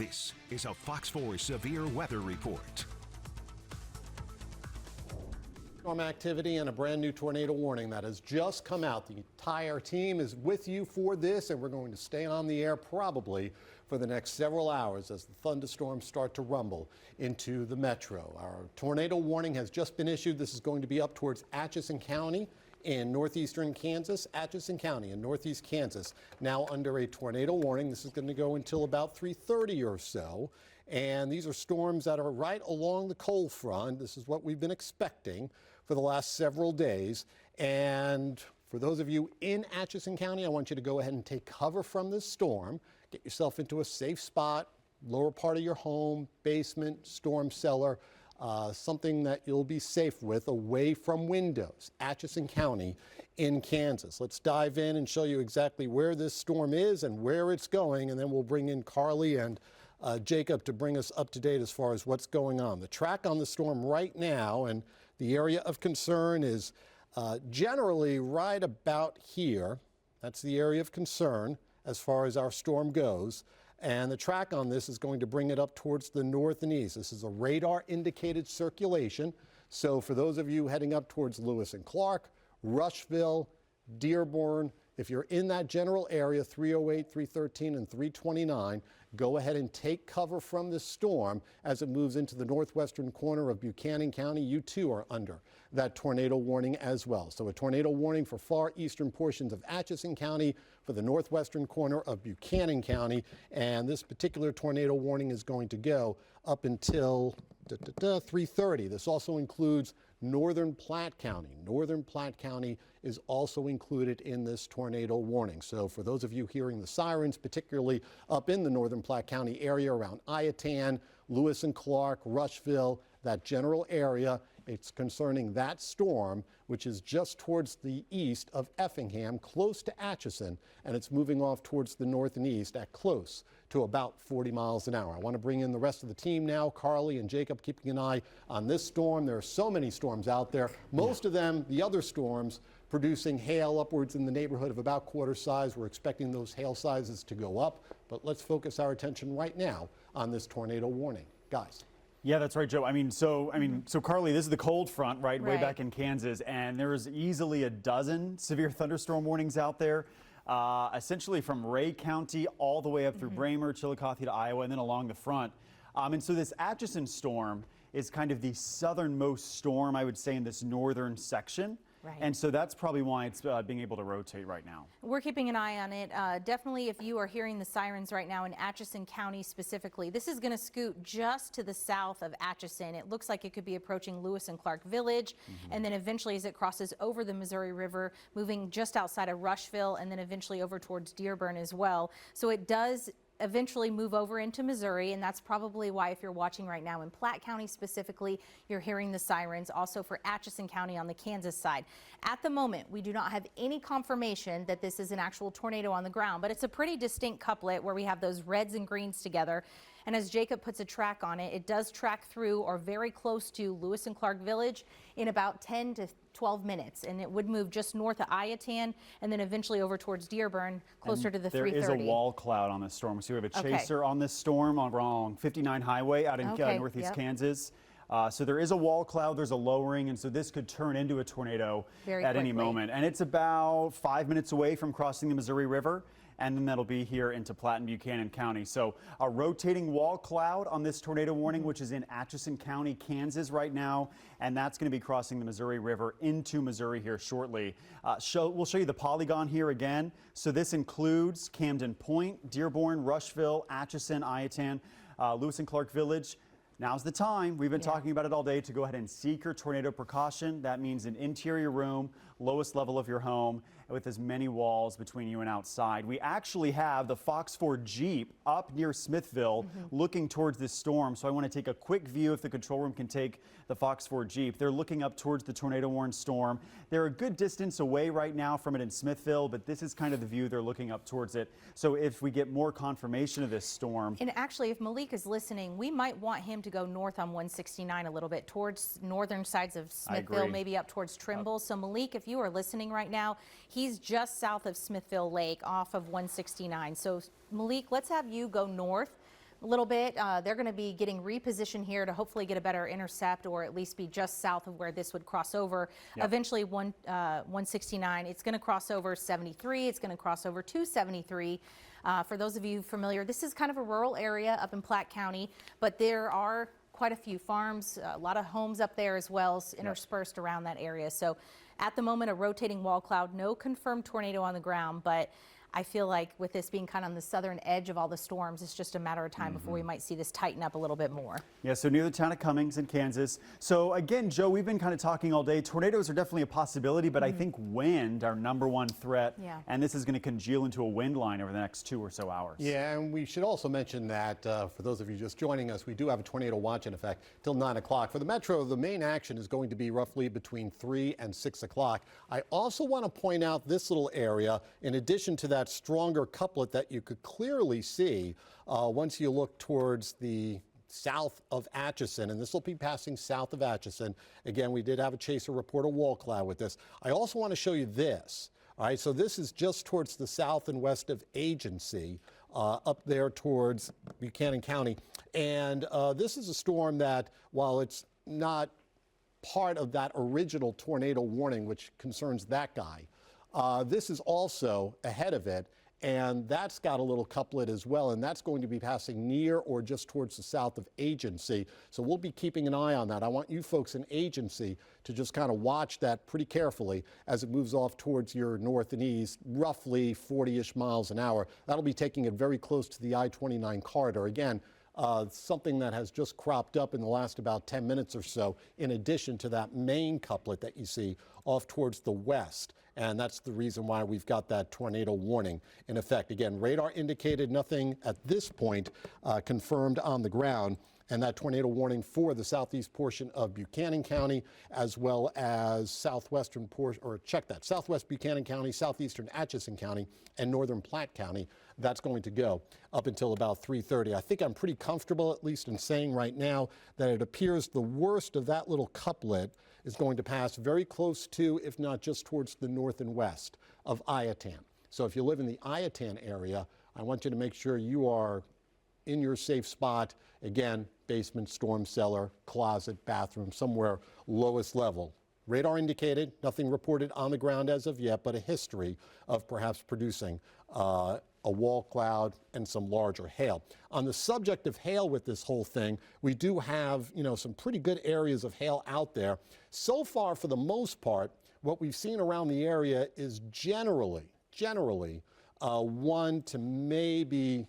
This is a Fox 4 Severe Weather Report. Storm activity and a brand new tornado warning that has just come out. The entire team is with you for this, and we're going to stay on the air probably for the next several hours as the thunderstorms start to rumble into the metro. Our tornado warning has just been issued. This is going to be up towards Atchison County in northeastern Kansas. Atchison County in northeast Kansas now under a tornado warning. This is going to go until about 3:30 or so. And these are storms that are right along the cold front. This is what we've been expecting for the last several days. And for those of you in Atchison County, I want you to go ahead and take cover from this storm. Get yourself into a safe spot, lower part of your home, basement, storm cellar, something that you'll be safe with, away from windows. Atchison County in Kansas. Let's dive in and show you exactly where this storm is and where it's going, and then we'll bring in Karli and Jacob to bring us up to date as far as what's going on. The track on the storm right now, and the area of concern is generally right about here. That's the area of concern as far as our storm goes. And the track on this is going to bring it up towards the north and east. This is a radar indicated circulation. So for those of you heading up towards Lewis and Clark, Rushville, Dearborn, if you're in that general area, 308, 313, and 329, go ahead and take cover from this storm as it moves into the northwestern corner of Buchanan County. You too are under that tornado warning as well. So a tornado warning for far eastern portions of Atchison County, for the northwestern corner of Buchanan County, and this particular tornado warning is going to go up until 3:30. This also includes northern Platte County. Northern Platte County is also included in this tornado warning. So for those of you hearing the sirens, particularly up in the northern Platte County area around Iatan, Lewis and Clark, Rushville, that general area, it's concerning that storm, which is just towards the east of Effingham, close to Atchison, and it's moving off towards the north and east at close to about 40 miles an hour. I want to bring in the rest of the team now, Karli and Jacob, keeping an eye on this storm. There are so many storms out there. Most of them, the other storms, producing hail upwards in the neighborhood of about quarter size. We're expecting those hail sizes to go up, but let's focus our attention right now on this tornado warning. Guys. Yeah, that's right, Joe. So Karli, this is the cold front, right, way back in Kansas, and there's easily a dozen severe thunderstorm warnings out there, essentially from Ray County all the way up through Bramer, Chillicothe to Iowa, and then along the front. And so this Atchison storm is kind of the southernmost storm, I would say, in this northern section. Right. And so that's probably why it's being able to rotate right now. We're keeping an eye on it. Definitely, if you are hearing the sirens right now in Atchison County specifically, this is going to scoot just to the south of Atchison. It looks like it could be approaching Lewis and Clark Village, and then eventually as it crosses over the Missouri River, moving just outside of Rushville, and then eventually over towards Dearborn as well. So it does eventually move over into Missouri, and that's probably why, if you're watching right now in Platte County specifically, you're hearing the sirens. Also for Atchison County on the Kansas side. At the moment, we do not have any confirmation that this is an actual tornado on the ground, but it's a pretty distinct couplet where we have those reds and greens together. And as Jacob puts a track on it, it does track through or very close to Lewis and Clark Village in about 10 to 12 minutes, and it would move just north of Iatan and then eventually over towards Dearborn, closer to the 3:30. There is a wall cloud on this storm. So we have a chaser on this storm along 59 Highway out in northeast Kansas. So there is a wall cloud, there's a lowering, and so this could turn into a tornado at any moment. And it's about 5 minutes away from crossing the Missouri River, and then that'll be here into Platte and Buchanan County. So a rotating wall cloud on this tornado warning, which is in Atchison County, Kansas right now, and that's going to be crossing the Missouri River into Missouri here shortly. We'll show you the polygon here again. So this includes Camden Point, Dearborn, Rushville, Atchison, Iatan, Lewis and Clark Village. Now's the time, we've been talking about it all day, to go ahead and seek your tornado precaution. That means an interior room, lowest level of your home, with as many walls between you and outside. We actually have the FOX4 Jeep up near Smithville looking towards this storm. So I want to take a quick view, if the control room can take the FOX4 Jeep. They're looking up towards the tornado-warned storm. They're a good distance away right now from it in Smithville, but this is kind of the view they're looking up towards it. So if we get more confirmation of this storm. And actually, if Malik is listening, we might want him to go north on 169 a little bit towards northern sides of Smithville, maybe up towards Trimble. So Malik, if you are listening right now, he's just south of Smithville Lake off of 169. So Malik, let's have you go north a little bit. They're going to be getting repositioned here to hopefully get a better intercept, or at least be just south of where this would cross over. Yep. Eventually 169, it's going to cross over 73, it's going to cross over 273. For those of you familiar, this is kind of a rural area up in Platte County, but there are quite a few farms, a lot of homes up there as well, interspersed around that area. So at the moment, a rotating wall cloud, no confirmed tornado on the ground, but I feel like with this being kind of on the southern edge of all the storms, it's just a matter of time before we might see this tighten up a little bit more. Yeah, so near the town of Cummings in Kansas. So again, Joe, we've been kind of talking all day. Tornadoes are definitely a possibility, but I think wind, our #1 threat, and this is going to congeal into a wind line over the next 2 or so hours. Yeah, and we should also mention that for those of you just joining us, we do have a tornado watch in effect till 9 o'clock. For the metro, the main action is going to be roughly between 3 and 6 o'clock. I also want to point out this little area, in addition to that stronger couplet that you could clearly see once you look towards the south of Atchison, and this will be passing south of Atchison. Again, we did have a chaser report a wall cloud with this. I also want to show you this. All right, so this is just towards the south and west of Agency, up there towards Buchanan County. And this is a storm that, while it's not part of that original tornado warning, which concerns that guy, this is also ahead of it, and that's got a little couplet as well, and that's going to be passing near or just towards the south of Agency. So we'll be keeping an eye on that. I want you folks in Agency to just kind of watch that pretty carefully as it moves off towards your north and east, roughly 40-ish miles an hour. That'll be taking it very close to the I-29 corridor. Again, something that has just cropped up in the last about 10 minutes or so, in addition to that main couplet that you see off towards the west. And that's the reason why we've got that tornado warning in effect. Again, radar indicated, nothing at this point confirmed on the ground. And that tornado warning for the southeast portion of Buchanan County, as well as southwestern portion, or check that, southwest Buchanan County, southeastern Atchison County, and northern Platte County. That's going to go up until about 3:30. I think I'm pretty comfortable, at least in saying right now, that it appears the worst of that little couplet is going to pass very close to, if not just towards the north and west of Iatan. So if you live in the Iatan area, I want you to make sure you are in your safe spot. Again, basement, storm cellar, closet, bathroom, somewhere lowest level. Radar indicated, nothing reported on the ground as of yet, but a history of perhaps producing a wall cloud and some larger hail. On the subject of hail with this whole thing, we do have, some pretty good areas of hail out there. So far, for the most part, what we've seen around the area is generally 1 to maybe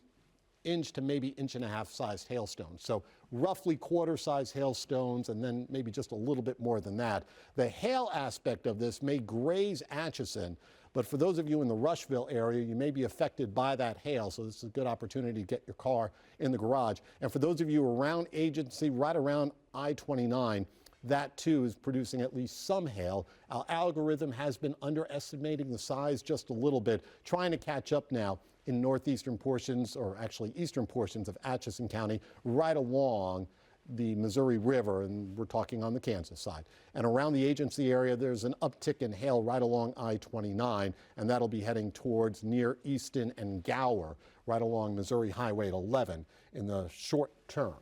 inch to maybe inch and a half sized hailstones. So roughly quarter size hailstones, and then maybe just a little bit more than that. The hail aspect of this may graze Atchison, but for those of you in the Rushville area, you may be affected by that hail. So this is a good opportunity to get your car in the garage. And for those of you around Agency, right around I-29, that too is producing at least some hail. Our algorithm has been underestimating the size just a little bit, trying to catch up now in northeastern portions, or actually eastern portions of Atchison County, right along the Missouri River, and we're talking on the Kansas side. And around the Agency area, there's an uptick in hail right along I-29, and that'll be heading towards near Easton and Gower, right along Missouri Highway 11 in the short term.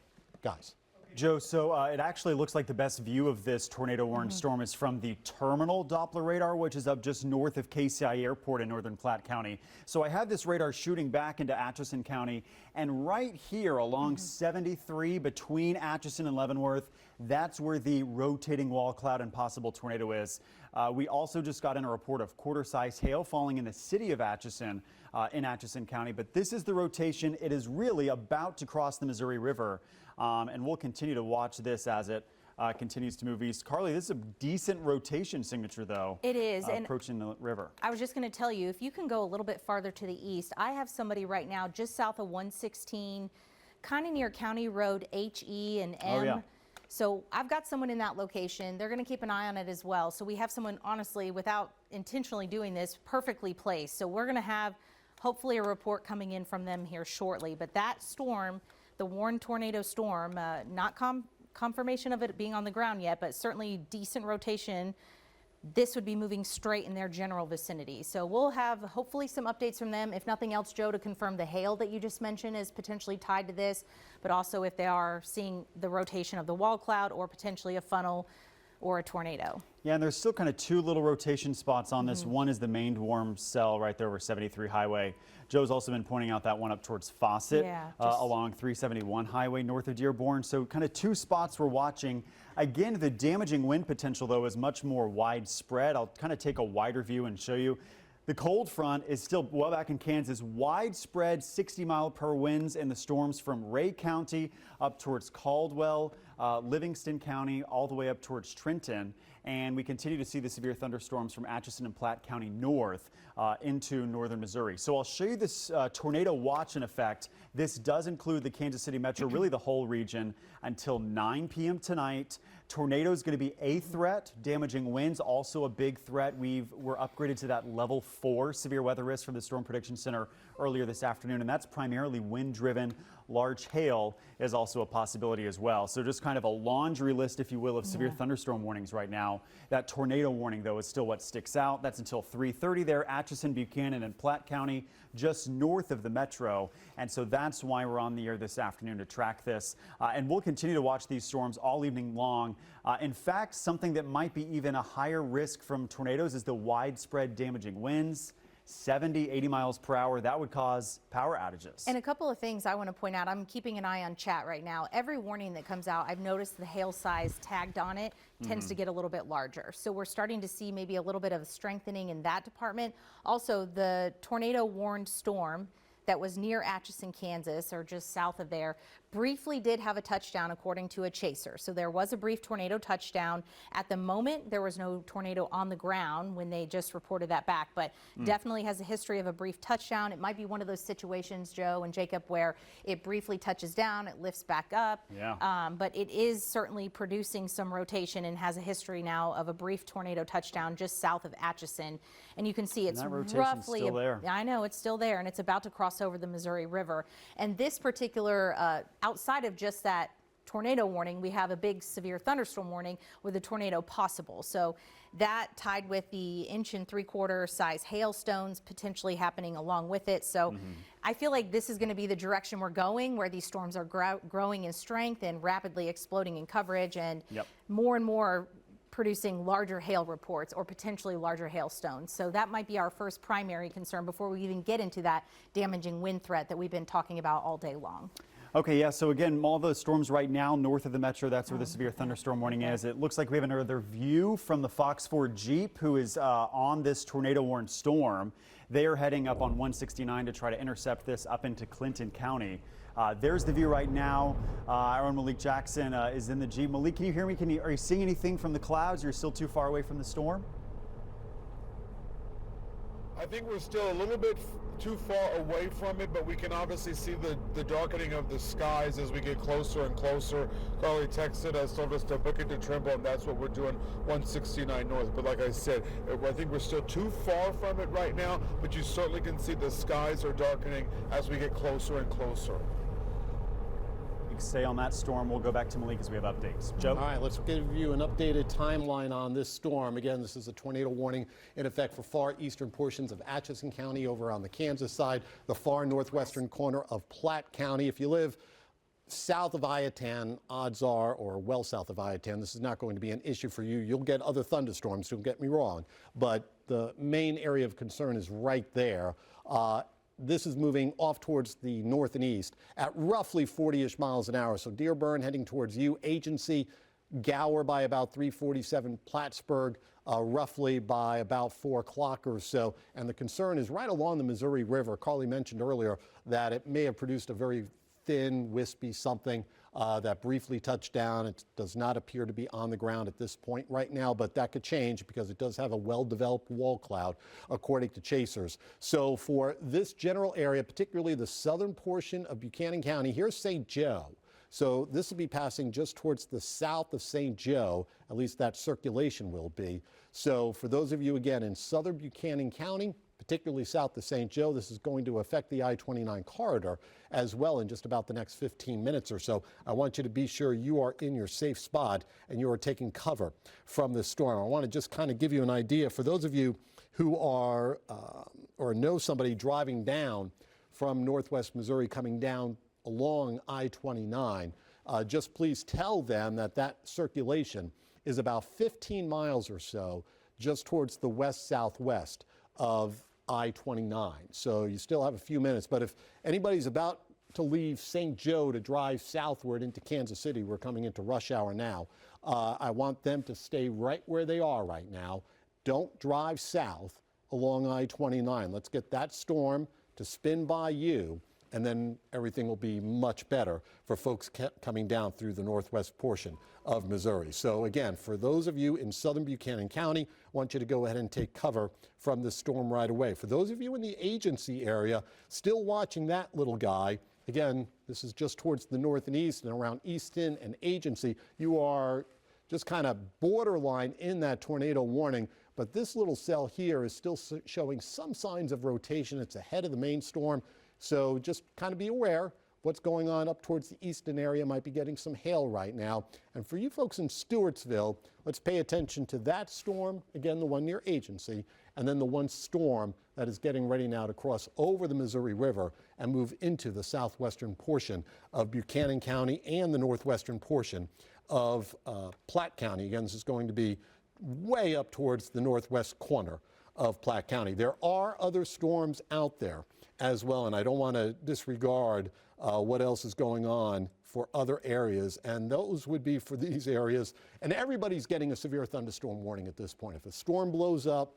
Guys. Joe, so it actually looks like the best view of this tornado warned storm is from the terminal Doppler radar, which is up just north of KCI Airport in northern Platte County. So I have this radar shooting back into Atchison County, and right here along 73 between Atchison and Leavenworth, that's where the rotating wall cloud and possible tornado is. We also just got in a report of quarter-size hail falling in the city of Atchison, in Atchison County, but this is the rotation. It is really about to cross the Missouri River. And we'll continue to watch this as it continues to move east. Karli, this is a decent rotation signature, though. It is. Approaching the river. I was just going to tell you, if you can go a little bit farther to the east, I have somebody right now just south of 116, kind of near County Road HE and M. Oh, yeah. So I've got someone in that location. They're going to keep an eye on it as well. So we have someone, honestly, without intentionally doing this, perfectly placed. So we're going to have hopefully a report coming in from them here shortly. But that storm, the warned tornado storm, not confirmation of it being on the ground yet, but certainly decent rotation this would be moving straight in their general vicinity. So we'll have hopefully some updates from them. If nothing else, Joe, to confirm the hail that you just mentioned is potentially tied to this, but also if they are seeing the rotation of the wall cloud or potentially a funnel or a tornado. Yeah, and there's still kind of two little rotation spots on this. One is the main warm cell right there over 73 Highway. Joe's also been pointing out that one up towards Fawcett, along 371 Highway north of Dearborn. So kind of two spots we're watching. Again, the damaging wind potential, though, is much more widespread. I'll kind of take a wider view and show you. The cold front is still well back in Kansas. Widespread 60-mile-per-hour winds in the storms from Ray County up towards Caldwell, Livingston County, all the way up towards Trenton. And we continue to see the severe thunderstorms from Atchison and Platte County north into northern Missouri. So I'll show you this tornado watch in effect. This does include the Kansas City metro, really the whole region, until 9 p.m. tonight. Tornado is going to be a threat. Damaging winds also a big threat. We're upgraded to that level 4 severe weather risk from the Storm Prediction Center earlier this afternoon, and that's primarily wind-driven. Large hail is also a possibility as well. So just kind of a laundry list, if you will, of severe thunderstorm warnings right now. That tornado warning, though, is still what sticks out. That's until 3:30 there, Atchison, Buchanan, and Platte County, just north of the metro. And so that's why we're on the air this afternoon to track this. And we'll continue to watch these storms all evening long. In fact, something that might be even a higher risk from tornadoes is the widespread damaging winds. 70, 80 miles per hour, that would cause power outages. And a couple of things I want to point out. I'm keeping an eye on chat right now. Every warning that comes out, I've noticed the hail size tagged on it tends to get a little bit larger. So we're starting to see maybe a little bit of strengthening in that department. Also, the tornado warned storm that was near Atchison, Kansas, or just south of there, briefly did have a touchdown according to a chaser. So there was a brief tornado touchdown. At the moment, there was no tornado on the ground when they just reported that back, but definitely has a history of a brief touchdown. It might be one of those situations, Joe and Jacob, where it briefly touches down, it lifts back up. But it is certainly producing some rotation and has a history now of a brief tornado touchdown just south of Atchison. And you can see it's roughly, still there. I know it's still there, and it's about to cross over the Missouri River. And this particular, outside of just that tornado warning, we have a big severe thunderstorm warning with a tornado possible. So that tied with the 1 3/4 inch size hailstones potentially happening along with it. So I feel like this is going to be the direction we're going, where these storms are growing in strength and rapidly exploding in coverage, and more and more producing larger hail reports or potentially larger hailstones. So that might be our first primary concern before we even get into that damaging wind threat that we've been talking about all day long. Okay, yeah, so again, all the storms right now north of the metro, that's where the severe thunderstorm warning is. It looks like we have another view from the FOX4 Jeep, who is on this tornado warned storm. They are heading up on 169 to try to intercept this up into Clinton County. There's the view right now. Our own Malik Jackson is in the Jeep. Malik, can you hear me? Are you seeing anything from the clouds? You're still too far away from the storm? I think we're still a little bit too far away from it, but we can obviously see the darkening of the skies as we get closer and closer. Karli texted us, told us to book it to Trimble, and that's what we're doing, 169 north. But like I said, I think we're still too far from it right now, but you certainly can see the skies are darkening as we get closer and closer. Stay on that storm. We'll go back to Malik as we have updates. Joe? All right, let's give you an updated timeline on this storm. Again, this is a tornado warning in effect for far eastern portions of Atchison County over on the Kansas side, the far northwestern corner of Platte County. If you live south of Iatan, odds are, or well south of Iatan, this is not going to be an issue for you. You'll get other thunderstorms, don't get me wrong, but the main area of concern is right there. This is moving off towards the north and east at roughly 40-ish miles an hour. So Dearborn heading towards you, Agency, Gower by about 347, Plattsburgh roughly by about 4 o'clock or so. And the concern is right along the Missouri River. Karli mentioned earlier that it may have produced a very thin, wispy something that briefly touched down. It does not appear to be on the ground at this point right now, but that could change because it does have a well-developed wall cloud, according to chasers. So for this general area, particularly the southern portion of Buchanan County, here's St. Joe. So this will be passing just towards the south of St. Joe, at least that circulation will be. So for those of you, again, in southern Buchanan County, particularly south of St. Joe. This is going to affect the I-29 corridor as well in just about the next 15 minutes or so. I want you to be sure you are in your safe spot and you are taking cover from this storm. I want to just kind of give you an idea for those of you who are or know somebody driving down from northwest Missouri coming down along I-29. Just please tell them that that circulation is about 15 miles or so just towards the west-southwest of I-29. So you still have a few minutes, but if anybody's about to leave St. Joe to drive southward into Kansas City, we're coming into rush hour now, I want them to stay right where they are right now. Don't drive south along I-29. Let's get that storm to spin by you, and then everything will be much better for folks coming down through the northwest portion of Missouri. So again, for those of you in southern Buchanan County, I want you to go ahead and take cover from this storm right away. For those of you in the agency area, still watching that little guy, again, this is just towards the north and east and around Easton and Agency. You are just kind of borderline in that tornado warning, but this little cell here is still showing some signs of rotation. It's ahead of the main storm. So just kind of be aware what's going on up towards the eastern area. Might be getting some hail right now. And for you folks in Stewartsville, let's pay attention to that storm, again, the one near Agency, and then the one storm that is getting ready now to cross over the Missouri River and move into the southwestern portion of Buchanan County and the northwestern portion of Platte County. Again, this is going to be way up towards the northwest corner of Platte County. There are other storms out there as well, and I don't want to disregard what else is going on for other areas, and those would be for these areas. And everybody's getting a severe thunderstorm warning at this point. If a storm blows up,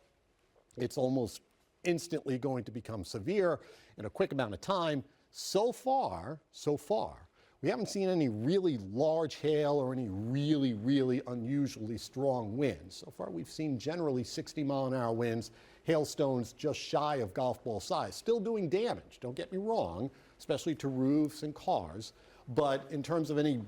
it's almost instantly going to become severe in a quick amount of time. So far, we haven't seen any really large hail or any really unusually strong winds. So far, we've seen generally 60-mile-an-hour winds, hailstones just shy of golf ball size. Still doing damage, don't get me wrong, especially to roofs and cars. But in terms of anything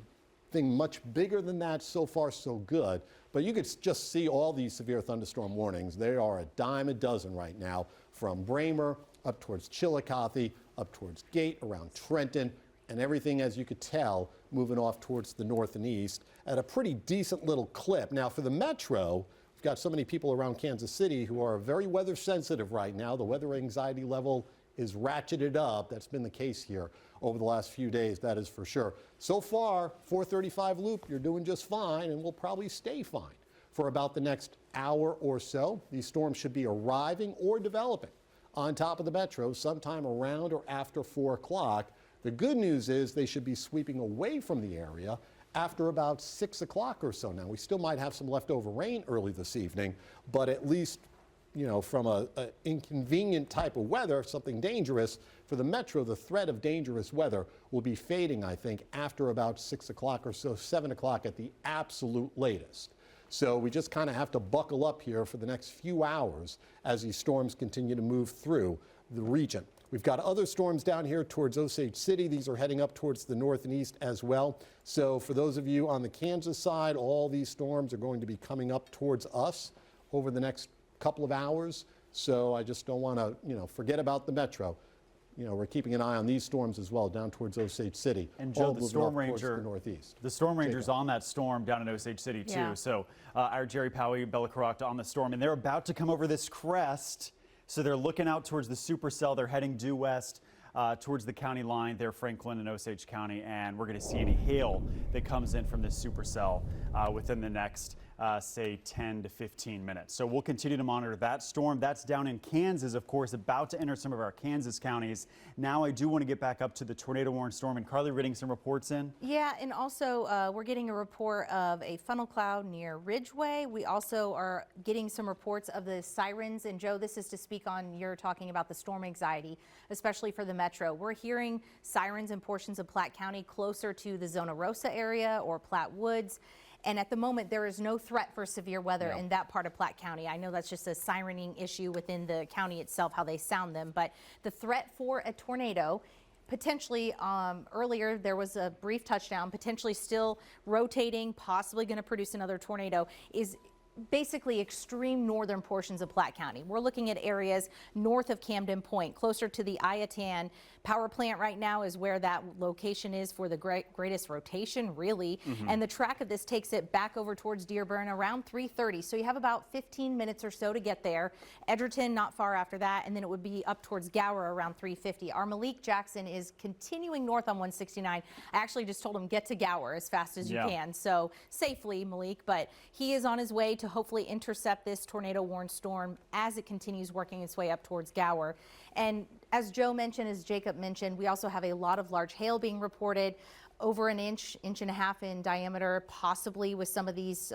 much bigger than that, so far so good. But you could just see all these severe thunderstorm warnings. They are a dime a dozen right now, from Bramer up towards Chillicothe, up towards Gate, around Trenton, and everything, as you could tell, moving off towards the north and east at a pretty decent little clip. Now, for the metro, we've got so many people around Kansas City who are very weather sensitive right now. The weather anxiety level is ratcheted up. That's been the case here over the last few days, that is for sure. So far, 435 loop, you're doing just fine, and will probably stay fine for about the next hour or so. These storms should be arriving or developing on top of the metro sometime around or after 4 o'clock. The good news is they should be sweeping away from the area after about 6 o'clock or so. Now, we still might have some leftover rain early this evening, but at least, you know, from an inconvenient type of weather, something dangerous, for the metro, the threat of dangerous weather will be fading, I think, after about 6 o'clock or so, 7 o'clock at the absolute latest. So we just kind of have to buckle up here for the next few hours as these storms continue to move through the region. We've got other storms down here towards Osage City. These are heading up towards the north and east as well. So for those of you on the Kansas side, all these storms are going to be coming up towards us over the next couple of hours. So I just don't want to, forget about the metro. We're keeping an eye on these storms as well down towards Osage City. And Joe, the storm ranger, the northeast. The storm ranger's on that storm down in Osage City too. Yeah. So our Jerry Powie, Bella Caracta on the storm, and they're about to come over this crest. So they're looking out towards the supercell. They're heading due west towards the county line there, Franklin and Osage County, and we're going to see any hail that comes in from this supercell within the next, say, 10 to 15 minutes. So we'll continue to monitor that storm. That's down in Kansas, of course, about to enter some of our Kansas counties. Now I do want to get back up to the tornado-warned storm, and Karli Ritter some reports in. Yeah, and also we're getting a report of a funnel cloud near Ridgeway. We also are getting some reports of the sirens, and Joe, this is to speak on, you're talking about the storm anxiety, especially for the metro. We're hearing sirens in portions of Platte County closer to the Zona Rosa area or Platte Woods. And at the moment, there is no threat for severe weather in that part of Platte County. I know that's just a sirening issue within the county itself, how they sound them. But the threat for a tornado, potentially earlier there was a brief touchdown, potentially still rotating, possibly going to produce another tornado, is basically extreme northern portions of Platte County. We're looking at areas north of Camden Point, closer to the Iatan power plant right now is where that location is for the greatest rotation, really. And the track of this takes it back over towards Dearborn around 3:30. So you have about 15 minutes or so to get there. Edgerton not far after that, and then it would be up towards Gower around 3:50. Our Malik Jackson is continuing north on 169. I actually just told him get to Gower as fast as you can, so safely, Malik, but he is on his way to hopefully intercept this tornado-warned storm as it continues working its way up towards Gower. And as Joe mentioned, as Jacob mentioned, we also have a lot of large hail being reported, over an inch and a half in diameter, possibly with some of these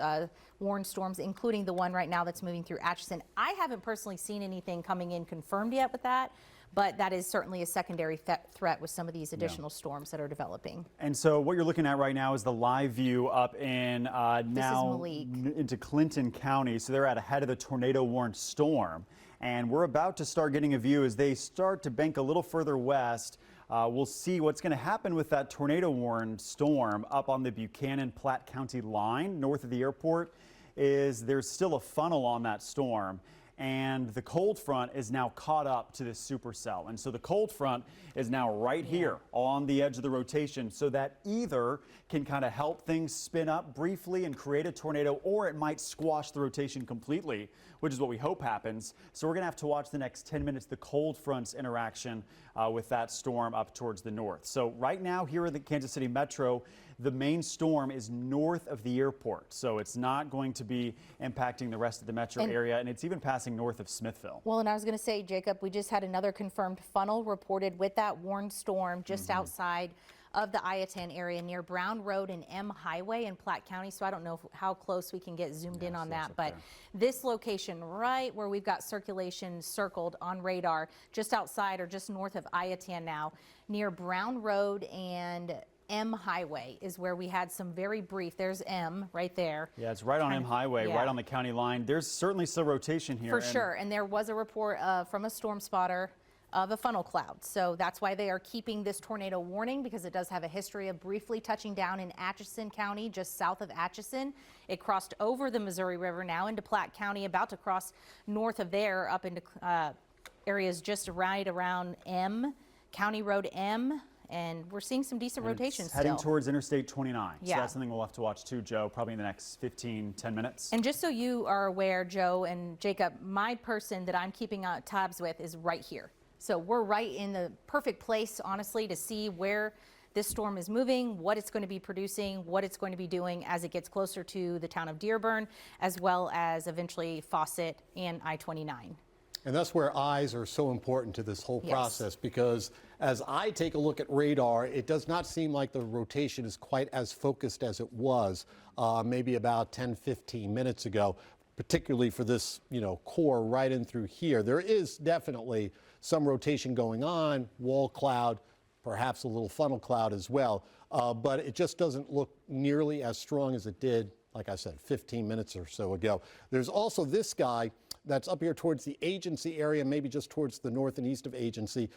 warned storms, including the one right now that's moving through Atchison. I haven't personally seen anything coming in confirmed yet with that, but that is certainly a secondary threat with some of these additional storms that are developing. And so what you're looking at right now is the live view up in now into Clinton County. So they're at ahead of the tornado warned storm. And we're about to start getting a view as they start to bank a little further west. We'll see what's going to happen with that tornado warned storm up on the Buchanan-Platte County line north of the airport. There's still a funnel on that storm. And the cold front is now caught up to this supercell. And so the cold front is now right here on the edge of the rotation, so that either can kind of help things spin up briefly and create a tornado, or it might squash the rotation completely, which is what we hope happens. So we're going to have to watch the next 10 minutes, the cold front's interaction with that storm up towards the north. So right now here in the Kansas City Metro, the main storm is north of the airport, so it's not going to be impacting the rest of the metro area, and it's even passing north of Smithville. Well, and I was going to say, Jacob, we just had another confirmed funnel reported with that warned storm just outside of the Iatan area near Brown Road and M Highway in Platte County. So I don't know how close we can get zoomed in on that, but this location right where we've got circulation circled on radar just outside or just north of Iatan now near Brown Road and M Highway is where we had some very brief, there's M right there. Yeah, it's right on M Highway, right on the county line. There's certainly some rotation here. For sure, and there was a report from a storm spotter of a funnel cloud. So that's why they are keeping this tornado warning, because it does have a history of briefly touching down in Atchison County, just south of Atchison. It crossed over the Missouri River now into Platte County, about to cross north of there up into areas just right around M, County Road M. And we're seeing some decent rotation still. Heading towards Interstate 29. So that's something we'll have to watch too, Joe, probably in the next 10 minutes. And just so you are aware, Joe and Jacob, my person that I'm keeping tabs with is right here. So we're right in the perfect place, honestly, to see where this storm is moving, what it's going to be producing, what it's going to be doing as it gets closer to the town of Dearborn, as well as eventually Fawcett and I-29. And that's where eyes are so important to this whole process, because as I take a look at radar, it does not seem like the rotation is quite as focused as it was maybe about 10-15 minutes ago, particularly for this, core right in through here. There is definitely some rotation going on, wall cloud, perhaps a little funnel cloud as well, but it just doesn't look nearly as strong as it did, like I said, 15 minutes or so ago. There's also this guy that's up here towards the Agency area, maybe just towards the north and east of Agency.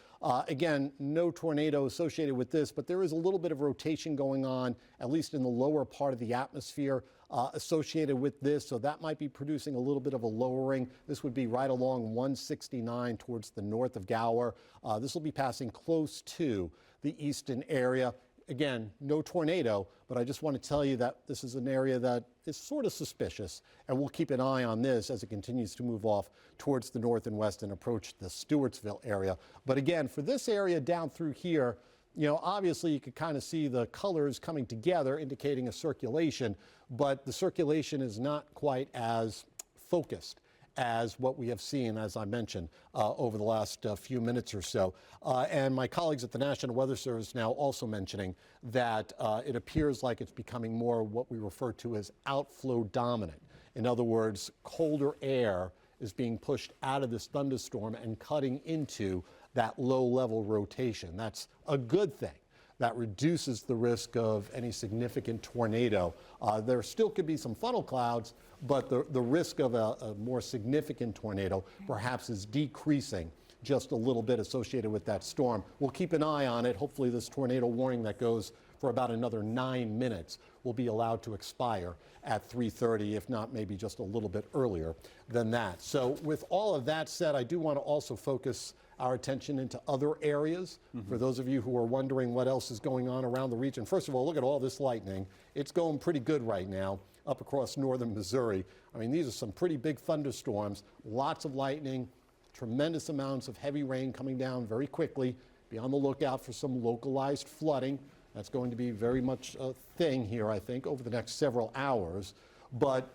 Again, no tornado associated with this, but there is a little bit of rotation going on, at least in the lower part of the atmosphere associated with this, so that might be producing a little bit of a lowering. This would be right along 169 towards the north of Gower. This will be passing close to the eastern area. Again, no tornado, but I just want to tell you that this is an area that is sort of suspicious, and we'll keep an eye on this as it continues to move off towards the north and west and approach the Stewartsville area. But again, for this area down through here, obviously you could kind of see the colors coming together indicating a circulation, but the circulation is not quite as focused as what we have seen, as I mentioned, over the last few minutes or so. And my colleagues at the National Weather Service now also mentioning that it appears like it's becoming more what we refer to as outflow dominant. In other words, colder air is being pushed out of this thunderstorm and cutting into that low-level rotation. That's a good thing. That reduces the risk of any significant tornado. There still could be some funnel clouds, but the risk of a more significant tornado perhaps is decreasing just a little bit associated with that storm. We'll keep an eye on it. Hopefully this tornado warning that goes for about another 9 minutes will be allowed to expire at 3:30, if not maybe just a little bit earlier than that. So with all of that said, I do want to also focus our attention into other areas. For those of you who are wondering what else is going on around the region, first of all, look at all this lightning. It's going pretty good right now up across northern Missouri. I mean, these are some pretty big thunderstorms, lots of lightning, tremendous amounts of heavy rain coming down very quickly. Be on the lookout for some localized flooding. That's going to be very much a thing here, I think, over the next several hours. But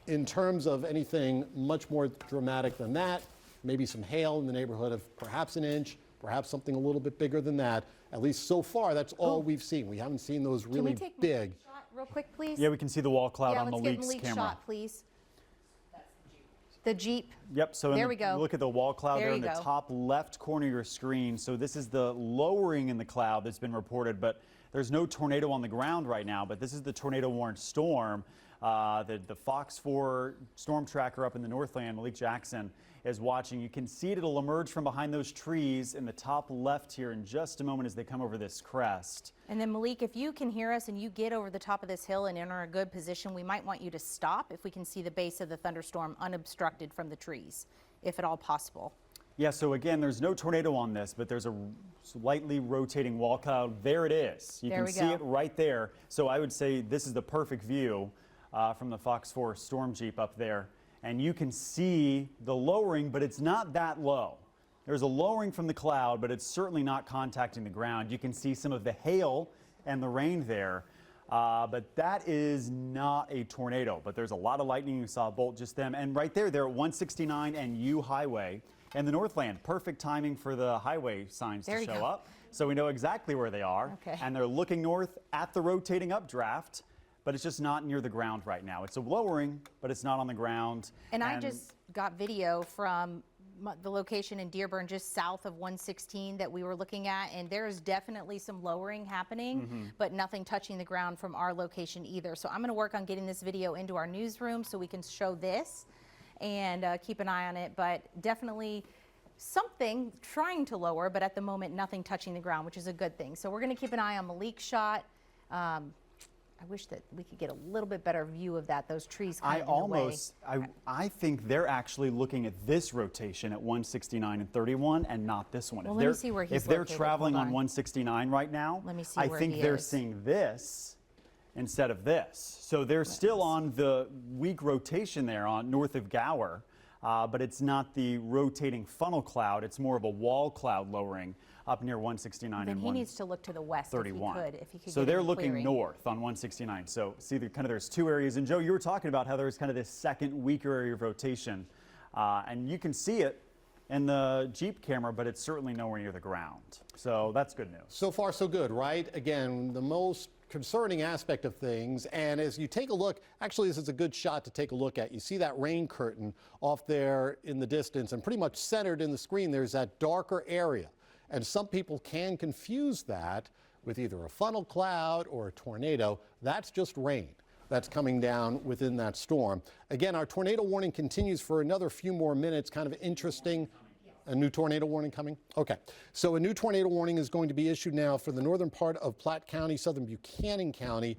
in terms of anything much more dramatic than that, maybe some hail in the neighborhood of perhaps an inch, perhaps something a little bit bigger than that. At least so far, that's all we've seen. We haven't seen those really big. Can we take a shot real quick, please? Yeah, we can see the wall cloud yeah, on let's Malik's get camera. Shot, please. The Jeep. Yep, so there we go. Look at the wall cloud there in the go. top left corner of your screen. So this is the lowering in the cloud that's been reported, but there's no tornado on the ground right now, but this is the tornado warned storm. The FOX4 storm tracker up in the Northland, Malik Jackson, is watching. You can see it'll emerge from behind those trees in the top left here in just a moment as they come over this crest. And then Malik, if you can hear us and you get over the top of this hill and enter a good position, we might want you to stop if we can see the base of the thunderstorm unobstructed from the trees, if at all possible. Yeah, so again, there's no tornado on this, but there's a slightly rotating wall cloud. There it is. You can see it right there. So I would say this is the perfect view from the FOX4 storm Jeep up there. And you can see the lowering, but it's not that low. There's a lowering from the cloud, but it's certainly not contacting the ground. You can see some of the hail and the rain there, but that is not a tornado. But there's a lot of lightning. You saw a bolt just then. And right there, they're at 169 and U Highway. And the Northland, perfect timing for the highway signs to show up. So we know exactly where they are. Okay. And they're looking north at the rotating updraft, but it's just not near the ground right now. It's a lowering, but it's not on the ground. And I just got video from the location in Dearborn, just south of 116 that we were looking at, and there's definitely some lowering happening, but nothing touching the ground from our location either. So I'm going to work on getting this video into our newsroom so we can show this and keep an eye on it, but definitely something trying to lower, but at the moment nothing touching the ground, which is a good thing. So we're going to keep an eye on Malik's shot. I wish that we could get a little bit better view of that, those trees kind of in the way. I think they're actually looking at this rotation at 169 and 31 and not this one. Well, let me see where he's If they're located. traveling on 169 right now, Let me see I where think he they're is. seeing this instead of this. So they're still on the weak rotation there on north of Gower, but it's not the rotating funnel cloud. It's more of a wall cloud lowering up near 169 Then and he needs to look to the west 31. if he could So get they're any looking clearing. north on 169. So see, there's two areas. And Joe, you were talking about how there's kind of this second weaker area of rotation. And you can see it in the Jeep camera, but it's certainly nowhere near the ground. So that's good news. So far, so good, right? Again, the most concerning aspect of things, and as you take a look, actually this is a good shot to take a look at. You see that rain curtain off there in the distance, and pretty much centered in the screen, there's that darker area. And some people can confuse that with either a funnel cloud or a tornado. That's just rain that's coming down within that storm. Again, our tornado warning continues for another few more minutes. Kind of interesting. A new tornado warning coming? Okay. So a new tornado warning is going to be issued now for the northern part of Platte County, southern Buchanan County.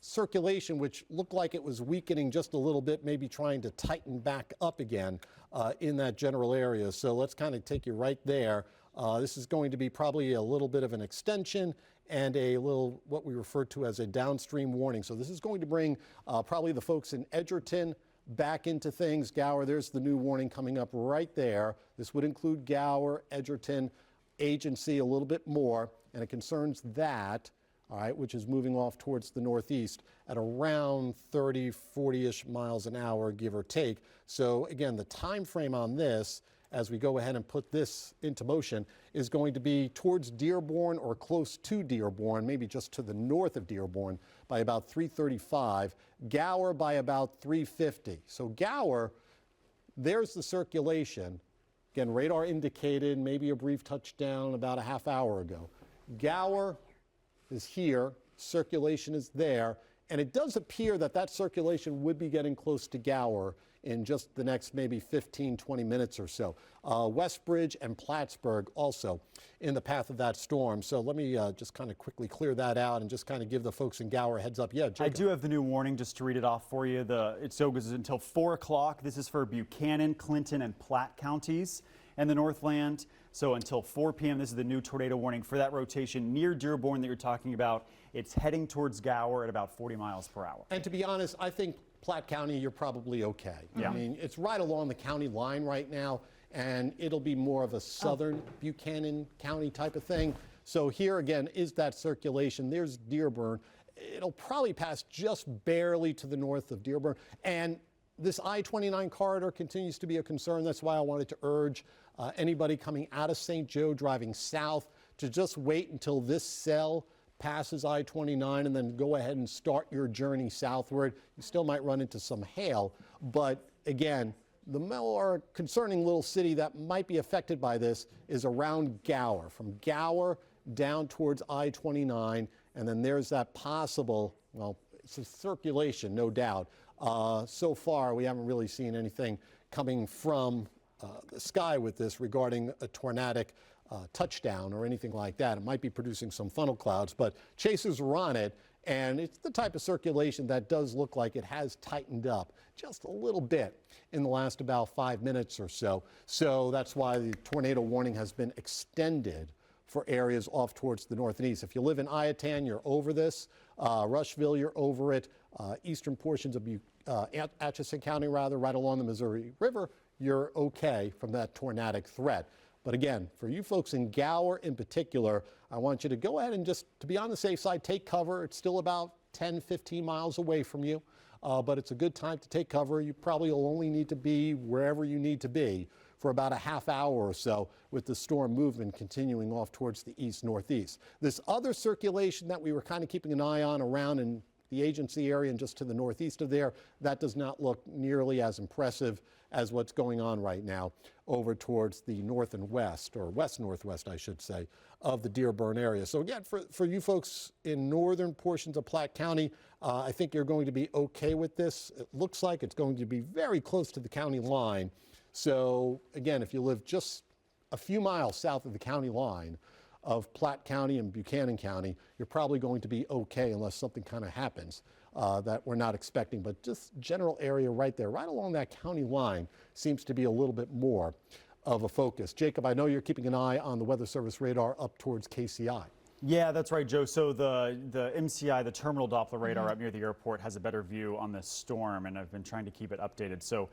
Circulation, which looked like it was weakening just a little bit, maybe trying to tighten back up again in that general area. So let's kind of take you right there. This is going to be probably a little bit of an extension and a little what we refer to as a downstream warning. So this is going to bring probably the folks in Edgerton back into things. Gower, there's the new warning coming up right there. This would include Gower, Edgerton, Agency a little bit more, and it concerns that, all right, which is moving off towards the northeast at around 30, 40-ish miles an hour, give or take. So again, the time frame on this, as we go ahead and put this into motion, is going to be towards Dearborn or close to Dearborn, maybe just to the north of Dearborn by about 3:35, Gower by about 3:50. So Gower, there's the circulation. Again, radar indicated maybe a brief touchdown about a half hour ago. Gower is here, circulation is there, And it does appear that that circulation would be getting close to Gower in just the next maybe 15, 20 minutes or so. Westbridge and Plattsburgh also in the path of that storm. So let me just kind of quickly clear that out and just kind of give the folks in Gower a heads up. Yeah, Jacob. I do have the new warning just to read it off for you. It goes until 4 o'clock. This is for Buchanan, Clinton, and Platte counties in the Northland. So until 4 p.m., this is the new tornado warning for that rotation near Dearborn that you're talking about. It's heading towards Gower at about 40 miles per hour. And to be honest, I think Platte County, you're probably okay. Yeah. I mean, it's right along the county line right now, and it'll be more of a southern Buchanan County type of thing. So here again is that circulation. There's Dearborn. It'll probably pass just barely to the north of Dearborn. And this I-29 corridor continues to be a concern. That's why I wanted to urge anybody coming out of St. Joe driving south to just wait until this cell passes I-29 and then go ahead and start your journey southward. You still might run into some hail, but again, the more concerning little city that might be affected by this is around Gower, from Gower down towards I-29, and then there's that possible, well, it's a circulation, no doubt. So far, we haven't really seen anything coming from the sky with this regarding a tornadic touchdown or anything like that. It might be producing some funnel clouds, but chasers are on it, and it's the type of circulation that does look like it has tightened up just a little bit in the last about 5 minutes or so. So that's why the tornado warning has been extended for areas off towards the north and east. If you live in Iatan, you're over this. Rushville, you're over it. Eastern portions of Atchison County, rather, right along the Missouri River, you're okay from that tornadic threat. But again, for you folks in Gower in particular, I want you to go ahead and just, to be on the safe side, take cover. It's still about 10, 15 miles away from you, but it's a good time to take cover. You probably will only need to be wherever you need to be for about a half hour or so with the storm movement continuing off towards the east-northeast. This other circulation that we were kind of keeping an eye on around in the agency area and just to the northeast of there, that does not look nearly as impressive as what's going on right now over towards the north and west, or west-northwest, I should say, of the Dearborn area. So again, for you folks in northern portions of Platte County, I think you're going to be okay with this. It looks like it's going to be very close to the county line. So again, if you live just a few miles south of the county line of Platte County and Buchanan County, you're probably going to be okay unless something kind of happens that we're not expecting. But just general area right there, right along that county line, seems to be a little bit more of a focus. Jacob, I know you're keeping an eye on the Weather Service radar up towards KCI. Yeah, that's right, Joe. So the MCI, the terminal Doppler radar up near the airport, has a better view on this storm, and I've been trying to keep it updated. So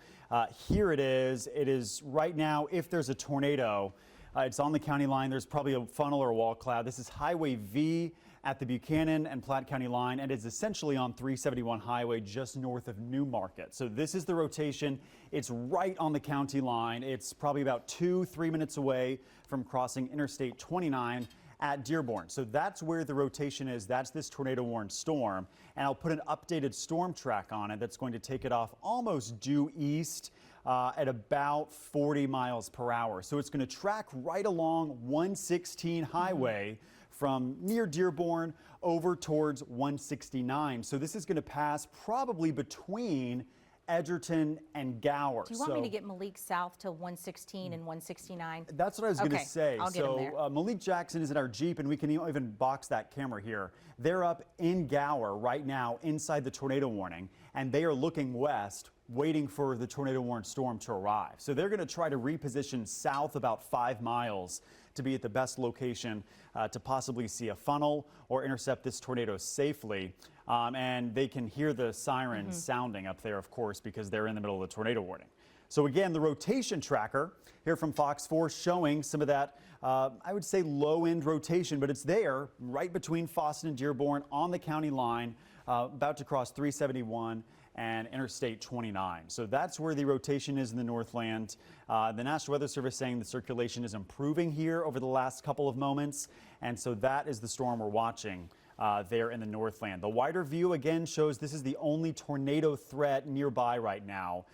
here it is. It is right now, if there's a tornado, it's on the county line. There's probably a funnel or a wall cloud. This is Highway V at the Buchanan and Platte County line, and it's essentially on 371 highway just north of Newmarket. So this is the rotation. It's right on the county line. It's probably about 2-3 minutes away from crossing Interstate 29 at Dearborn. So that's where the rotation is. That's this tornado warned storm. And I'll put an updated storm track on it that's going to take it off almost due east at about 40 miles per hour. So it's going to track right along 116 highway from near Dearborn over towards 169. So this is going to pass probably between Edgerton and Gower. Do you want me to get Malik south to 116 and 169? That's what I was going to say. I'll get him there. Malik Jackson is in our Jeep, and we can even box that camera here. They're up in Gower right now inside the tornado warning, and they are looking west, waiting for the tornado warned storm to arrive. So they're going to try to reposition south about 5 miles to be at the best location to possibly see a funnel or intercept this tornado safely. And they can hear the sirens sounding up there, of course, because they're in the middle of the tornado warning. So again, the rotation tracker here from FOX4 showing some of that, I would say low-end rotation, but it's there right between Fosston and Dearborn on the county line, about to cross 371 and Interstate 29. So that's where the rotation is in the Northland. The National Weather Service saying the circulation is improving here over the last couple of moments, and so that is the storm we're watching there in the Northland. The wider view again shows this is the only tornado threat nearby right now,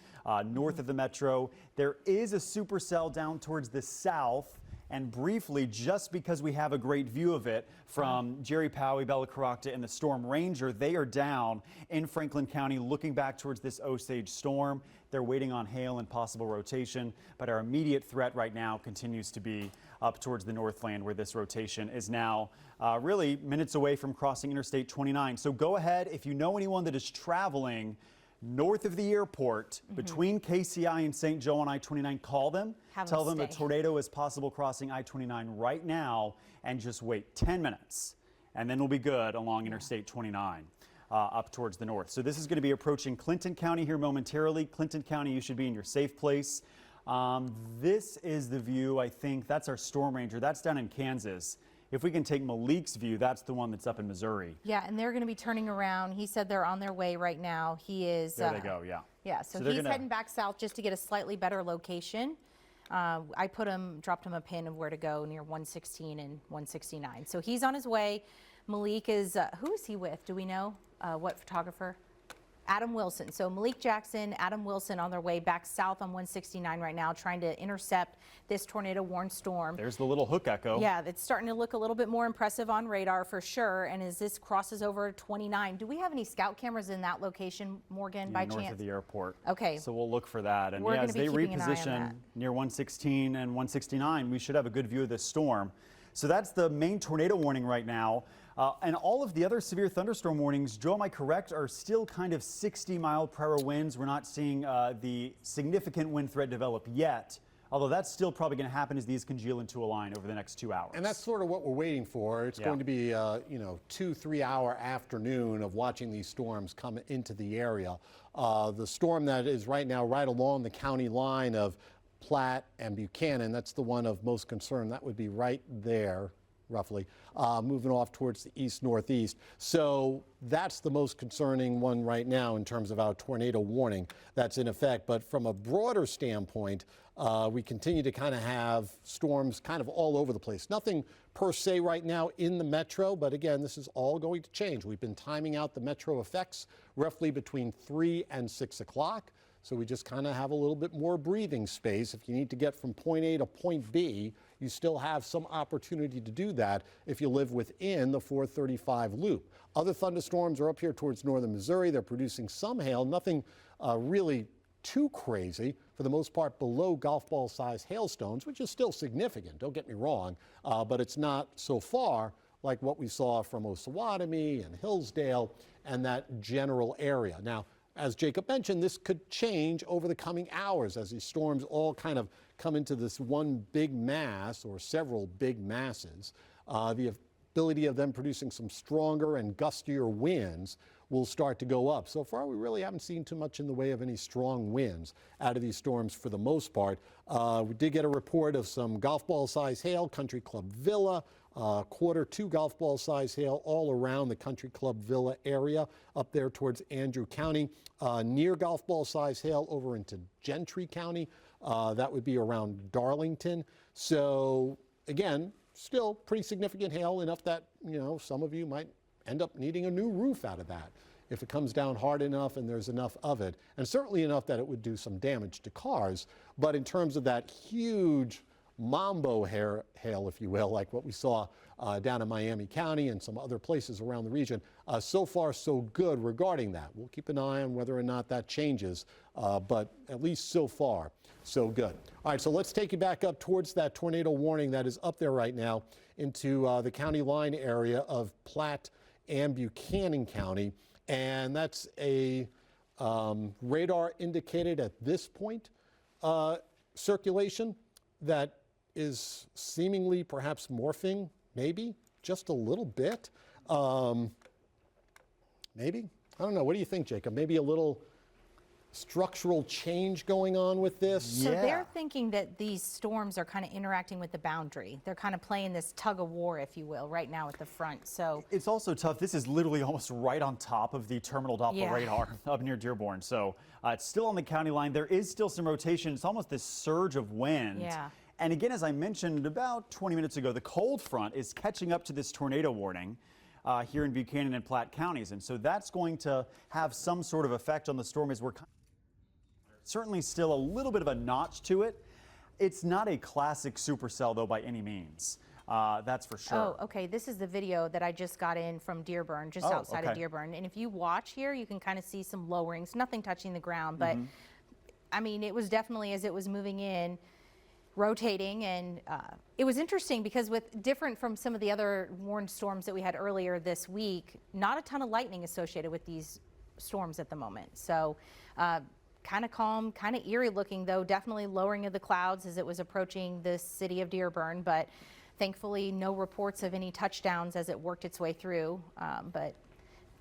north of the metro. There is a supercell down towards the south, And briefly, just because we have a great view of it from Jerry Powey, Bella Caracta, and the Storm Ranger, they are down in Franklin County looking back towards this Osage storm. They're waiting on hail and possible rotation, but our immediate threat right now continues to be up towards the Northland, where this rotation is now really minutes away from crossing Interstate 29. So go ahead, if you know anyone that is traveling north of the airport between KCI and St. Joe on I-29, call them. Tell them a tornado is possible crossing I-29 right now, and just wait 10 minutes, and then we'll be good along Interstate 29. Up towards the north. So this is going to be approaching Clinton County here momentarily. Clinton County, you should be in your safe place. This is the view, I think. That's our Storm Ranger. That's down in Kansas. If we can take Malik's view, that's the one that's up in Missouri. Yeah, and they're going to be turning around. He said they're on their way right now. He is. There they go, yeah. Yeah, so he's heading back south just to get a slightly better location. I dropped him a pin of where to go near 116 and 169. So he's on his way. Malik is, who is he with? Do we know? What photographer? Adam Wilson. So Malik Jackson, Adam Wilson on their way back south on 169 right now, trying to intercept this tornado-warned storm. There's the little hook echo. Yeah, it's starting to look a little bit more impressive on radar for sure. And as this crosses over 29, do we have any scout cameras in that location, Morgan, by chance? North of the airport. Okay. So we'll look for that. And We're as they keeping an eye on reposition that. near 116 and 169, we should have a good view of this storm. So that's the main tornado warning right now. And all of the other severe thunderstorm warnings, Joe, am I correct, are still kind of 60-mile-per-hour winds. We're not seeing the significant wind threat develop yet, although that's still probably going to happen as these congeal into a line over the next 2 hours. And that's sort of what we're waiting for. It's going to be, 2-3 hour afternoon of watching these storms come into the area. The storm that is right now right along the county line of Platte and Buchanan, that's the one of most concern. That would be right there, roughly, moving off towards the east-northeast. So that's the most concerning one right now in terms of our tornado warning that's in effect. But from a broader standpoint, we continue to kind of have storms kind of all over the place. Nothing per se right now in the metro, but again, this is all going to change. We've been timing out the metro effects roughly between 3 and 6 o'clock. So we just kind of have a little bit more breathing space. If you need to get from point A to point B, you still have some opportunity to do that if you live within the 435 loop. Other thunderstorms are up here towards northern Missouri. They're producing some hail, nothing really too crazy. For the most part, below golf ball size hailstones, which is still significant, don't get me wrong, but it's not so far like what we saw from Osawatomie and Hillsdale and that general area. Now, as Jacob mentioned, this could change over the coming hours as these storms all kind of come into this one big mass or several big masses. The ability of them producing some stronger and gustier winds will start to go up. So far, we really haven't seen too much in the way of any strong winds out of these storms for the most part. We did get a report of some golf ball size hail, Country Club Villa, quarter to golf ball size hail all around the Country Club Villa area up there towards Andrew County. Near golf ball size hail over into Gentry County. That would be around Darlington. So again, still pretty significant hail, enough that, some of you might end up needing a new roof out of that if it comes down hard enough and there's enough of it, and certainly enough that it would do some damage to cars. But in terms of that huge mambo hail, if you will, like what we saw down in Miami County and some other places around the region, so far so good regarding that. We'll keep an eye on whether or not that changes, but at least so far so good. All right, so let's take you back up towards that tornado warning that is up there right now into the county line area of Platte and Buchanan County, and that's a radar indicated at this point circulation that is seemingly perhaps morphing, maybe just a little bit. Maybe, I don't know. What do you think, Jacob? Maybe a little structural change going on with this? So they're thinking that these storms are kind of interacting with the boundary. They're kind of playing this tug of war, if you will, right now at the front. So it's also tough. This is literally almost right on top of the terminal Doppler radar up near Dearborn. So it's still on the county line. There is still some rotation. It's almost this surge of wind. Yeah. And again, as I mentioned about 20 minutes ago, the cold front is catching up to this tornado warning here in Buchanan and Platte counties. And so that's going to have some sort of effect on the storm as we're certainly still a little bit of a notch to it. It's not a classic supercell, though, by any means. That's for sure. Oh, okay. This is the video that I just got in from Dearborn, just outside of Dearborn. And if you watch here, you can kind of see some lowerings, nothing touching the ground. But, I mean, it was definitely, as it was moving in, rotating. And it was interesting because different from some of the other warned storms that we had earlier this week, not a ton of lightning associated with these storms at the moment. So kind of calm, kind of eerie looking, though, definitely lowering of the clouds as it was approaching the city of Dearborn. But thankfully, no reports of any touchdowns as it worked its way through. But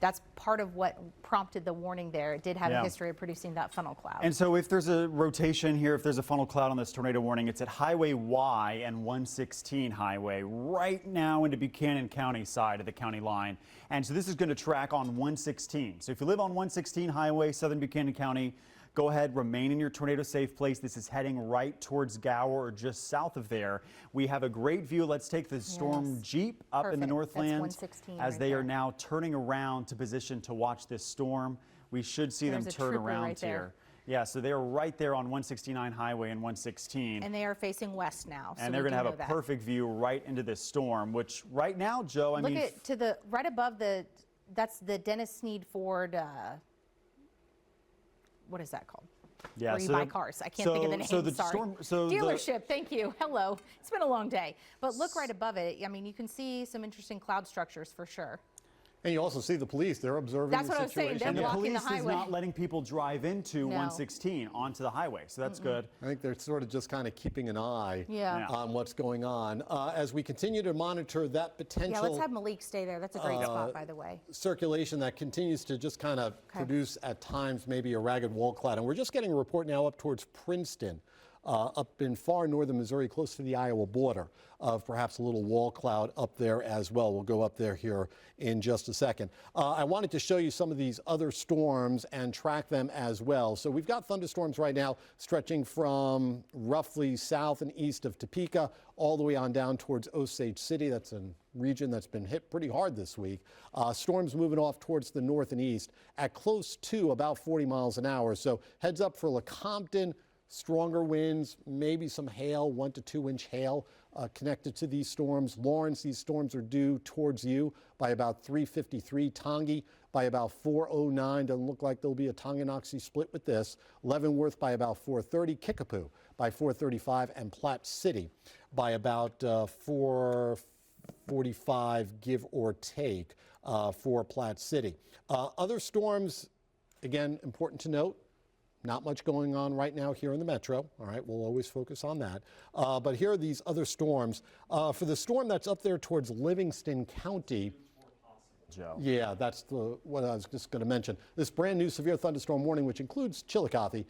that's part of what prompted the warning there. It did have a history of producing that funnel cloud. And so if there's a rotation here, if there's a funnel cloud on this tornado warning, it's at Highway Y and 116 Highway right now into Buchanan County side of the county line. And so this is going to track on 116. So if you live on 116 Highway, southern Buchanan County, go ahead, remain in your tornado safe place. This is heading right towards Gower or just south of there. We have a great view. Let's take the storm Jeep up in the Northland as they are now turning around to position to watch this storm. We should see them turn around here. Yeah, so they're right there on 169 Highway and 116. And they are facing west now. And they're going to have a perfect view right into this storm, which right now, Joe, I mean... Look at to the right above that's the Dennis Sneed Ford... what is that called? Yeah, where you buy cars. I can't think of the name. Dealership. Thank you. Hello. It's been a long day. But look right above it. I mean, you can see some interesting cloud structures for sure. And you also see the police. They're observing the situation. That's what I was saying. They're blocking the highway. And the police is not letting people drive into 116 onto the highway. So that's good. I think they're sort of just kind of keeping an eye on what's going on. As we continue to monitor that potential... Yeah, let's have Malik stay there. That's a great spot, by the way. Circulation that continues to just kind of produce, at times, maybe a ragged wall cloud. And we're just getting a report now up towards Princeton, up in far northern Missouri, close to the Iowa border, of perhaps a little wall cloud up there as well. We'll go up there here in just a second. I wanted to show you some of these other storms and track them as well. So we've got thunderstorms right now stretching from roughly south and east of Topeka all the way on down towards Osage City. That's a region that's been hit pretty hard this week. Storms moving off towards the north and east at close to about 40 miles an hour. So heads up for Lecompton. Stronger winds, maybe some hail, 1 to 2 inch hail connected to these storms. Lawrence, these storms are due towards you by about 3:53. Tongi by about 4:09. Doesn't look like there'll be a Tonganoxie split with this. Leavenworth by about 4:30. Kickapoo by 4:35. And Platte City by about 4:45, give or take, for Platte City. Other storms, again, important to note. Not much going on right now here in the metro. All right, we'll always focus on that. But here are these other storms. For the storm that's up there towards Livingston County, Joe. Yeah, that's what I was just going to mention. This brand new severe thunderstorm warning, which includes Chillicothe,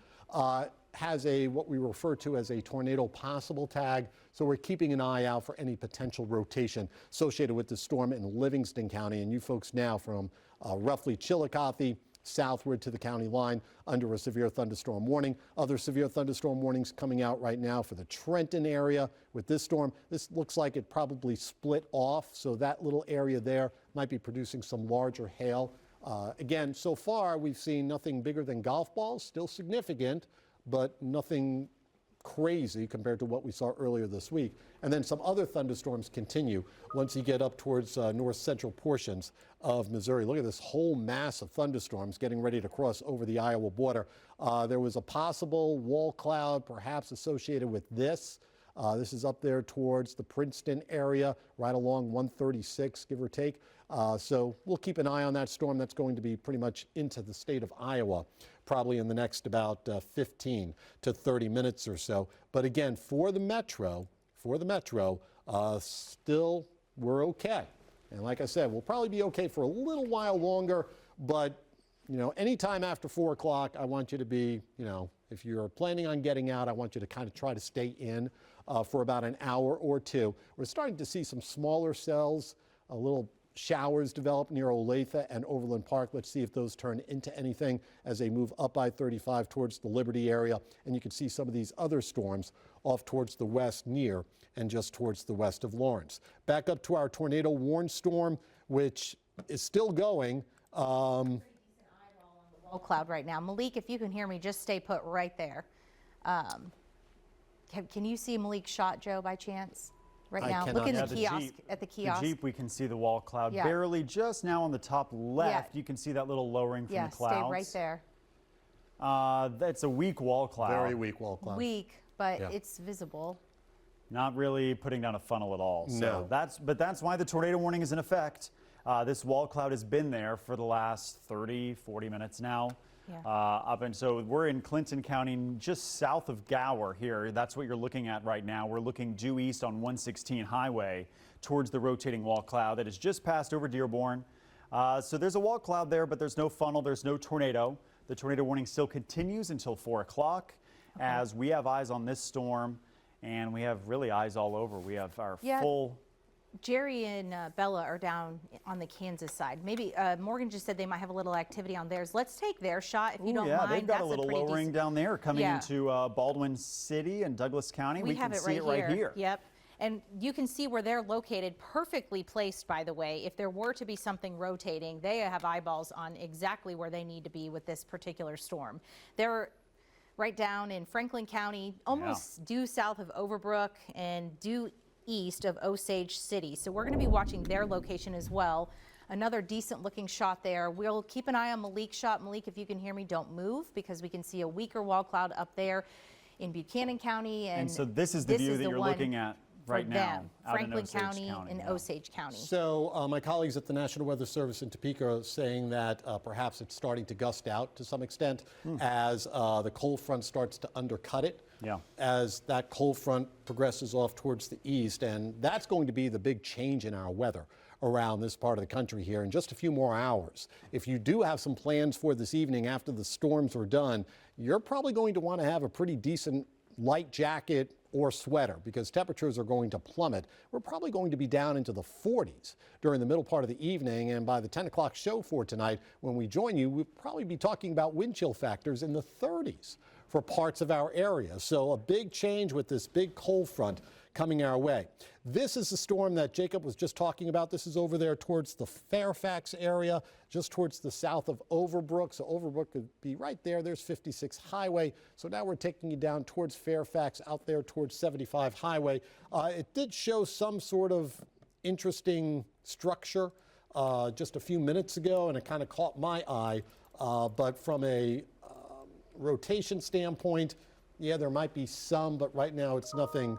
has what we refer to as a tornado possible tag. So we're keeping an eye out for any potential rotation associated with the storm in Livingston County. And you folks now from roughly Chillicothe southward to the county line under a severe thunderstorm warning. Other severe thunderstorm warnings coming out right now for the Trenton area with this storm. This looks like it probably split off, so that little area there might be producing some larger hail. Again, so far we've seen nothing bigger than golf balls, still significant, but nothing crazy compared to what we saw earlier this week. And then some other thunderstorms continue once you get up towards north central portions of Missouri. Look at this whole mass of thunderstorms getting ready to cross over the Iowa border. There was a possible wall cloud perhaps associated with this. This is up there towards the Princeton area, right along 136, give or take. So we'll keep an eye on that storm. That's going to be pretty much into the state of Iowa, probably in the next about 15 to 30 minutes or so. But again, for the metro, still we're okay. And like I said, we'll probably be okay for a little while longer, but anytime after 4 o'clock, I want you to be, if you're planning on getting out, I want you to kind of try to stay in for about an hour or two. We're starting to see some smaller cells, a little showers develop near Olathe and Overland Park. Let's see if those turn into anything as they move up I-35 towards the Liberty area. And you can see some of these other storms off towards the west near and just towards the west of Lawrence. Back up to our tornado warned storm, which is still going. Wall cloud right now. Malik, if you can hear me, just stay put right there. Can you see Malik's shot, Joe, by chance? Right I now, cannot. look in Yeah, the kiosk. At the kiosk. The Jeep, we can see the wall cloud barely just now on the top left. You can see that little lowering from the clouds. Stay right there. That's a weak wall cloud. Very weak wall cloud. Weak, but it's visible. Not really putting down a funnel at all. No. So that's why the tornado warning is in effect. This wall cloud has been there for the last 30, 40 minutes now. And so we're in Clinton County, just south of Gower here. That's what you're looking at right now. We're looking due east on 116 highway towards the rotating wall cloud that has just passed over Dearborn. So there's a wall cloud there, but there's no funnel, there's no tornado. The tornado warning still continues until 4 o'clock as we have eyes on this storm, and we have really eyes all over. We have our full... Jerry and Bella are down on the Kansas side. Maybe Morgan just said they might have a little activity on theirs. Let's take their shot if you don't mind. They've got a little lowering down there coming into Baldwin City and Douglas County. We have can it see it right here. Yep. And you can see where they're located, perfectly placed, by the way. If there were to be something rotating, they have eyeballs on exactly where they need to be with this particular storm. They're right down in Franklin County, almost due south of Overbrook and due east of Osage City. So we're going to be watching their location as well. Another decent looking shot there. We'll keep an eye on Malik's shot. Malik, if you can hear me, don't move, because we can see a weaker wall cloud up there in Buchanan County. And so this is the view that you're looking at right now, out in Franklin Osage County and Osage County. So my colleagues at the National Weather Service in Topeka are saying that perhaps it's starting to gust out to some extent as the cold front starts to undercut it. As that cold front progresses off towards the east, and that's going to be the big change in our weather around this part of the country here in just a few more hours. If you do have some plans for this evening after the storms are done, you're probably going to want to have a pretty decent light jacket or sweater because temperatures are going to plummet. We're probably going to be down into the 40s during the middle part of the evening, and by the 10 o'clock show for tonight, when we join you, we'll probably be talking about wind chill factors in the 30s for parts of our area. So a big change with this big cold front coming our way. This is the storm that Jacob was just talking about. This is over there towards the Fairfax area, just towards the south of Overbrook. So Overbrook could be right there. There's 56 Highway. So now we're taking you down towards Fairfax, out there towards 75 Highway. It did show some sort of interesting structure just a few minutes ago, and it kind of caught my eye. But from a rotation standpoint, yeah, there might be some, but right now it's nothing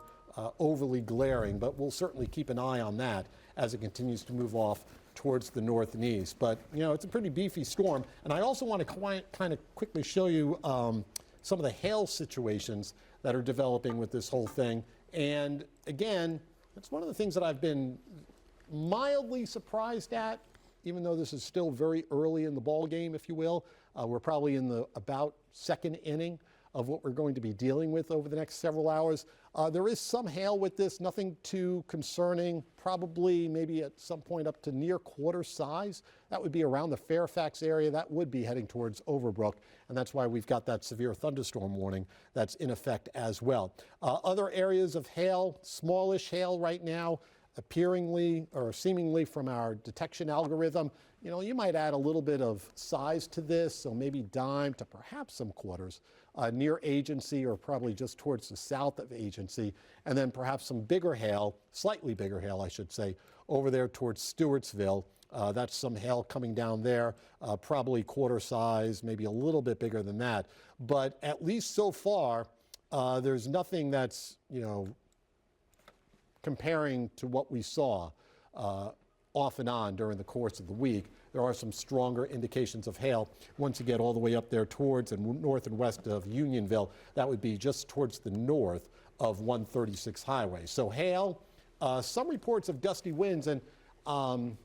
overly glaring, but we'll certainly keep an eye on that as it continues to move off towards the north and east. But, you know, it's a pretty beefy storm. And I also want to kind of quickly show you some of the hail situations that are developing with this whole thing. And again, it's one of the things that I've been mildly surprised at, even though this is still very early in the ball game, if you will. We're probably in the about second inning of what we're going to be dealing with over the next several hours. There is some hail with this, nothing too concerning, probably maybe at some point up to near quarter size. That would be around the Fairfax area. That would be heading towards Overbrook, and that's why we've got that severe thunderstorm warning that's in effect as well. Other areas of hail, smallish hail right now, appearingly or seemingly from our detection algorithm. You know, you might add a little bit of size to this, so maybe dime to perhaps some quarters near Agency or probably just towards the south of Agency, and then perhaps some bigger hail, slightly bigger hail, I should say, over there towards Stewartsville. That's some hail coming down there, probably quarter size, maybe a little bit bigger than that. But at least so far, there's nothing that's, you know, comparing to what we saw off and on during the course of the week. There are some stronger indications of hail once you get all the way up there towards and north and west of Unionville. That would be just towards the north of 136 Highway. So hail, some reports of gusty winds, and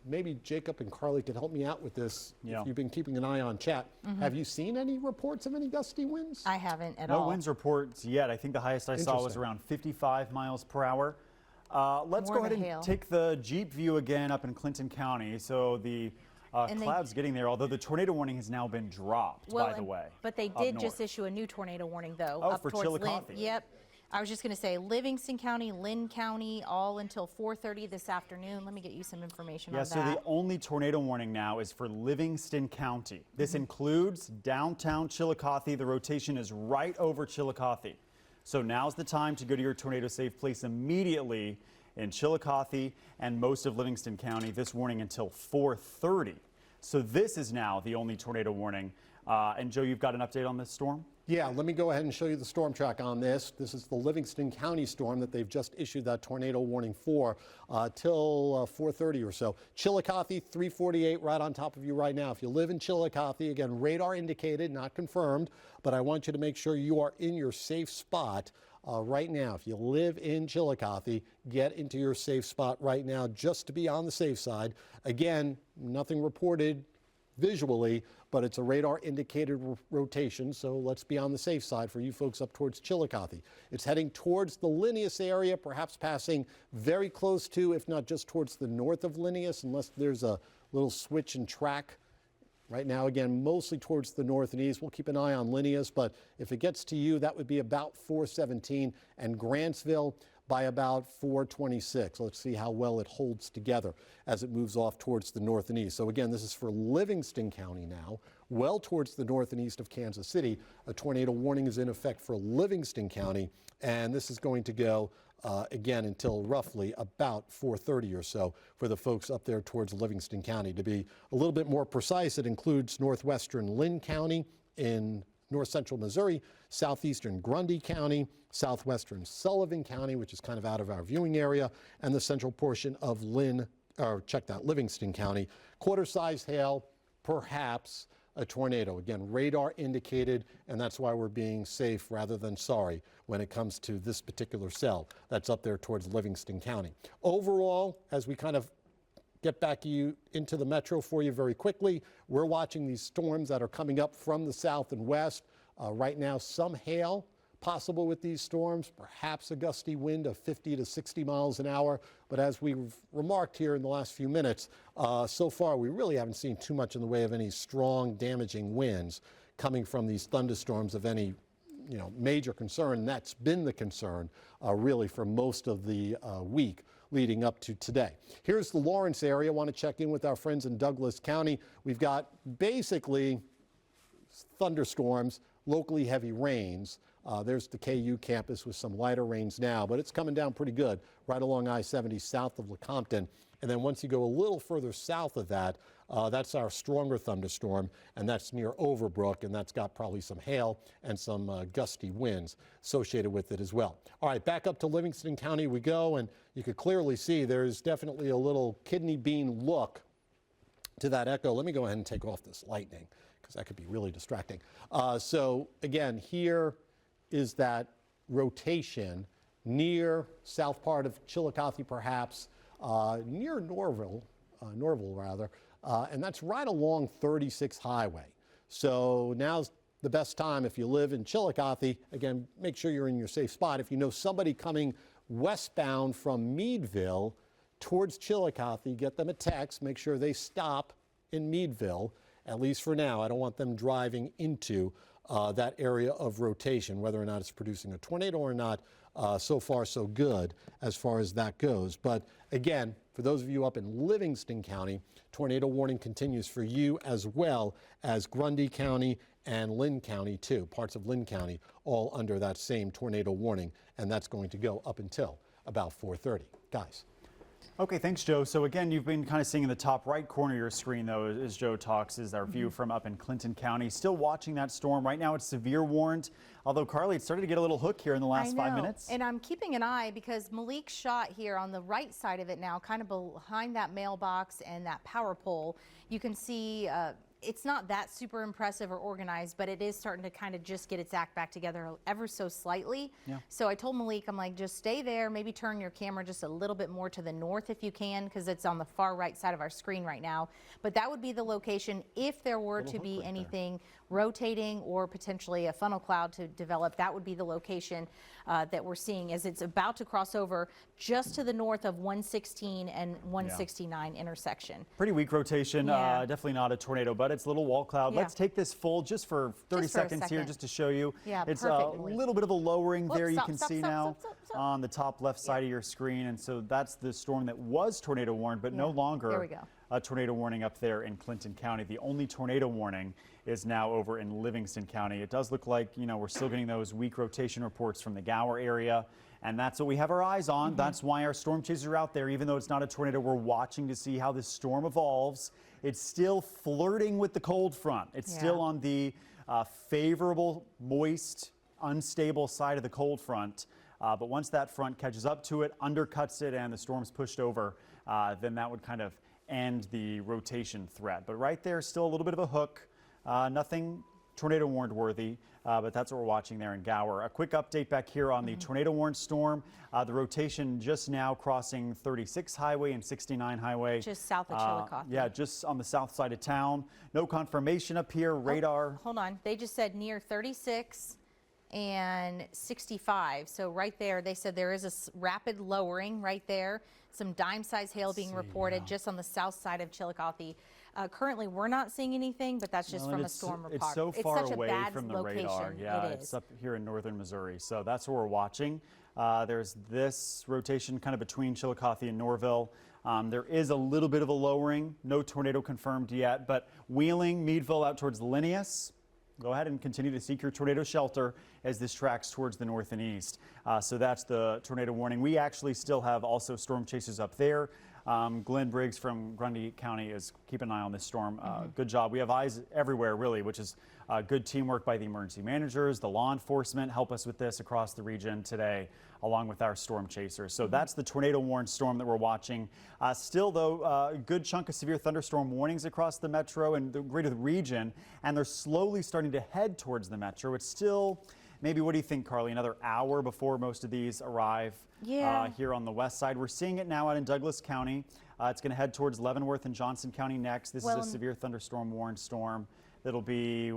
maybe Jacob and Karli can help me out with this. If you've been keeping an eye on chat. Have you seen any reports of any gusty winds? I haven't at all. No winds reports yet. I think the highest I saw was around 55 miles per hour. Let's go ahead and take the Jeep view again up in Clinton County. So the clouds getting there, although the tornado warning has now been dropped, by the way. But they did just issue a new tornado warning, though. Oh, up for towards Chillicothe. Yep. I was just going to say Livingston County, Lynn County, all until 4:30 this afternoon. Let me get you some information on that. Yeah, so the only tornado warning now is for Livingston County. This includes downtown Chillicothe. The rotation is right over Chillicothe. So now's the time to go to your tornado safe place immediately in Chillicothe and most of Livingston County this warning until 4:30. So this is now the only tornado warning. And Joe, you've got an update on this storm? Yeah, let me go ahead and show you the storm track on this. This is the Livingston County storm that they've just issued that tornado warning for till 4:30 or so. Chillicothe, 348 right on top of you right now. If you live in Chillicothe, again, radar indicated, not confirmed, but I want you to make sure you are in your safe spot right now. If you live in Chillicothe, get into your safe spot right now just to be on the safe side. Again, nothing reported visually, but it's a radar indicated rotation, so let's be on the safe side for you folks up towards Chillicothe. It's heading towards the Linneus area, perhaps passing very close to, if not just towards the north of Linneus, unless there's a little switch in track. Right now, again, mostly towards the north and east. We'll keep an eye on Linneus, but if it gets to you, that would be about 417, and Grantsville by about 426. Let's see how well it holds together as it moves off towards the north and east. So again, this is for Livingston County now, well towards the north and east of Kansas City. A tornado warning is in effect for Livingston County, and this is going to go again until roughly about 4:30 or so for the folks up there towards Livingston County. To be a little bit more precise, it includes northwestern Lynn County in north central Missouri, southeastern Grundy County, southwestern Sullivan County, which is kind of out of our viewing area, and the central portion of Livingston County. Quarter-sized hail, perhaps a tornado. Again, radar indicated, and that's why we're being safe rather than sorry when it comes to this particular cell that's up there towards Livingston County. Overall, as we kind of get back into the metro for you very quickly, we're watching these storms that are coming up from the south and west. Right now, some hail possible with these storms, perhaps a gusty wind of 50 to 60 miles an hour. But as we've remarked here in the last few minutes, so far we really haven't seen too much in the way of any strong damaging winds coming from these thunderstorms of any major concern. And that's been the concern really for most of the week leading up to today. Here's the Lawrence area. I want to check in with our friends in Douglas County. We've got basically thunderstorms, locally heavy rains. There's the KU campus with some lighter rains now, but it's coming down pretty good right along I-70 south of Lecompton. And then once you go a little further south of that, that's our stronger thunderstorm, and that's near Overbrook, and that's got probably some hail and some gusty winds associated with it as well. All right, back up to Livingston County we go, and you could clearly see there's definitely a little kidney bean look to that echo. Let me go ahead and take off this lightning because that could be really distracting. So again, here is that rotation near south part of Chillicothe, perhaps near Norville rather, and that's right along 36 Highway. So now's the best time if you live in Chillicothe. Again, make sure you're in your safe spot. If you know somebody coming westbound from Meadville towards Chillicothe, get them a text. Make sure they stop in Meadville, at least for now. I don't want them driving into that area of rotation, whether or not it's producing a tornado or not. So far, so good as far as that goes. But again, for those of you up in Livingston County, tornado warning continues for you as well as Grundy County and Lynn County too. Parts of Lynn County all under that same tornado warning, and that's going to go up until about 4:30. Guys. Okay, thanks, Joe. So again, you've been kind of seeing in the top right corner of your screen, though, as Joe talks, is our view from up in Clinton County. Still watching that storm. Right now, it's severe warned. Although, Karli, it started to get a little hook here in the last 5 minutes. And I'm keeping an eye because Malik shot here on the right side of it now, kind of behind that mailbox and that power pole. You can see it's not that super impressive or organized, but it is starting to kind of just get its act back together ever so slightly. Yeah. So I told Malik, I'm like, just stay there, maybe turn your camera just a little bit more to the north if you can, because it's on the far right side of our screen right now. But that would be the location if there were to be anything rotating or potentially a funnel cloud to develop. That would be the location that we're seeing as it's about to cross over just to the north of 116 and 169 intersection. Pretty weak rotation, definitely not a tornado, but it's a little wall cloud. Let's take this full just for 30 seconds here just to show you. It's a little bit of a lowering there. You can see now on the top left side of your screen, and so that's the storm that was tornado warned, but no longer. There we go. a tornado warning up there in Clinton County. The only tornado warning is now over in Livingston County. It does look like, we're still getting those weak rotation reports from the Gower area, and that's what we have our eyes on. That's why our storm chasers are out there. Even though it's not a tornado, we're watching to see how this storm evolves. It's still flirting with the cold front. It's still on the favorable, moist, unstable side of the cold front. But once that front catches up to it, undercuts it, and the storm's pushed over, then that would kind of end the rotation threat. But right there, still a little bit of a hook. Nothing tornado warned worthy, but that's what we're watching there in Gower. A quick update back here on the tornado warned storm. The rotation just now crossing 36 Highway and 69 Highway. Just south of Chillicothe. Yeah, just on the south side of town. No confirmation up here. Radar. Hold on. They just said near 36 and 65. So right there, they said there is a rapid lowering right there. Some dime-sized hail being reported just on the south side of Chillicothe. Currently, we're not seeing anything, but that's just from a storm report. It's so far such away a bad from the location. radar. Yeah, it's up here in northern Missouri. So that's what we're watching. There's this rotation kind of between Chillicothe and Norville. There is a little bit of a lowering. No tornado confirmed yet, but Wheeling, Meadville out towards Linnaeus. Go ahead and continue to seek your tornado shelter as this tracks towards the north and east. So that's the tornado warning. We actually still have also storm chasers up there. Glenn Briggs from Grundy County is keeping an eye on this storm. Good job. We have eyes everywhere, really, which is good teamwork by the emergency managers. The law enforcement help us with this across the region today, along with our storm chasers. So that's the tornado warned storm that we're watching. Still, though, a good chunk of severe thunderstorm warnings across the metro and the greater region, and they're slowly starting to head towards the metro. It's still, maybe, what do you think, Karli? Another hour before most of these arrive here on the west side. We're seeing it now out in Douglas County. It's going to head towards Leavenworth and Johnson County next. This is a severe thunderstorm warned storm. That'll be,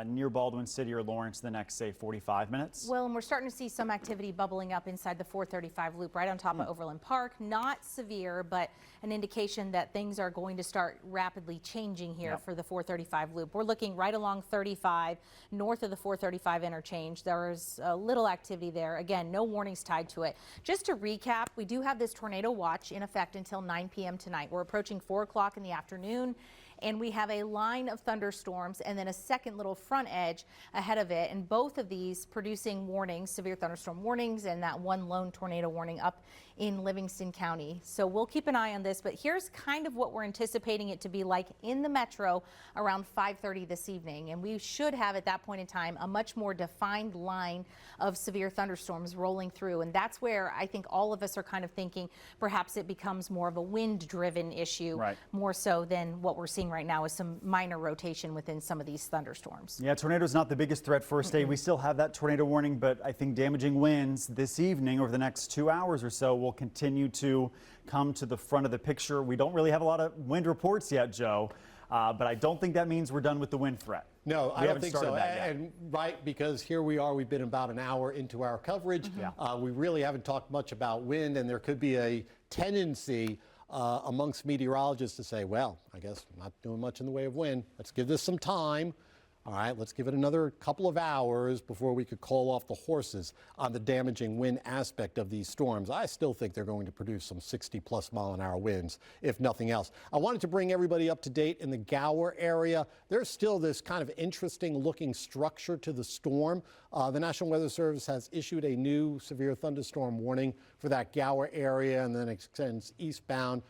near Baldwin City or Lawrence the next, say, 45 minutes? Well, and we're starting to see some activity bubbling up inside the 435 loop right on top of Overland Park. Not severe, but an indication that things are going to start rapidly changing here for the 435 loop. We're looking right along 35, north of the 435 interchange. There's a little activity there. Again, no warnings tied to it. Just to recap, we do have this tornado watch in effect until 9 p.m. tonight. We're approaching 4 o'clock in the afternoon. And we have a line of thunderstorms and then a second little front edge ahead of it. And both of these producing warnings, severe thunderstorm warnings, and that one lone tornado warning up in Livingston County. So we'll keep an eye on this, but here's kind of what we're anticipating it to be like in the metro around 5:30 this evening. And we should have at that point in time a much more defined line of severe thunderstorms rolling through. And that's where I think all of us are kind of thinking perhaps it becomes more of a wind-driven issue, more so than what we're seeing right now is some minor rotation within some of these thunderstorms. Yeah, tornado's not the biggest threat for a state. We still have that tornado warning, but I think damaging winds this evening over the next 2 hours or so will continue to come to the front of the picture. We don't really have a lot of wind reports yet, Joe, but I don't think that means we're done with the wind threat. No, I don't think so. And because here we are, we've been about an hour into our coverage. We really haven't talked much about wind, and there could be a tendency amongst meteorologists to say, well, I guess not doing much in the way of wind. Let's give this some time. All right, let's give it another couple of hours before we could call off the horses on the damaging wind aspect of these storms. I still think they're going to produce some 60-plus mile-an-hour winds, if nothing else. I wanted to bring everybody up to date in the Gower area. There's still this kind of interesting-looking structure to the storm. The National Weather Service has issued a new severe thunderstorm warning for that Gower area, and then extends eastbound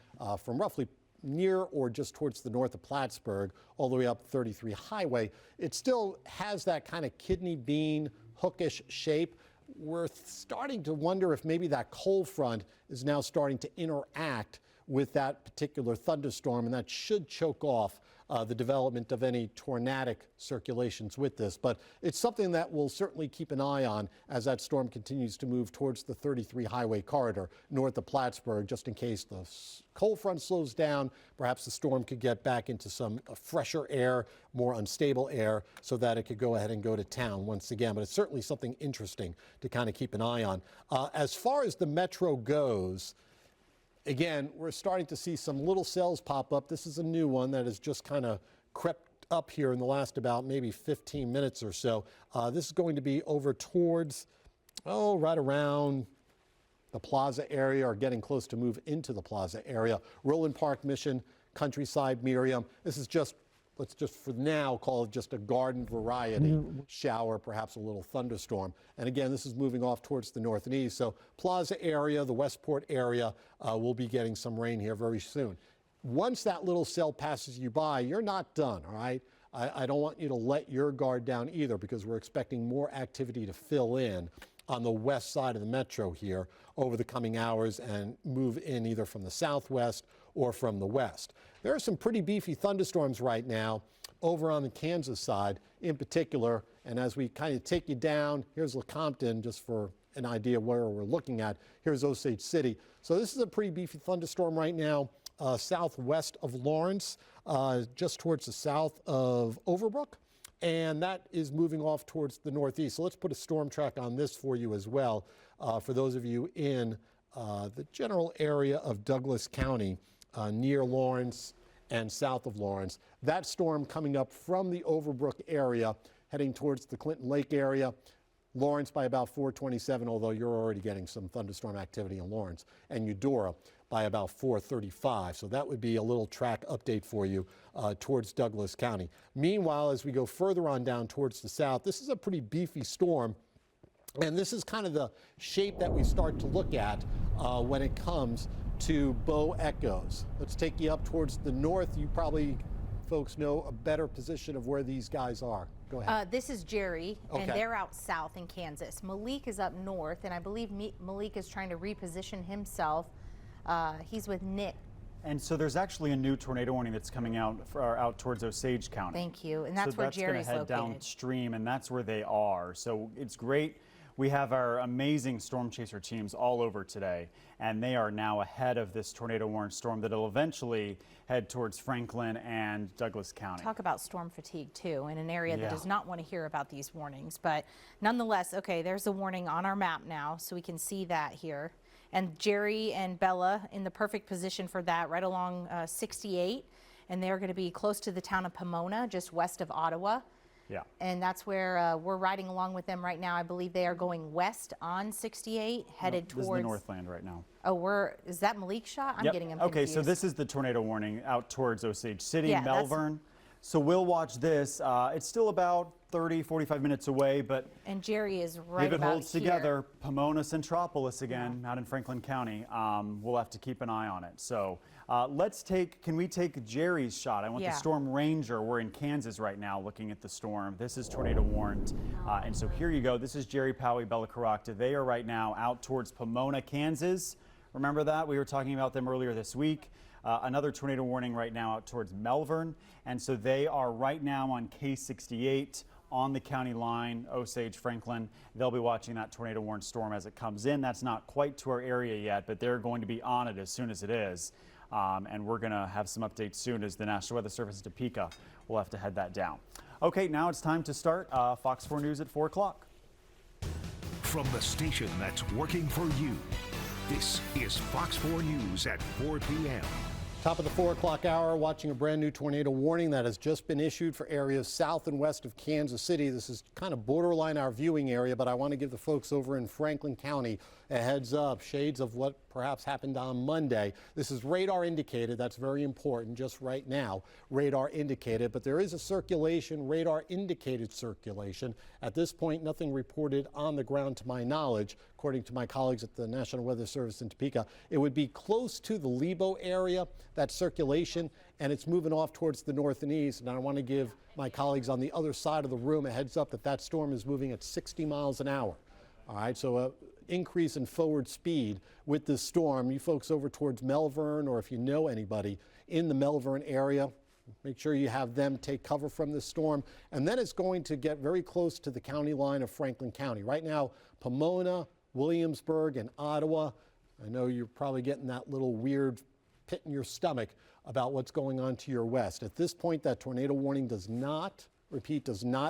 from roughly near or just towards the north of Plattsburgh, all the way up 33 Highway. It still has that kind of kidney bean hookish shape. We're starting to wonder if maybe that cold front is now starting to interact with that particular thunderstorm, and that should choke off the development of any tornadic circulations with this. But it's something that we'll certainly keep an eye on as that storm continues to move towards the 33 Highway corridor north of Plattsburgh, just in case the cold front slows down. Perhaps the storm could get back into some fresher air, more unstable air, so that it could go ahead and go to town once again. But it's certainly something interesting to kind of keep an eye on. As far as the metro goes, again, we're starting to see some little cells pop up. This is a new one that has just kind of crept up here in the last about maybe 15 minutes or so. This is going to be over towards, right around the Plaza area, or getting close to move into the Plaza area. Roland Park, Mission, Countryside, Miriam. This is just, let's just for now call it just a garden variety shower, perhaps a little thunderstorm. And again, this is moving off towards the north and east. So Plaza area, the Westport area, will be getting some rain here very soon. Once that little cell passes you by, you're not done, all right? I don't want you to let your guard down either, because we're expecting more activity to fill in on the west side of the metro here over the coming hours and move in either from the southwest or from the west. There are some pretty beefy thunderstorms right now over on the Kansas side in particular. And as we kind of take you down, here's Lecompton, just for an idea where we're looking at. Here's Osage City. So this is a pretty beefy thunderstorm right now, southwest of Lawrence, just towards the south of Overbrook. And that is moving off towards the northeast. So let's put a storm track on this for you as well, for those of you in the general area of Douglas County, near Lawrence and south of Lawrence. That storm coming up from the Overbrook area, heading towards the Clinton Lake area. Lawrence by about 4:27, although you're already getting some thunderstorm activity in Lawrence, and Eudora by about 4:35. So that would be a little track update for you towards Douglas County. Meanwhile, as we go further on down towards the south, this is a pretty beefy storm. And this is kind of the shape that we start to look at when it comes to bow echoes. Let's take you up towards the north. You probably, folks, know a better position of where these guys are. Go ahead. This is Jerry, and Okay. they're out south in Kansas. Malik is up north, and I believe Malik is trying to reposition himself. He's with Nick. And so there's actually a new tornado warning that's coming out out towards Osage County. Thank you, and that's where Jerry's so that's going to head located. downstream, and that's where they are. So it's great. We have our amazing storm chaser teams all over today, and they are now ahead of this tornado warning storm that will eventually head towards Franklin and Douglas County. Talk about storm fatigue too, in an area that Yeah. does not want to hear about these warnings. But nonetheless, okay, there's a warning on our map now, so we can see that here. And Jerry and Bella in the perfect position for that, right along 68. And they're going to be close to the town of Pomona, just west of Ottawa. Yeah. And that's where we're riding along with them right now. I believe they are going west on 68, headed This is towards. the Northland right now. Oh, is that Malik's shot? I'm Yep. getting him Okay, confused. so this is the tornado warning out towards Osage City, Yeah, that's- Melbourne. So we'll watch this. It's still about 30, 45 minutes away, but And Jerry is right if it about holds here. together, Pomona Centropolis again, out in Franklin County, we'll have to keep an eye on it. So can we take Jerry's shot? I want Yeah. the Storm Ranger. We're in Kansas right now looking at the storm. This is tornado warned. And so here you go. This is Jerry, Poway, Bella Caracta. They are right now out towards Pomona, Kansas. Remember that? We were talking about them earlier this week. Another tornado warning right now out towards Melbourne. And so they are right now on K68 on the county line, Osage, Franklin. They'll be watching that tornado warned storm as it comes in. That's not quite to our area yet, but they're going to be on it as soon as it is. And we're going to have some updates soon as the National Weather Service in Topeka will have to head that down. Okay, now it's time to start Fox 4 News at 4 o'clock. From the station that's working for you, this is Fox 4 News at 4 p.m. Top of the 4 o'clock hour, watching a brand new tornado warning that has just been issued for areas south and west of Kansas City. This is kind of borderline our viewing area, but I want to give the folks over in Franklin County a heads up, shades of what perhaps happened on Monday. This is radar indicated. That's very important just right now, radar indicated, but there is a circulation, radar indicated circulation. At this point, nothing reported on the ground to my knowledge. According to my colleagues at the National Weather Service in Topeka, it would be close to the Lebo area, that circulation, and it's moving off towards the north and east. And I want to give my colleagues on the other side of the room a heads up that that storm is moving at 60 miles an hour. All right, so a increase in forward speed with this storm. You folks over towards Melbourne, or if you know anybody in the Melbourne area, make sure you have them take cover from this storm. And then it's going to get very close to the county line of Franklin County. Right now, Pomona, Williamsburg, and Ottawa. I know you're probably getting that little weird pit in your stomach about what's going on to your west. At this point, that tornado warning does not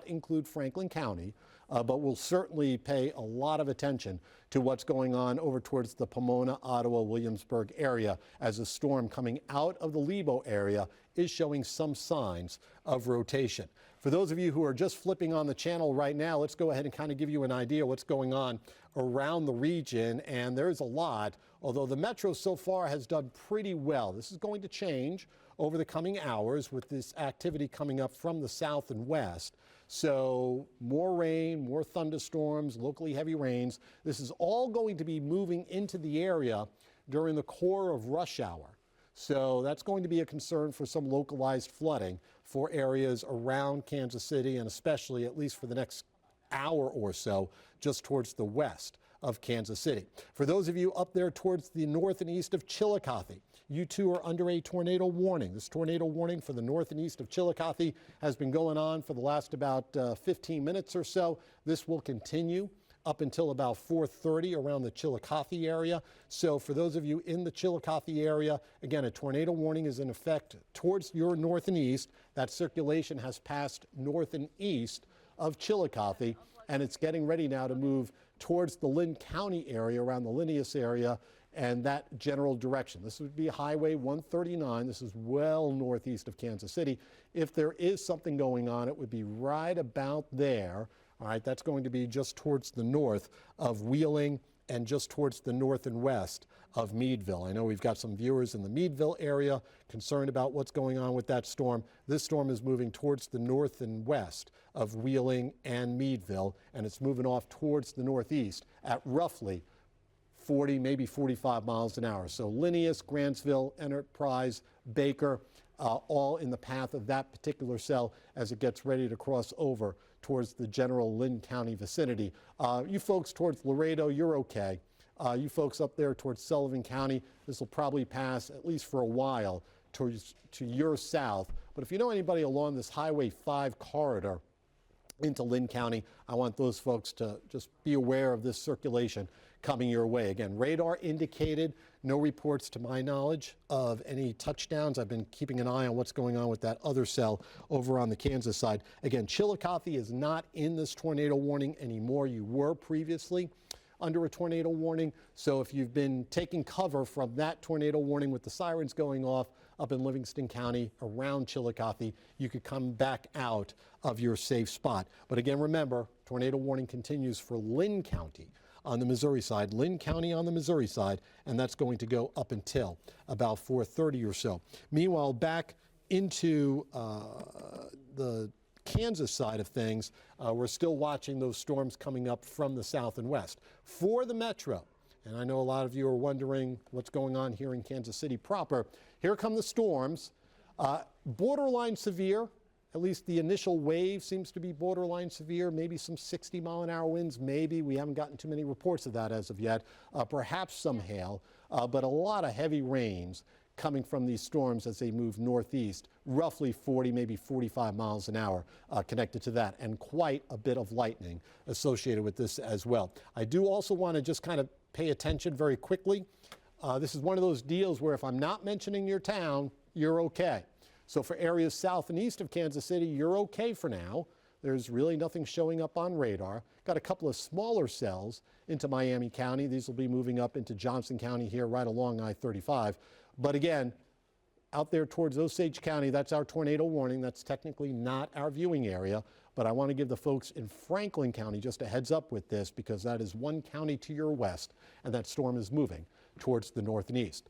include Franklin County, but we'll certainly pay a lot of attention to what's going on over towards the Pomona, Ottawa, Williamsburg area as the storm coming out of the Lebo area is showing some signs of rotation. For those of you who are just flipping on the channel right now, let's go ahead and kind of give you an idea what's going on around the region, and there's a lot although the metro so far has done pretty well. This is going to change over the coming hours with this activity coming up from the south and west. So more rain, more thunderstorms, locally heavy rains. This is all going to be moving into the area during the core of rush hour. So that's going to be a concern for some localized flooding for areas around Kansas City, and especially, at least for the next hour or so, just towards the west of Kansas City. For those of you up there towards the north and east of Chillicothe, you too are under a tornado warning. This tornado warning for the north and east of Chillicothe has been going on for the last about 15 minutes or so. This will continue up until about 4:30 around the Chillicothe area. So for those of you in the Chillicothe area, again, a tornado warning is in effect towards your north and east. That circulation has passed north and east of Chillicothe, and it's getting ready now to move towards the Lynn County area, around the Linnaeus area, and that general direction. This would be Highway 139. This is well northeast of Kansas City. If there is something going on, it would be right about there. All right, that's going to be just towards the north of Wheeling and just towards the north and west of Meadville. I know we've got some viewers in the Meadville area concerned about what's going on with that storm. This storm is moving towards the north and west of Wheeling and Meadville, and it's moving off towards the northeast at roughly 40, maybe 45 miles an hour. So Linnaeus, Grantsville, Enterprise, Baker, all in the path of that particular cell as it gets ready to cross over towards the general Lynn County vicinity. You folks towards Laredo, you're okay. You folks up there towards Sullivan County, this will probably pass, at least for a while, to your south. But if you know anybody along this Highway 5 corridor into Lynn County, I want those folks to just be aware of this circulation coming your way. Again, radar indicated, no reports to my knowledge of any touchdowns. I've been keeping an eye on what's going on with that other cell over on the Kansas side. Again, Chillicothe is not in this tornado warning anymore. You were previously under a tornado warning. So if you've been taking cover from that tornado warning with the sirens going off up in Livingston County around Chillicothe, you could come back out of your safe spot. But again, remember, tornado warning continues for Lynn County on the Missouri side, Lynn County on the Missouri side, and that's going to go up until about 4:30 or so. Meanwhile, back into the Kansas side of things, we're still watching those storms coming up from the south and west. For the metro, and I know a lot of you are wondering what's going on here in Kansas City proper, here come the storms. Borderline severe. At least the initial wave seems to be borderline severe, maybe some 60-mile-an-hour winds, maybe. We haven't gotten too many reports of that as of yet. Perhaps some hail, but a lot of heavy rains coming from these storms as they move northeast, roughly 40, maybe 45 miles an hour connected to that, and quite a bit of lightning associated with this as well. I do also want to just kind of pay attention very quickly. This is one of those deals where if I'm not mentioning your town, you're okay. So for areas south and east of Kansas City, you're okay for now. There's really nothing showing up on radar. Got a couple of smaller cells into Miami County. These will be moving up into Johnson County here right along I-35. But again, out there towards Osage County, that's our tornado warning. That's technically not our viewing area. But I want to give the folks in Franklin County just a heads up with this, because that is one county to your west, and that storm is moving towards the north and east.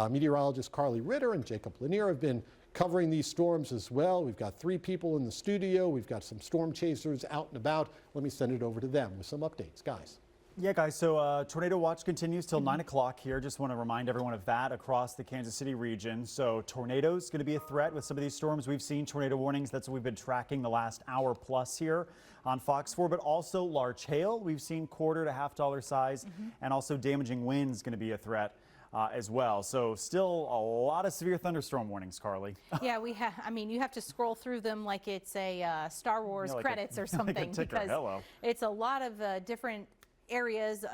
Meteorologists Karli Ritter and Jacob Lanier have been covering these storms as well. We've got 3 people in the studio. We've got some storm chasers out and about. Let me send it over to them with some updates. Guys. Yeah, guys, so tornado watch continues till 9 o'clock here. Just want to remind everyone of that across the Kansas City region. So tornadoes going to be a threat with some of these storms. We've seen tornado warnings. That's what we've been tracking the last hour plus here on Fox 4, but also large hail. We've seen $quarter to $half size, and also damaging winds going to be a threat as well. So still a lot of severe thunderstorm warnings, Karli. Yeah, we have. I mean, you have to scroll through them like it's a Star Wars credits or something, like a ticker. because Hello. It's a lot of different areas,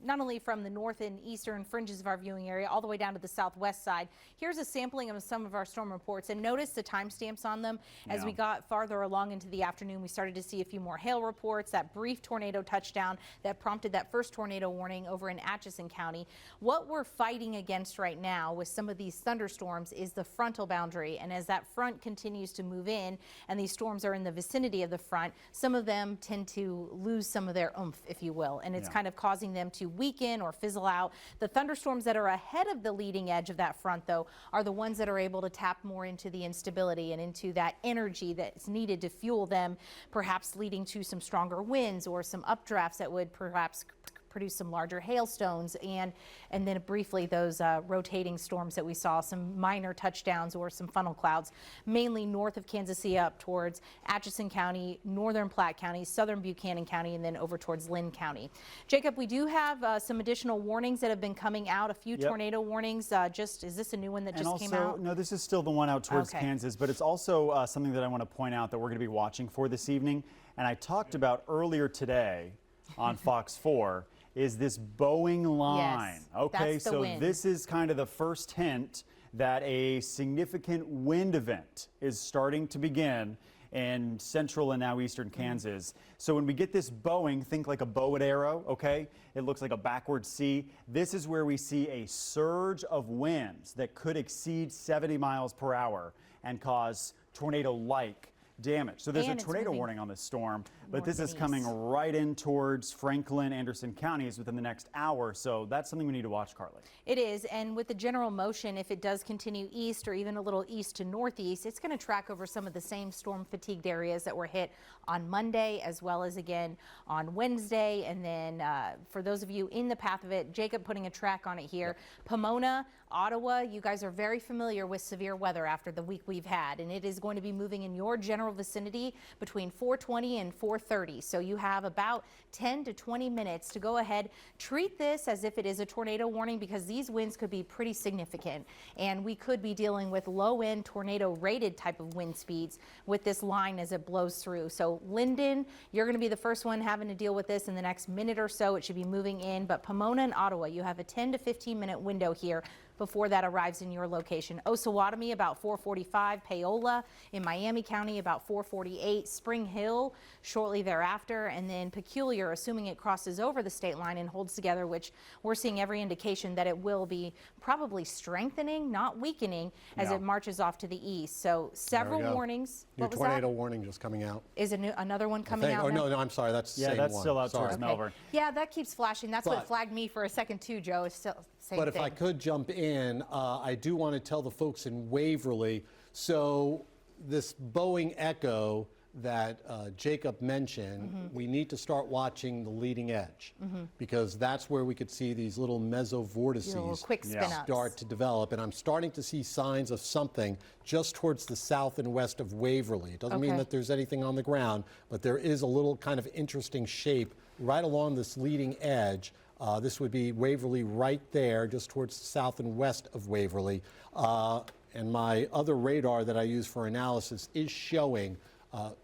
not only from the north and eastern fringes of our viewing area all the way down to the southwest side. Here's a sampling of some of our storm reports, and notice the timestamps on them. As we got farther along into the afternoon, we started to see a few more hail reports, that brief tornado touchdown that prompted that first tornado warning over in Atchison County. What we're fighting against right now with some of these thunderstorms is the frontal boundary, and as that front continues to move in and these storms are in the vicinity of the front, some of them tend to lose some of their oomph, if you will, and it's kind of causing them to weaken or fizzle out. The thunderstorms that are ahead of the leading edge of that front, though, are the ones that are able to tap more into the instability and into that energy that's needed to fuel them, perhaps leading to some stronger winds or some updrafts that would perhaps produce some larger hailstones, and then briefly those rotating storms that we saw, some minor touchdowns or some funnel clouds, mainly north of Kansas City up towards Atchison County, northern Platte County, southern Buchanan County, and then over towards Lynn County. Jacob, we do have some additional warnings that have been coming out, a few tornado warnings. Is this a new one that came out? No, this is still the one out towards Kansas, but it's also something that I want to point out that we're going to be watching for this evening. And I talked about earlier today on Fox 4 is this bowing line. Yes, okay, that's the so wind. this is kind of the first hint that a significant wind event is starting to begin in central and now eastern Kansas. So when we get this bowing, think like a bow and arrow, okay? It looks like a backward C. This is where we see a surge of winds that could exceed 70 miles per hour and cause tornado-like damage. So there's a tornado warning on this storm, but this is coming right in towards Franklin, Anderson counties within the next hour. So that's something we need to watch, Karli. It is, and with the general motion, if it does continue east or even a little east to northeast, it's going to track over some of the same storm fatigued areas that were hit on Monday, as well as again on Wednesday. And then for those of you in the path of it, Jacob putting a track on it here, Pomona, Ottawa, you guys are very familiar with severe weather after the week we've had, and it is going to be moving in your general vicinity between 4:20 and 4:30. So you have about 10 to 20 minutes to go ahead, treat this as if it is a tornado warning, because these winds could be pretty significant, and we could be dealing with low-end tornado rated type of wind speeds with this line as it blows through. So Linden, you're going to be the first one having to deal with this in the next minute or so. It should be moving in, but Pomona and Ottawa, you have a 10 to 15 minute window here before that arrives in your location. Osawatomie about 4:45, Paola in Miami County about 4:48, Spring Hill shortly thereafter, and then Peculiar, assuming it crosses over the state line and holds together, which we're seeing every indication that it will be probably strengthening, not weakening, as it marches off to the east. So several warnings. New tornado warning just coming out. Is another one coming out? Oh, no, I'm sorry. That's the same that's one. still out Sorry. towards Melbourne. Yeah, that keeps flashing. That's what flagged me for a second too, Joe. It's still same But if thing. I could jump in, I do want to tell the folks in Waverly, so this Boeing echo that Jacob mentioned, we need to start watching the leading edge, because that's where we could see these little mesovortices quick spin-ups start to develop. And I'm starting to see signs of something just towards the south and west of Waverly. It doesn't mean that there's anything on the ground, but there is a little kind of interesting shape right along this leading edge. This would be Waverly right there, just towards the south and west of Waverly. And my other radar that I use for analysis is showing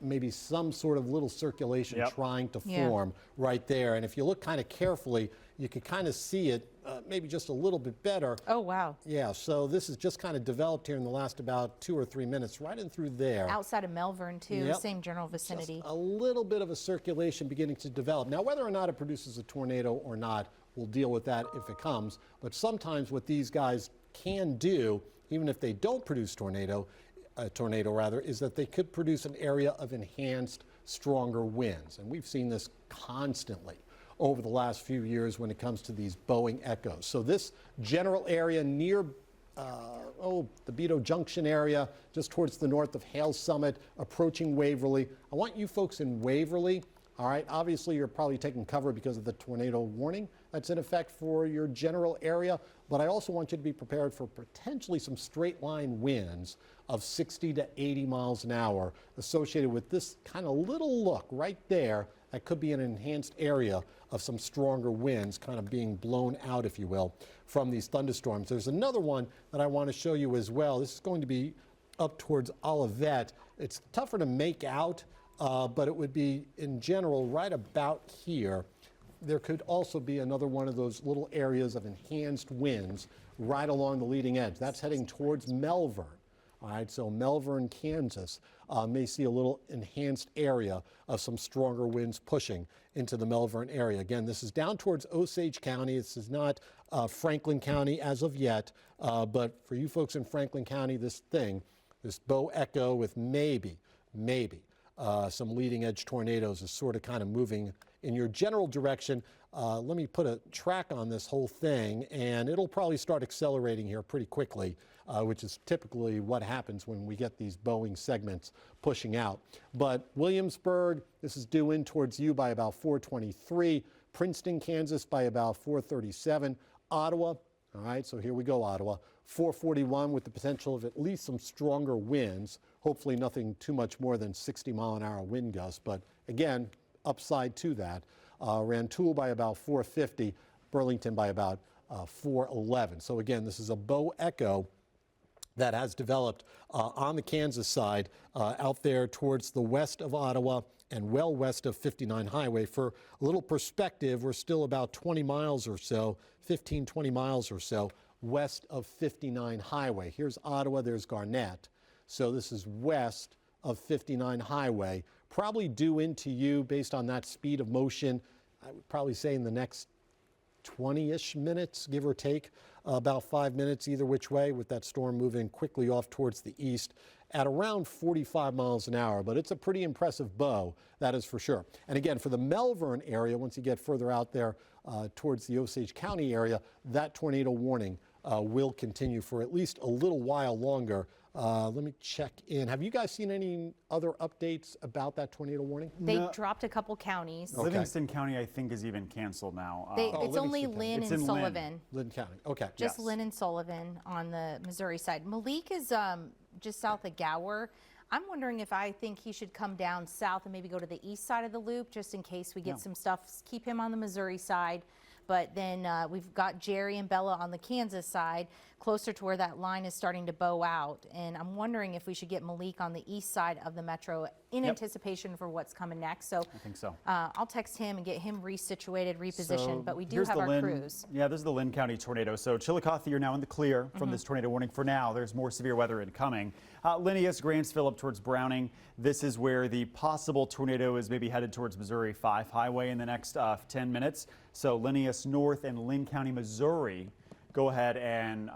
maybe some sort of little circulation trying to form right there. And if you look kind of carefully, you can kind of see it maybe just a little bit better. Oh, wow. Yeah, so this is just kind of developed here in the last about 2 or 3 minutes, right in through there. Outside of Melbourne, too, same general vicinity. Just a little bit of a circulation beginning to develop. Now, whether or not it produces a tornado or not, we'll deal with that if it comes. But sometimes what these guys can do, even if they don't produce a tornado is that they could produce an area of enhanced, stronger winds. And we've seen this constantly over the last few years when it comes to these Boeing echoes. So this general area near the Beto Junction area, just towards the north of Hale Summit, approaching Waverly. I want you folks in Waverly, all right, obviously you're probably taking cover because of the tornado warning that's in effect for your general area, but I also want you to be prepared for potentially some straight line winds of 60 to 80 miles an hour associated with this kind of little look right there. That could be an enhanced area of some stronger winds kind of being blown out, if you will, from these thunderstorms. There's another one that I want to show you as well. This is going to be up towards Olivet. It's tougher to make out, but it would be in general right about here. There could also be another one of those little areas of enhanced winds right along the leading edge. That's heading towards Melbourne. All right, so Melbourne, Kansas may see a little enhanced area of some stronger winds pushing into the Melbourne area. Again, this is down towards Osage County. This is not Franklin County as of yet, but for you folks in Franklin County, this Bow Echo with maybe some leading edge tornadoes is sort of kind of moving in your general direction. let me put a track on this whole thing, and it'll probably start accelerating here pretty quickly, which is typically what happens when we get these Boeing segments pushing out. But Williamsburg, this is due in towards you by about 4:23. Princeton, Kansas by about 4:37. Ottawa, all right, so here we go, Ottawa, 4:41 with the potential of at least some stronger winds. Hopefully nothing too much more than 60-mile-an-hour wind gusts, but again, upside to that. Rantoul by about 4:50, Burlington by about 4:11. So again, this is a bow echo that has developed on the Kansas side out there towards the west of Ottawa and well west of 59 Highway. For a little perspective, we're still about 20 miles or so, 15, 20 miles or so west of 59 Highway. Here's Ottawa, there's Garnett. So this is west of 59 Highway. Probably due into you based on that speed of motion, I would probably say in the next 20-ish minutes, give or take, about 5 minutes either which way, with that storm moving quickly off towards the east at around 45 miles an hour. But it's a pretty impressive bow, that is for sure. And again, for the Melbourne area, once you get further out there towards the Osage County area, that tornado warning will continue for at least a little while longer. Let me check in. Have you guys seen any other updates about that tornado warning? They dropped a couple counties. Okay. Livingston County, I think, is even canceled now. It's only Lynn and Sullivan. Lynn County, okay. Just Yes. Lynn and Sullivan on the Missouri side. Malik is just south of Gower. I'm wondering if I think he should come down south and maybe go to the east side of the loop just in case we get some stuff. Keep him on the Missouri side. But then we've got Jerry and Bella on the Kansas side, closer to where that line is starting to bow out. And I'm wondering if we should get Malik on the east side of the metro in anticipation for what's coming next. So I think so. I'll text him and get him resituated, repositioned. So but we do here's have the our Lynn, crews. Yeah, this is the Lynn County tornado. So Chillicothe, you're now in the clear from this tornado warning for now. There's more severe weather incoming. Linneus, Grantsville up towards Browning. This is where the possible tornado is maybe headed towards Missouri 5 Highway in the next 10 minutes. So Linneus North and Lynn County, Missouri. Go ahead and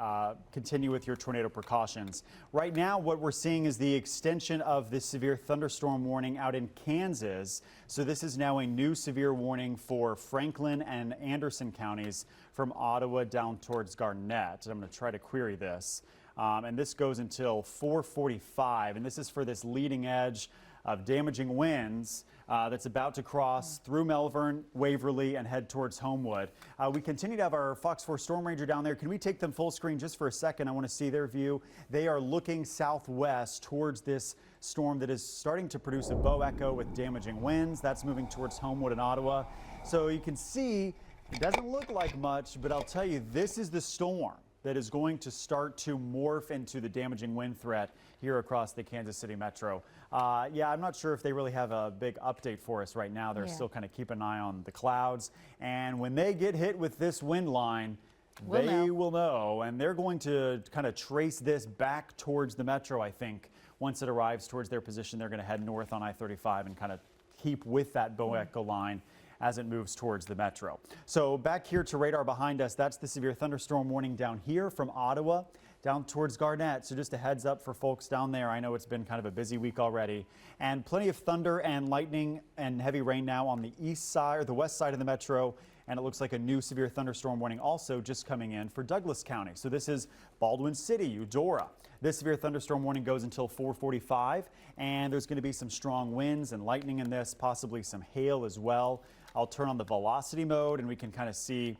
continue with your tornado precautions. Right now, what we're seeing is the extension of this severe thunderstorm warning out in Kansas. So this is now a new severe warning for Franklin and Anderson counties from Ottawa down towards Garnett. I'm going to try to query this. And this goes until 4:45. And this is for this leading edge of damaging winds that's about to cross through Melbourne, Waverly, and head towards Homewood. We continue to have our FOX4 Storm Ranger down there. Can we take them full screen just for a second? I want to see their view. They are looking southwest towards this storm that is starting to produce a bow echo with damaging winds. That's moving towards Homewood and Ottawa. So you can see it doesn't look like much, but I'll tell you, this is the storm that is going to start to morph into the damaging wind threat here across the Kansas City metro. Yeah, I'm not sure if they really have a big update for us right now. They're still kind of keeping an eye on the clouds. And when they get hit with this wind line, they will know. And they're going to kind of trace this back towards the metro, I think. Once it arrives towards their position, they're going to head north on I-35 and kind of keep with that bow echo line as it moves towards the metro. So back here to radar behind us, that's the severe thunderstorm warning down here from Ottawa down towards Garnett. So just a heads up for folks down there. I know it's been kind of a busy week already. And plenty of thunder and lightning and heavy rain now on the east side or the west side of the metro. And it looks like a new severe thunderstorm warning also just coming in for Douglas County. So this is Baldwin City, Eudora. This severe thunderstorm warning goes until 4:45, and there's going to be some strong winds and lightning in this, possibly some hail as well. I'll turn on the velocity mode and we can kind of see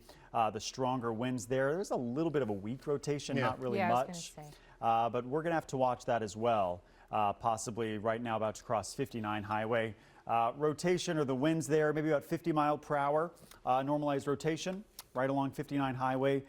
the stronger winds there. There's a little bit of a weak rotation, not really much, I was gonna say. but we're going to have to watch that as well. Possibly right now about to cross 59 Highway. Rotation or the winds there, maybe about 50 mile per hour, normalized rotation right along 59 Highway,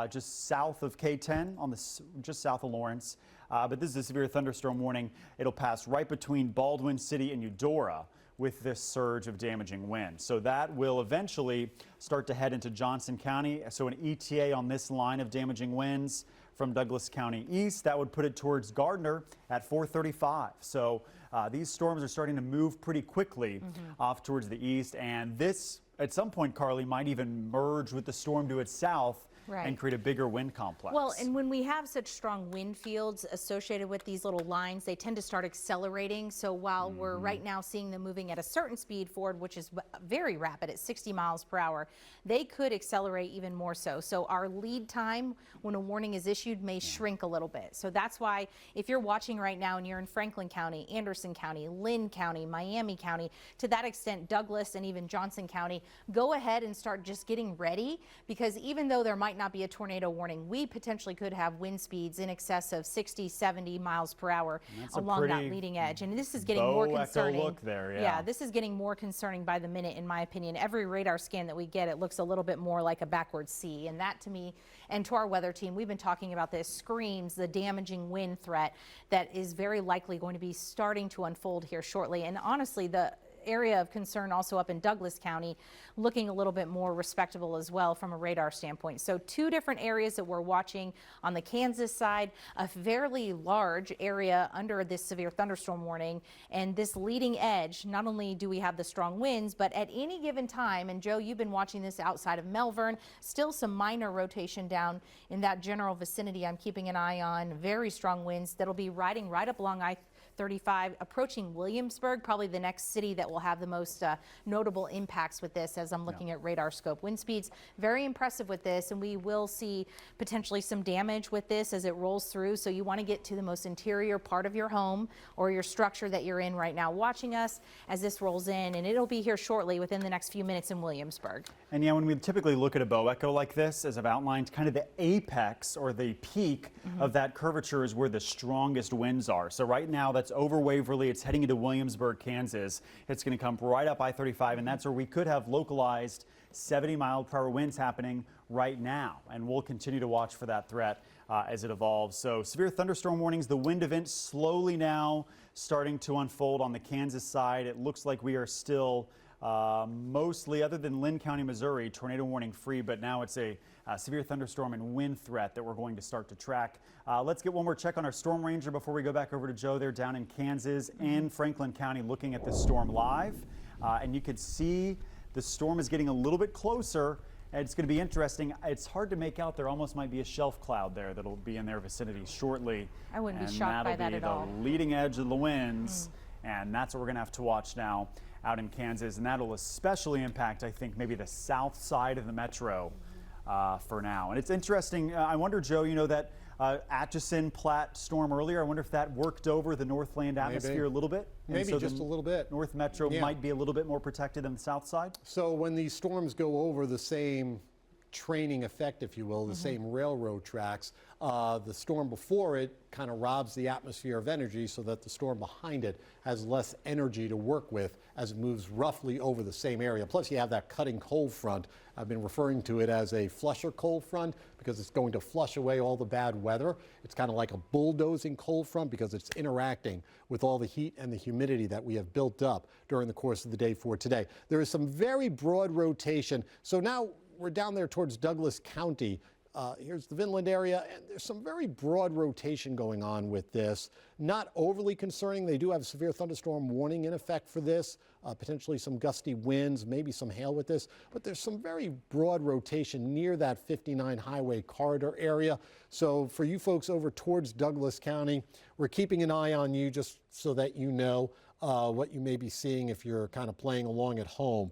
just south of K10 on just south of Lawrence. But this is a severe thunderstorm warning. It'll pass right between Baldwin City and Eudora with this surge of damaging wind. So that will eventually start to head into Johnson County. So an ETA on this line of damaging winds from Douglas County east, that would put it towards Gardner at 4:35. So these storms are starting to move pretty quickly off towards the east. And this, at some point, Karli, might even merge with the storm to its south and create a bigger wind complex. Well, and when we have such strong wind fields associated with these little lines, they tend to start accelerating. So while we're right now seeing them moving at a certain speed forward, which is very rapid at 60 miles per hour, they could accelerate even more so. So our lead time when a warning is issued may shrink a little bit. So that's why if you're watching right now and you're in Franklin County, Anderson County, Lynn County, Miami County, to that extent Douglas and even Johnson County, go ahead and start just getting ready, because even though there might not be a tornado warning, we potentially could have wind speeds in excess of 60, 70 miles per hour along that leading edge. And this is getting more concerning. Look there, yeah, this is getting more concerning by the minute, in my opinion. Every radar scan that we get, it looks a little bit more like a backward C. And that, to me, and to our weather team, we've been talking about this, screams the damaging wind threat that is very likely going to be starting to unfold here shortly. And honestly, the area of concern also up in Douglas County looking a little bit more respectable as well from a radar standpoint. So two different areas that we're watching. On the Kansas side, a fairly large area under this severe thunderstorm warning, and this leading edge, not only do we have the strong winds, but at any given time, and Joe, you've been watching this outside of Melbourne, still some minor rotation down in that general vicinity I'm keeping an eye on. Very strong winds that'll be riding right up along I-35, approaching Williamsburg, probably the next city that will have the most notable impacts with this, as I'm looking at radar scope. Wind speeds very impressive with this, and we will see potentially some damage with this as it rolls through. So you want to get to the most interior part of your home or your structure that you're in right now watching us as this rolls in, and it'll be here shortly within the next few minutes in Williamsburg. And yeah, when we typically look at a bow echo like this, as I've outlined, kind of the apex or the peak of that curvature is where the strongest winds are. So right now that's over Waverly, it's heading into Williamsburg, Kansas. It's going to come right up I-35, and that's where we could have localized 70-mile-per-hour winds happening right now. And we'll continue to watch for that threat as it evolves. So severe thunderstorm warnings, the wind event slowly now starting to unfold on the Kansas side. It looks like we are still mostly, other than Lynn County, Missouri, tornado warning free, but now it's a severe thunderstorm and wind threat that we're going to start to track. Let's get one more check on our storm ranger before we go back over to Joe there down in Kansas and Franklin County looking at this storm live. And you can see the storm is getting a little bit closer. And it's going to be interesting. It's hard to make out. There almost might be a shelf cloud there that'll be in their vicinity shortly. I wouldn't be shocked by that at all. That'll be the leading edge of the winds, and that's what we're going to have to watch now out in Kansas, and that'll especially impact, I think, maybe the south side of the metro for now. And it's interesting. I wonder, Joe, you know, that Atchison Platte storm earlier, I wonder if that worked over the Northland atmosphere a little bit. Maybe so just a little bit. North Metro might be a little bit more protected than the south side. So when these storms go over the same training effect, if you will, the same railroad tracks, the storm before it kind of robs the atmosphere of energy so that the storm behind it has less energy to work with as it moves roughly over the same area. Plus you have that cutting cold front. I've been referring to it as a flusher cold front because it's going to flush away all the bad weather. It's kind of like a bulldozing cold front because it's interacting with all the heat and the humidity that we have built up during the course of the day for today. There is some very broad rotation. So now we're down there towards Douglas County. Here's the Vinland area, and there's some very broad rotation going on with this. Not overly concerning. They do have a severe thunderstorm warning in effect for this, potentially some gusty winds, maybe some hail with this, but there's some very broad rotation near that 59 highway corridor area. So for you folks over towards Douglas County, we're keeping an eye on you just so that you know what you may be seeing if you're kind of playing along at home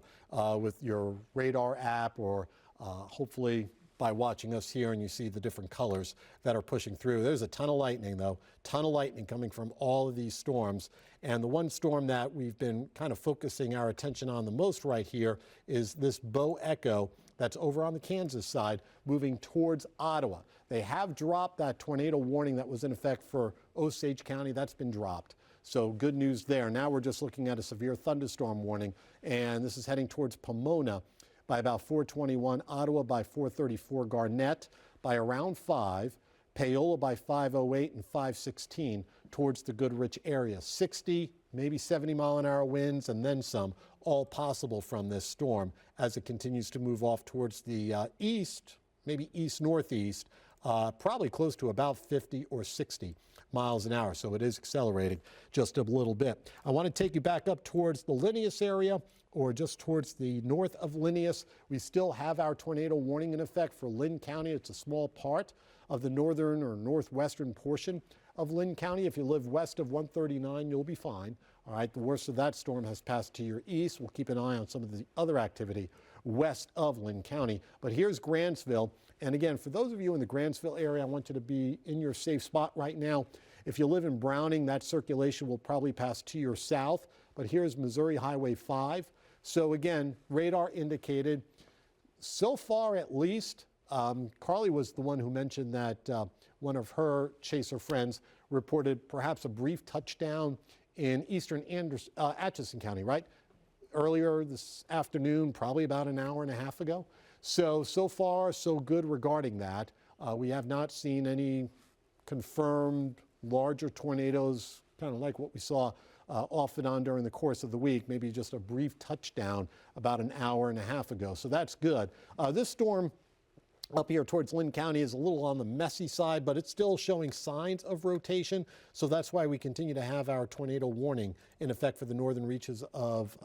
with your radar app, or hopefully by watching us here and you see the different colors that are pushing through. There's a ton of lightning though, ton of lightning coming from all of these storms. And the one storm that we've been kind of focusing our attention on the most right here is this bow echo that's over on the Kansas side moving towards Ottawa. They have dropped that tornado warning that was in effect for Osage County. That's been dropped. So good news there. Now we're just looking at a severe thunderstorm warning, and this is heading towards Pomona by about 4:21, Ottawa by 4:34, Garnett by around 5, Paola by 5:08 and 5:16 towards the Goodrich area. 60, maybe 70-mile-an-hour winds and then some, all possible from this storm as it continues to move off towards the east, maybe east-northeast, probably close to about 50 or 60 miles an hour. So it is accelerating just a little bit. I want to take you back up towards the Linneus area, or just towards the north of Linneus. We still have our tornado warning in effect for Lynn County. It's a small part of the northern or northwestern portion of Lynn County. If you live west of 139, you'll be fine. All right, the worst of that storm has passed to your east. We'll keep an eye on some of the other activity west of Lynn County. But here's Grantsville. And again, for those of you in the Grantsville area, I want you to be in your safe spot right now. If you live in Browning, that circulation will probably pass to your south. But here's Missouri Highway 5. So again, radar indicated, so far at least, Karli was the one who mentioned that one of her chaser friends reported perhaps a brief touchdown in eastern Atchison County, right? Earlier this afternoon, probably about an hour and a half ago. So far, so good regarding that. We have not seen any confirmed larger tornadoes, kind of like what we saw off and on during the course of the week, maybe just a brief touchdown about an hour and a half ago. So that's good. This storm up here towards Lynn County is a little on the messy side, but it's still showing signs of rotation. So that's why we continue to have our tornado warning in effect for the northern reaches of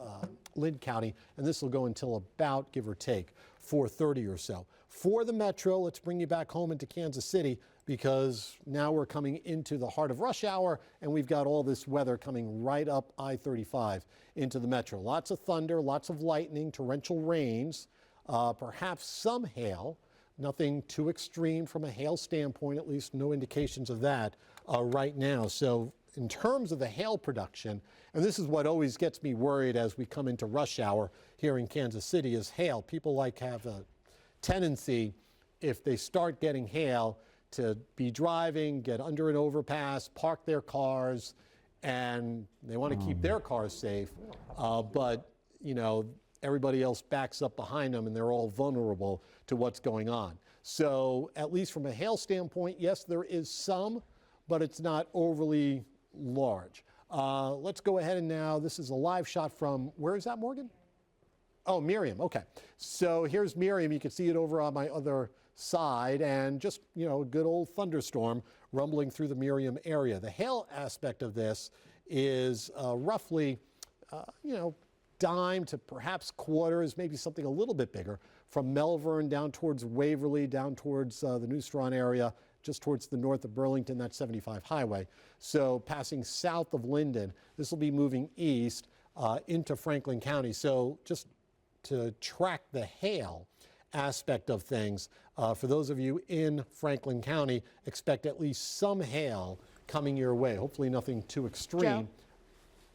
Lynn County. And this will go until about, give or take, 4:30 or so. For the metro, let's bring you back home into Kansas City, because now we're coming into the heart of rush hour and we've got all this weather coming right up I-35 into the metro. Lots of thunder, lots of lightning, torrential rains, perhaps some hail. Nothing too extreme from a hail standpoint, at least no indications of that right now. So in terms of the hail production, and this is what always gets me worried as we come into rush hour here in Kansas City, is hail. People have a tendency, if they start getting hail, to be driving, get under an overpass, park their cars, and they want to keep their cars safe. But, you know, everybody else backs up behind them and they're all vulnerable to what's going on. So at least from a hail standpoint, yes, there is some, but it's not overly large. Let's go ahead and now, this is a live shot from, where is that, Morgan? Oh, Miriam, okay. So here's Miriam. You can see it over on my other side, and just, you know, a good old thunderstorm rumbling through the Miriam area. The hail aspect of this is roughly, you know, dime to perhaps quarters, maybe something a little bit bigger, from Melbourne down towards Waverly, down towards the New Strawn area, just towards the north of Burlington, that 75 highway. So passing south of Linden, this will be moving east into Franklin County. So just to track the hail aspect of things, for those of you in Franklin County, expect at least some hail coming your way. Hopefully nothing too extreme.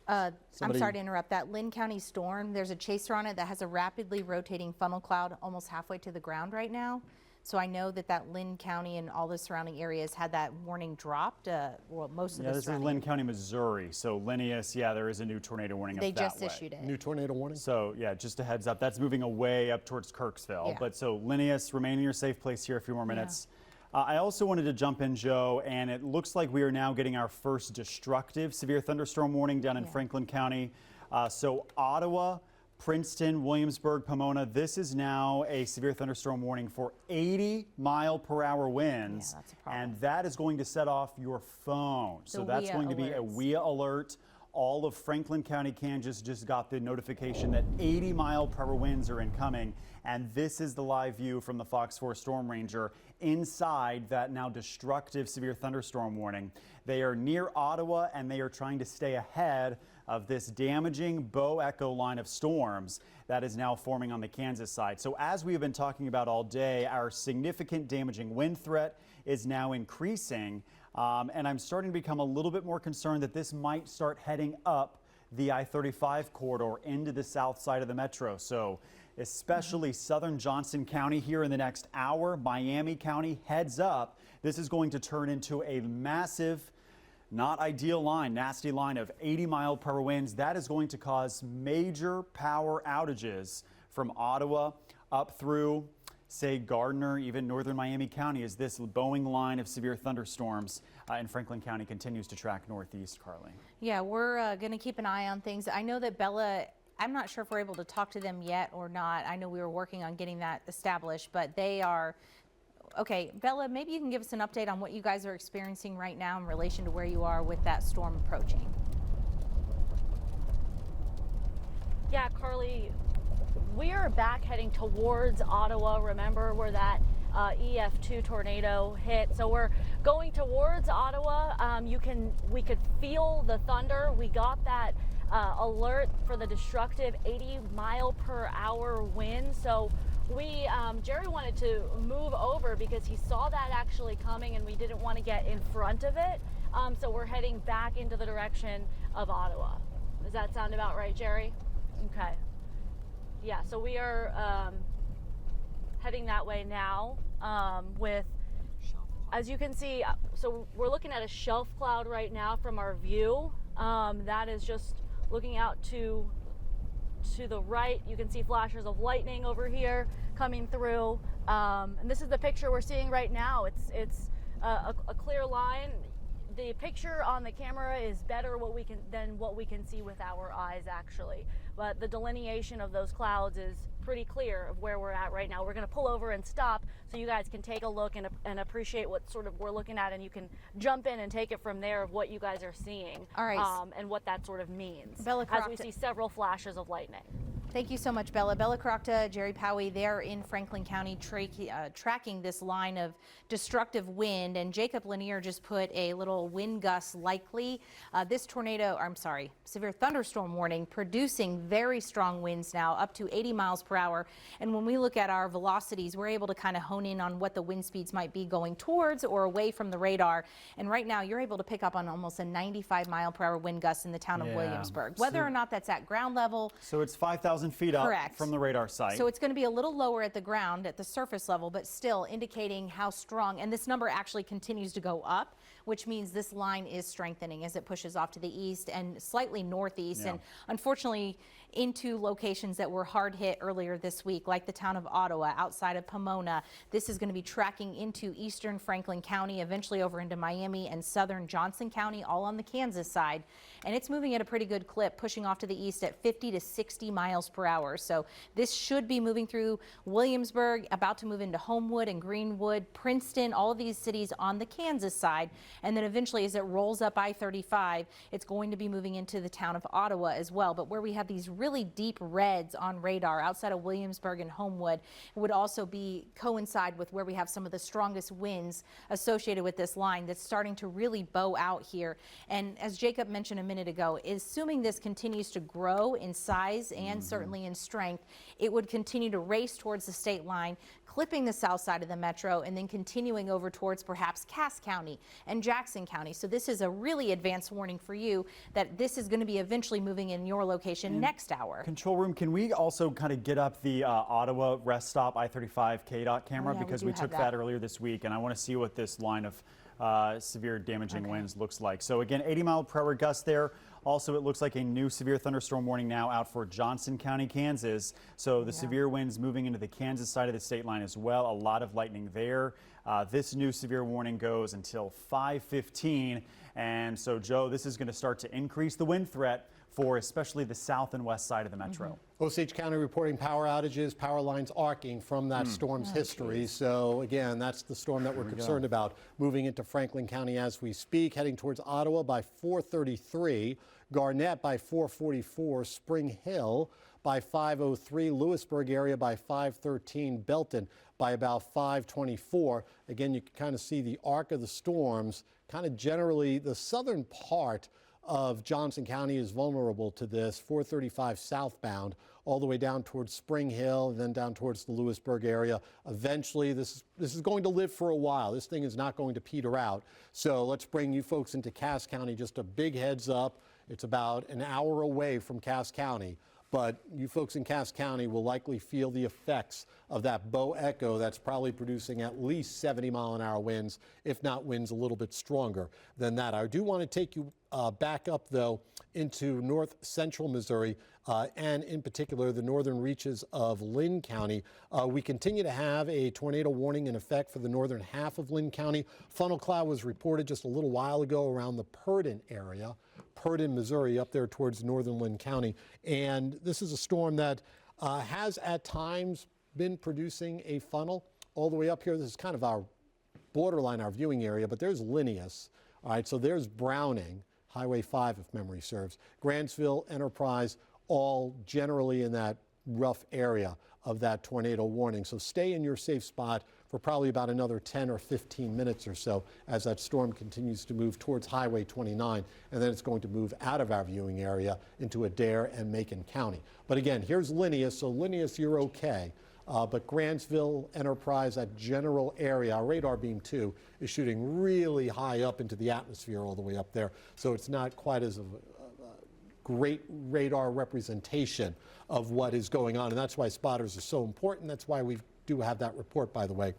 Joe, I'm sorry to interrupt. That Lynn County storm, there's a chaser on it that has a rapidly rotating funnel cloud almost halfway to the ground right now. So I know that Lynn County and all the surrounding areas had that warning dropped. Well, most of the this is Lynn County, Missouri. So Linneus, yeah, there is a new tornado warning. They just issued it. New tornado warning? So yeah, just a heads up. That's moving away up towards Kirksville. Yeah. But so Linneus, remain in your safe place here a few more minutes. Yeah. I also wanted to jump in, Joe, and it looks like we are now getting our first destructive severe thunderstorm warning down in Franklin County. So Ottawa, Princeton, Williamsburg, Pomona, this is now a severe thunderstorm warning for 80-mile-per-hour winds. Yeah, that's a problem. And that is going to set off your phone. So that's going to be a WIA alert. All of Franklin County, Kansas just got the notification that 80-mile-per-hour winds are incoming. And this is the live view from the FOX4 Storm Ranger inside that now destructive severe thunderstorm warning. They are near Ottawa and they are trying to stay ahead of this damaging bow echo line of storms that is now forming on the Kansas side. So as we have been talking about all day, our significant damaging wind threat is now increasing. And I'm starting to become a little bit more concerned that this might start heading up the I-35 corridor into the south side of the metro. So especially southern Johnson County here in the next hour, Miami County, heads up. This is going to turn into a massive, not ideal line, nasty line of 80-mile-per-hour winds. That is going to cause major power outages from Ottawa up through, say, Gardner, even northern Miami County, as this Boeing line of severe thunderstorms in Franklin County continues to track northeast, Karli. Yeah, we're going to keep an eye on things. I know that Bella, I'm not sure if we're able to talk to them yet or not. I know we were working on getting that established, but they are Okay, Bella, maybe you can give us an update on what you guys are experiencing right now in relation to where you are with that storm approaching. Yeah, Karli, we are back heading towards Ottawa. Remember where that EF2 tornado hit? So we're going towards Ottawa. We could feel the thunder. We got that alert for the destructive 80-mile-per-hour wind. So Jerry wanted to move over because he saw that actually coming, and we didn't want to get in front of it. So we're heading back into the direction of Ottawa. Does that sound about right, Jerry? Okay. Yeah, so we are heading that way now with, as you can see, so we're looking at a shelf cloud right now from our view. That is just looking out to the right. You can see flashes of lightning over here coming through. And this is the picture we're seeing right now. It's a clear line. The picture on the camera is better than what we can see with our eyes, actually. But the delineation of those clouds is pretty clear of where we're at right now. We're going to pull over and stop so you guys can take a look and appreciate what sort of we're looking at, and you can jump in and take it from there of what you guys are seeing. All right. And what that sort of means. Bella as we see several flashes of lightning. Thank you so much, Bella. Bella Caracta, Jerry Powie, they're in Franklin County tracking this line of destructive wind. And Jacob Lanier just put a little wind gust likely. This severe thunderstorm warning producing very strong winds now, up to 80 miles per hour. And when we look at our velocities, we're able to kind of hone in on what the wind speeds might be going towards or away from the radar. And right now, you're able to pick up on almost a 95-mile-per-hour wind gust in the town of Williamsburg. Whether or not that's at ground level. So it's 5,000 feet up Correct. from the radar site. So it's going to be a little lower at the ground, at the surface level, but still indicating how strong. And this number actually continues to go up, which means this line is strengthening as it pushes off to the east and slightly northeast. Yeah. And unfortunately, into locations that were hard hit earlier this week, like the town of Ottawa, outside of Pomona. This is going to be tracking into eastern Franklin County, eventually over into Miami and southern Johnson County, all on the Kansas side. And it's moving at a pretty good clip, pushing off to the east at 50 to 60 miles per hour. So this should be moving through Williamsburg, about to move into Homewood and Greenwood, Princeton, all of these cities on the Kansas side. And then eventually, as it rolls up I-35, it's going to be moving into the town of Ottawa as well. But where we have these really deep reds on radar outside of Williamsburg and Homewood, it would also coincide with where we have some of the strongest winds associated with this line that's starting to really bow out here. And as Jacob mentioned a minute ago, assuming this continues to grow in size and certainly in strength, it would continue to race towards the state line, clipping the south side of the metro and then continuing over towards perhaps Cass County and Jackson County. So this is a really advanced warning for you that this is going to be eventually moving in your location next hour. Control room, can we also kind of get up the Ottawa rest stop I-35 KDOT camera? Because we took that earlier this week, and I want to see what this line of severe damaging winds looks like. So again, 80-mile-per-hour gust there. Also, it looks like a new severe thunderstorm warning now out for Johnson County, Kansas. So the severe winds moving into the Kansas side of the state line as well. A lot of lightning there. This new severe warning goes until 5:15. And so, Joe, this is going to start to increase the wind threat for especially the south and west side of the metro. Osage County reporting power outages, power lines arcing from that storm's history. So again, that's the storm that we're concerned about moving into Franklin County as we speak, heading towards Ottawa by 4:33, Garnett by 4:44, Spring Hill by 5:03, Lewisburg area by 5:13, Belton by about 5:24. Again, you can kind of see the arc of the storms, kind of generally the southern part of Johnson County is vulnerable to this, 435 southbound, all the way down towards Spring Hill and then down towards the Lewisburg area. Eventually, this is going to live for a while. This thing is not going to peter out. So let's bring you folks into Cass County. Just a big heads up. It's about an hour away from Cass County. But you folks in Cass County will likely feel the effects of that bow echo that's probably producing at least 70-mile-an-hour winds, if not winds a little bit stronger than that. I do want to take you back up, though, into north central Missouri and in particular the northern reaches of Lynn County. We continue to have a tornado warning in effect for the northern half of Lynn County. Funnel cloud was reported just a little while ago around the Purdon area. Purdon, Missouri, up there towards northern Lynn County. And this is a storm that has at times been producing a funnel, all the way up here, this is kind of our borderline, our viewing area, but there's Linneus. All right, so there's Browning, Highway 5 if memory serves, Grantsville, Enterprise, all generally in that rough area of that tornado warning. So stay in your safe spot for probably about another 10 or 15 minutes or so as that storm continues to move towards Highway 29, and then it's going to move out of our viewing area into Adair and Macon County. But again, here's Linneus, so Linneus, you're okay. But Grantsville, Enterprise, that general area, our radar beam 2 is shooting really high up into the atmosphere all the way up there, so it's not quite as a great radar representation of what is going on, and that's why spotters are so important. That's why we do have that report, by the way,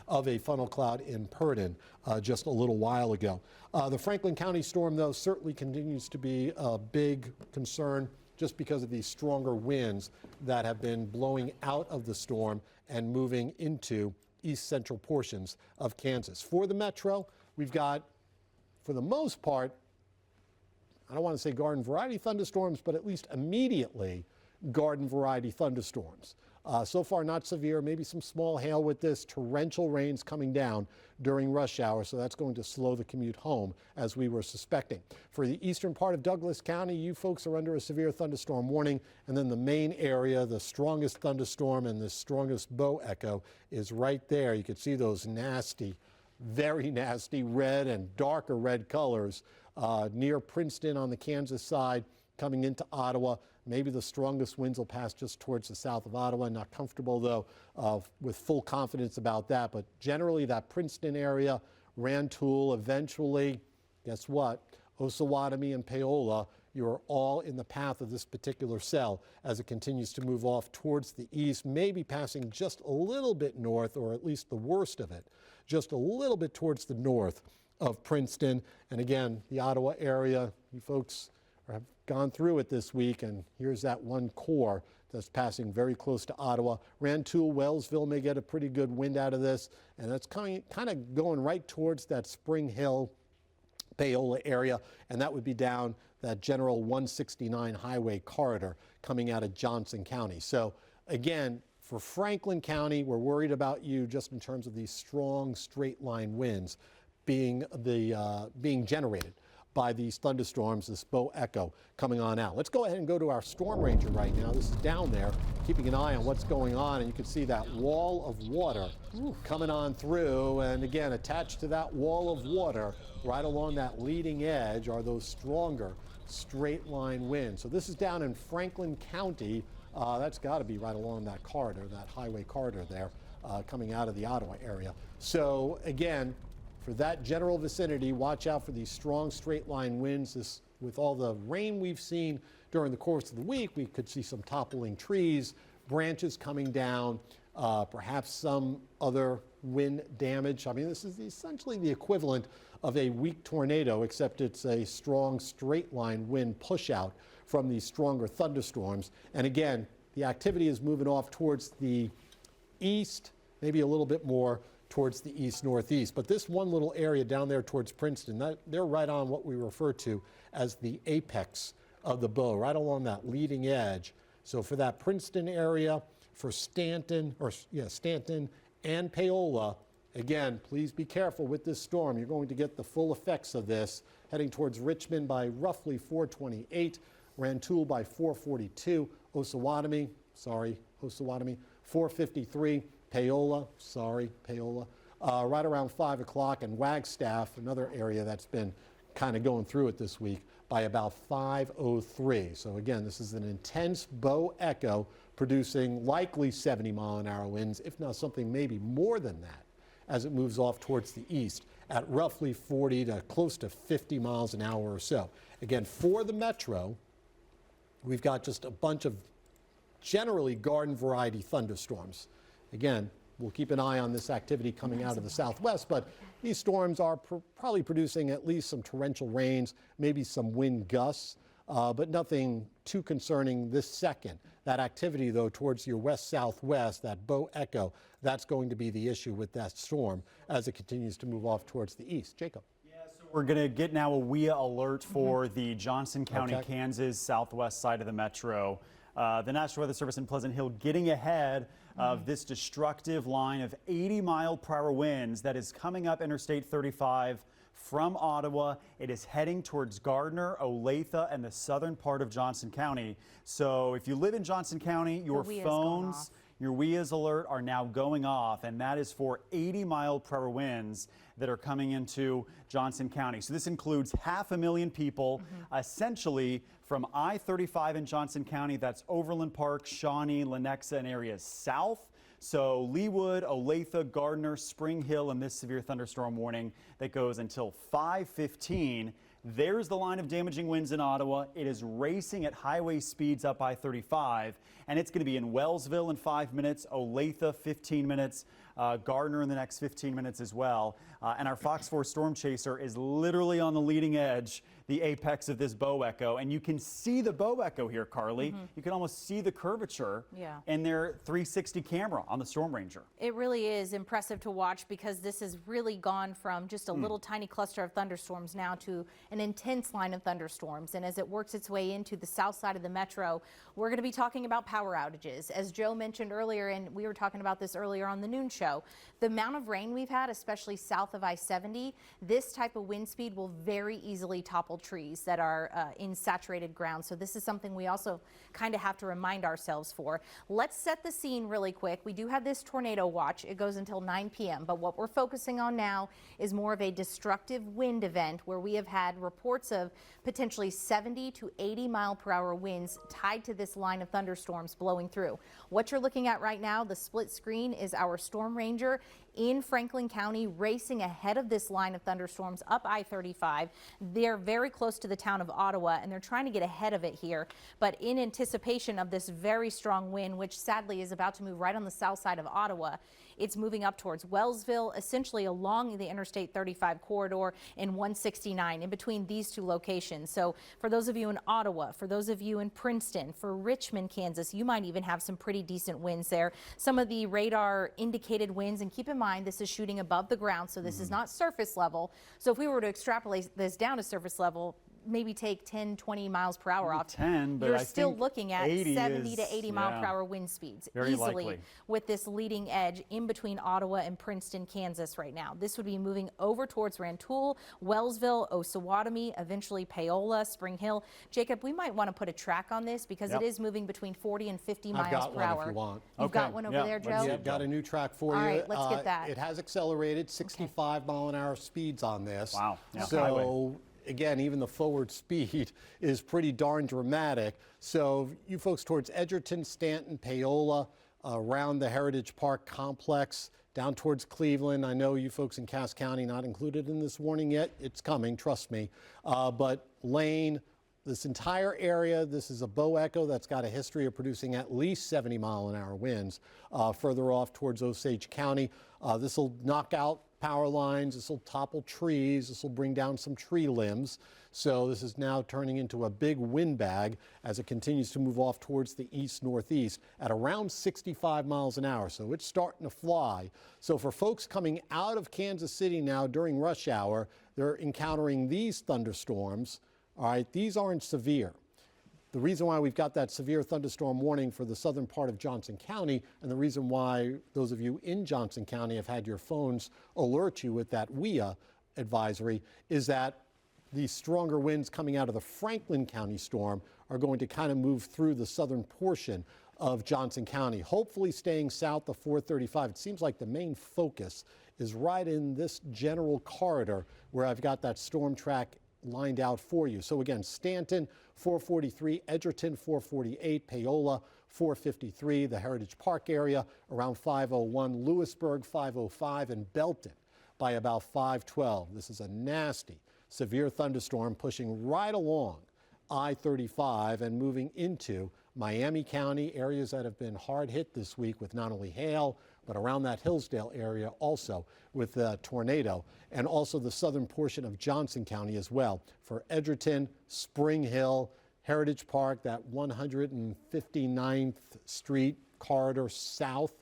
of a funnel cloud in Purdon just a little while ago. The Franklin County storm, though, certainly continues to be a big concern just because of these stronger winds that have been blowing out of the storm and moving into east central portions of Kansas. For the metro, we've got, for the most part, I don't want to say garden variety thunderstorms, but at least immediately garden variety thunderstorms. So far not severe, maybe some small hail with this, torrential rains coming down during rush hour, so that's going to slow the commute home as we were suspecting. For the eastern part of Douglas County, you folks are under a severe thunderstorm warning, and then the main area, the strongest thunderstorm and the strongest bow echo is right there. You can see those nasty, very nasty red and darker red colors near Princeton on the Kansas side, coming into Ottawa. Maybe the strongest winds will pass just towards the south of Ottawa. Not comfortable, though, with full confidence about that. But generally, that Princeton area, Rantoul, eventually, guess what? Osawatomie and Paola, you are all in the path of this particular cell as it continues to move off towards the east, maybe passing just a little bit north, or at least the worst of it, just a little bit towards the north of Princeton. And again, the Ottawa area, you folks have gone through it this week, and here's that one core that's passing very close to Ottawa. Rantoul, Wellsville may get a pretty good wind out of this, and that's kind of going right towards that Spring Hill, Paola area, and that would be down that general 169 highway corridor coming out of Johnson County. So again, for Franklin County, we're worried about you just in terms of these strong straight line winds being generated by these thunderstorms, this bow echo coming on out. Let's go ahead and go to our storm ranger right now. This is down there, keeping an eye on what's going on, and you can see that wall of water coming on through, and again, attached to that wall of water, right along that leading edge, are those stronger straight line winds. So this is down in Franklin County. That's got to be right along that corridor, that highway corridor there, coming out of the Ottawa area. So again, for that general vicinity, watch out for these strong straight line winds. With all the rain we've seen during the course of the week, we could see some toppling trees, branches coming down, perhaps some other wind damage. I mean, this is essentially the equivalent of a weak tornado, except it's a strong straight line wind push out from these stronger thunderstorms. And again, the activity is moving off towards the east, maybe a little bit more towards the east-northeast. But this one little area down there towards Princeton, they're right on what we refer to as the apex of the bow, right along that leading edge. So for that Princeton area, for Stanton and Paola, again, please be careful with this storm. You're going to get the full effects of this heading towards Richmond by roughly 428, Rantoul by 442, Osawatomie, 453, Paola, right around 5 o'clock, and Wagstaff, another area that's been kind of going through it this week, by about 5:03. So again, this is an intense bow echo producing likely 70-mile-an-hour winds, if not something maybe more than that, as it moves off towards the east at roughly 40 to close to 50 miles an hour or so. Again, for the metro, we've got just a bunch of generally garden variety thunderstorms. Again, we'll keep an eye on this activity coming out of the southwest, but these storms are probably producing at least some torrential rains, maybe some wind gusts, but nothing too concerning this second. That activity, though, towards your west-southwest, that bow echo, that's going to be the issue with that storm as it continues to move off towards the east. Jacob. Yeah, so we're going to get now a WIA alert for the Johnson County, Kansas, southwest side of the metro. The National Weather Service in Pleasant Hill getting ahead of this destructive line of 80-mile-per-hour winds that is coming up Interstate 35 from Ottawa. It is heading towards Gardner, Olathe, and the southern part of Johnson County. So if you live in Johnson County, your phones, your WIAs alert are now going off, and that is for 80-mile-per-hour winds that are coming into Johnson County. So this includes 500,000 people, essentially from I-35 in Johnson County. That's Overland Park, Shawnee, Lenexa, and areas south. So Leawood, Olathe, Gardner, Spring Hill, and this severe thunderstorm warning that goes until 5:15. There's the line of damaging winds in Ottawa. It is racing at highway speeds up I-35, and it's going to be in Wellsville in 5 minutes, Olathe 15 minutes, Gardner in the next 15 minutes as well. And our FOX4 storm chaser is literally on the leading edge, the apex of this bow echo. And you can see the bow echo here, Karli. You can almost see the curvature in their 360 camera on the Storm Ranger. It really is impressive to watch, because this has really gone from just a little tiny cluster of thunderstorms now to an intense line of thunderstorms. And as it works its way into the south side of the metro, we're going to be talking about power outages. As Joe mentioned earlier, and we were talking about this earlier on the noon show, the amount of rain we've had, especially south of I-70, this type of wind speed will very easily topple trees that are in saturated ground. So this is something we also kind of have to remind ourselves for. Let's set the scene really quick. We do have this tornado watch. It goes until 9 p.m. But what we're focusing on now is more of a destructive wind event where we have had reports of potentially 70 to 80 mile-per-hour winds tied to this line of thunderstorms blowing through. What you're looking at right now, the split screen, is our Storm Ranger in Franklin County racing ahead of this line of thunderstorms up I-35. They're very close to the town of Ottawa, and they're trying to get ahead of it here. But in anticipation of this very strong wind, which sadly is about to move right on the south side of Ottawa, it's moving up towards Wellsville, essentially along the Interstate 35 corridor and 169, in between these two locations. So for those of you in Ottawa, for those of you in Princeton, for Richmond, Kansas, you might even have some pretty decent winds there. Some of the radar indicated winds, and keep in mind this is shooting above the ground, so this is not surface level. So if we were to extrapolate this down to surface level, maybe take 10, 20 miles per hour off, 10, but you're I still think looking at 70 to 80 mile per hour wind speeds very easily likely. with this leading edge in between Ottawa and Princeton, Kansas right now. This would be moving over towards Rantoul, Wellsville, Osawatomie, eventually Paola, Spring Hill. Jacob, we might want to put a track on this because it is moving between 40 and 50 miles per hour. If you want. You've got one over there, Joe? I've got a new track for you. All right, let's get that. It has accelerated 65 mile an hour speeds on this. Wow. So again, even the forward speed is pretty darn dramatic. So you folks towards Edgerton, Stanton, Paola, around the Heritage Park complex, down towards Cleveland. I know you folks in Cass County not included in this warning yet. It's coming, trust me. But Lane, this entire area, this is a bow echo that's got a history of producing at least 70 mile an hour winds. Further off towards Osage County, this will knock out power lines, this will topple trees, this will bring down some tree limbs. So this is now turning into a big wind bag as it continues to move off towards the east-northeast at around 65 miles an hour. So it's starting to fly. So for folks coming out of Kansas City now during rush hour, they're encountering these thunderstorms. All right, these aren't severe. The reason why we've got that severe thunderstorm warning for the southern part of Johnson County, and the reason why those of you in Johnson County have had your phones alert you with that WIA advisory, is that these stronger winds coming out of the Franklin County storm are going to kind of move through the southern portion of Johnson County, hopefully staying south of 435. It seems like the main focus is right in this general corridor where I've got that storm track lined out for you. So again, Stanton 443, Edgerton 448, Paola 453, the Heritage Park area around 501, Lewisburg 505, and Belton by about 512. This is a nasty, severe thunderstorm pushing right along I-35 and moving into Miami County, areas that have been hard hit this week with not only hail, but around that Hillsdale area also with the tornado, and also the southern portion of Johnson County as well. For Edgerton, Spring Hill, Heritage Park, that 159th Street corridor south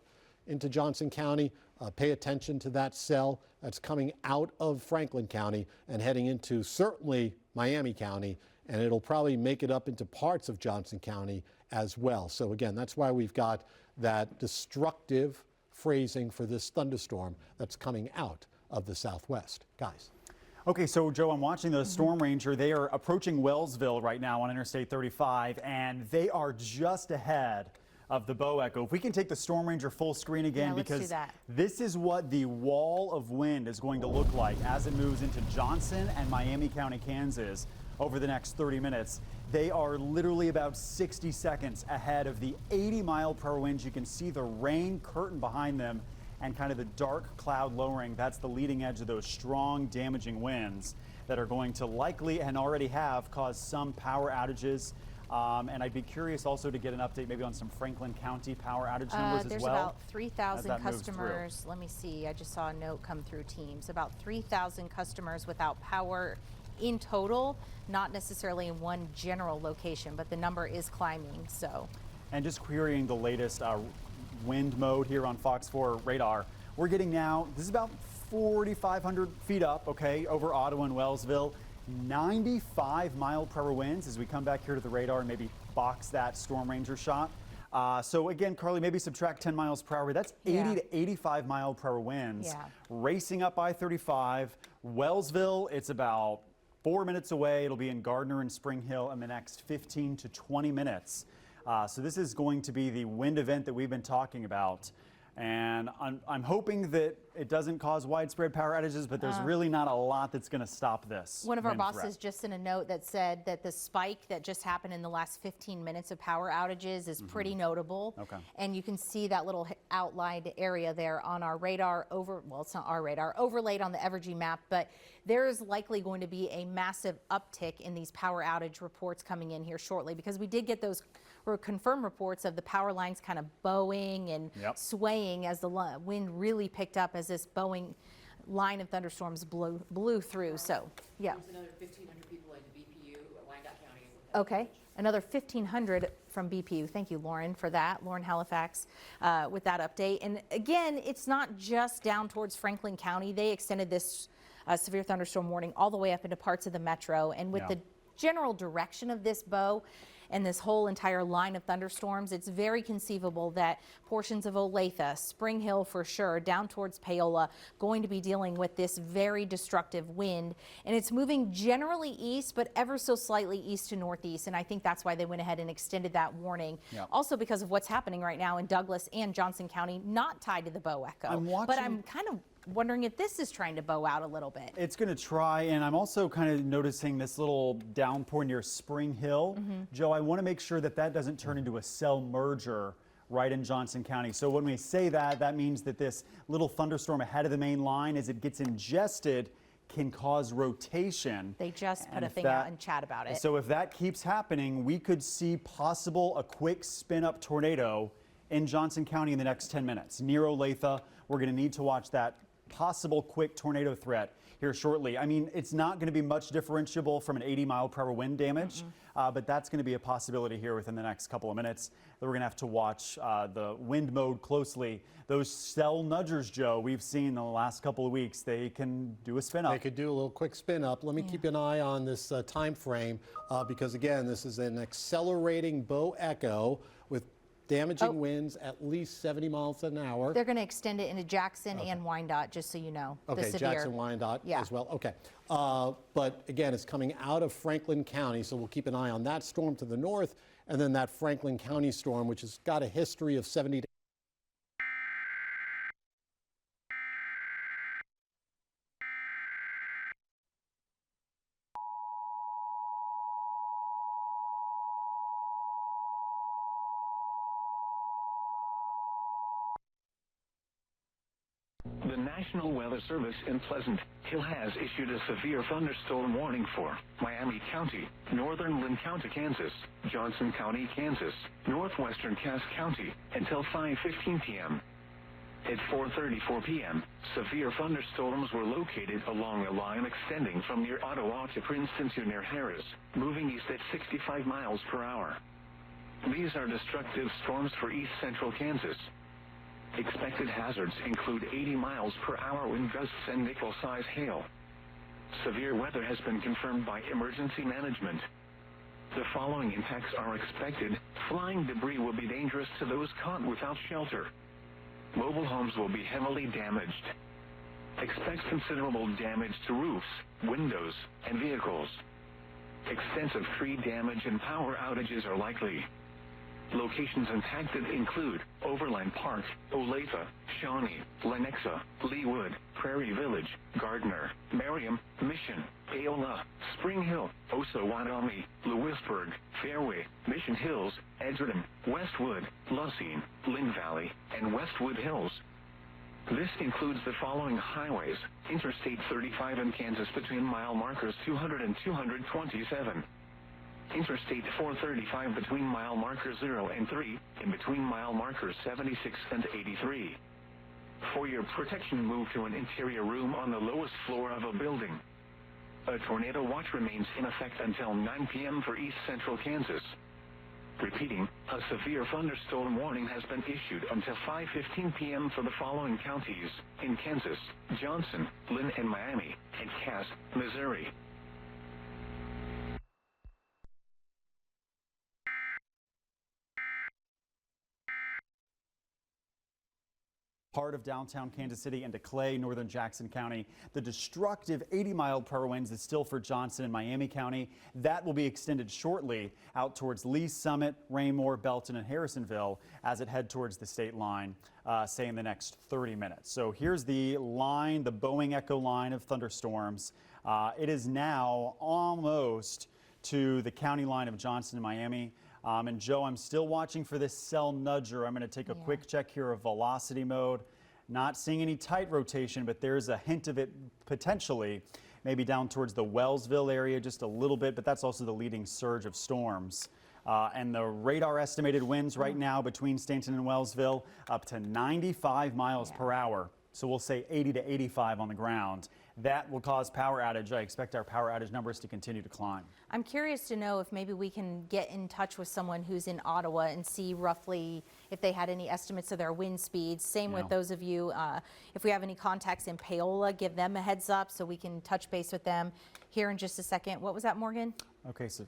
into Johnson County, pay attention to that cell that's coming out of Franklin County and heading into certainly Miami County and it'll probably make it up into parts of Johnson County as well. So again, that's why we've got that destructive phrasing for this thunderstorm that's coming out of the southwest. Guys. Okay, so Joe, I'm watching the Storm Ranger. They are approaching Wellsville right now on Interstate 35, and they are just ahead of the Bow Echo. If we can take the Storm Ranger full screen again, because this is what the wall of wind is going to look like as it moves into Johnson and Miami County, Kansas over the next 30 minutes. They are literally about 60 seconds ahead of the 80-mile-per-hour winds. You can see the rain curtain behind them and kind of the dark cloud lowering. That's the leading edge of those strong, damaging winds that are going to likely and already have caused some power outages. And I'd be curious also to get an update maybe on some Franklin County power outage numbers as well. There's about 3,000 customers. Let me see. I just saw a note come through Teams. About 3,000 customers without power in total, not necessarily in one general location, but the number is climbing. So, and just querying the latest wind mode here on FOX4 radar, we're getting now, this is about 4,500 feet up, okay, over Ottawa and Wellsville. 95-mile-per-hour winds as we come back here to the radar and maybe box that Storm Ranger shot. So again, Karli, maybe subtract 10 miles per hour. That's 80 to 85-mile-per-hour winds racing up I-35. Wellsville, it's about 4 minutes away. It'll be in Gardner and Spring Hill in the next 15 to 20 minutes. So this is going to be the wind event that we've been talking about. And I'm hoping that it doesn't cause widespread power outages, but there's really not a lot that's going to stop this. One of our bosses just sent a note that said that the spike that just happened in the last 15 minutes of power outages is pretty notable. Okay. And you can see that little outlined area there on our radar well, it's not our radar, overlaid on the Evergy map, but there is likely going to be a massive uptick in these power outage reports coming in here shortly, because we did get those confirmed reports of the power lines kind of bowing and swaying as the wind really picked up as this bowing line of thunderstorms blew through. So, yeah. There's another 1,500 people in BPU, Wyandotte County. Okay, another 1,500 from BPU. Thank you, Lauren, for that. Lauren Halifax with that update. And again, it's not just down towards Franklin County. They extended this severe thunderstorm warning all the way up into parts of the metro. And with the general direction of this bow and this whole entire line of thunderstorms, it's very conceivable that portions of Olathe, Spring Hill for sure, down towards Paola, going to be dealing with this very destructive wind. And it's moving generally east, but ever so slightly east to northeast. And I think that's why they went ahead and extended that warning. Also because of what's happening right now in Douglas and Johnson County, not tied to the Bow Echo. But I'm kind of wondering if this is trying to bow out a little bit. It's going to try, and I'm also kind of noticing this little downpour near Spring Hill. Joe, I want to make sure that that doesn't turn into a cell merger right in Johnson County. So when we say that, that means that this little thunderstorm ahead of the main line, as it gets ingested, can cause rotation. They just put a thing out in chat about it. So if that keeps happening, we could see a quick spin-up tornado in Johnson County in the next 10 minutes. Near Olathe, we're going to need to watch that possible quick tornado threat here shortly. I mean, it's not going to be much differentiable from an 80-mile-per-hour wind damage, but that's going to be a possibility here within the next couple of minutes. We're going to have to watch the wind mode closely. Those cell nudgers, Joe, we've seen in the last couple of weeks, they can do a spin up. They could do a little quick spin up. Let me keep an eye on this time frame because, again, this is an accelerating Bow Echo with damaging winds at least 70 miles an hour. They're going to extend it into Jackson and Wyandotte, just so you know. Okay, Jackson, Wyandotte as well. Okay. But again, it's coming out of Franklin County, so we'll keep an eye on that storm to the north, and then that Franklin County storm, which has got a history of 70 to The National Weather Service in Pleasant Hill has issued a severe thunderstorm warning for Miami County, northern Lynn County, Kansas, Johnson County, Kansas, northwestern Cass County until 5:15 p.m. At 4:34 p.m., severe thunderstorms were located along a line extending from near Ottawa to Princeton to near Harris, moving east at 65 miles per hour. These are destructive storms for east central Kansas. Expected hazards include 80 miles per hour wind gusts and nickel-size hail. Severe weather has been confirmed by emergency management. The following impacts are expected. Flying debris will be dangerous to those caught without shelter. Mobile homes will be heavily damaged. Expect considerable damage to roofs, windows, and vehicles. Extensive tree damage and power outages are likely. Locations impacted include Overland Park, Olathe, Shawnee, Lenexa, Leewood, Prairie Village, Gardner, Merriam, Mission, Paola, Spring Hill, Osawatomie, Lewisburg, Fairway, Mission Hills, Edgerton, Westwood, Lucene, Lynn Valley, and Westwood Hills. This includes the following highways: Interstate 35 in Kansas between mile markers 200 and 227. Interstate 435 between mile markers 0 and 3, and between mile markers 76 and 83. For your protection, move to an interior room on the lowest floor of a building. A tornado watch remains in effect until 9 p.m. for East Central Kansas. Repeating, a severe thunderstorm warning has been issued until 5:15 p.m. for the following counties in Kansas: Johnson, Lynn and Miami, and Cass, Missouri. Part of downtown Kansas City into Clay, northern Jackson County. The destructive 80-mile-per-hour winds is still for Johnson and Miami County. That will be extended shortly out towards Lee Summit, Raymore, Belton, and Harrisonville as it head towards the state line, say in the next 30 minutes. So here's the line, the Boeing Echo line of thunderstorms. It is now almost to the county line of Johnson and Miami. And Joe, I'm still watching for this cell nudger. I'm going to take a quick check here of velocity mode. Not seeing any tight rotation, but there's a hint of it potentially, maybe down towards the Wellsville area just a little bit, but that's also the leading surge of storms. And the radar estimated winds right now between Stanton and Wellsville up to 95 miles per hour. So we'll say 80 to 85 on the ground. That will cause power outage. I expect our power outage numbers to continue to climb. I'm curious to know if maybe we can get in touch with someone who's in Ottawa and see roughly if they had any estimates of their wind speeds. Same with those of you, if we have any contacts in Paola, give them a heads up so we can touch base with them here in just a second. What was that, Morgan? Okay, so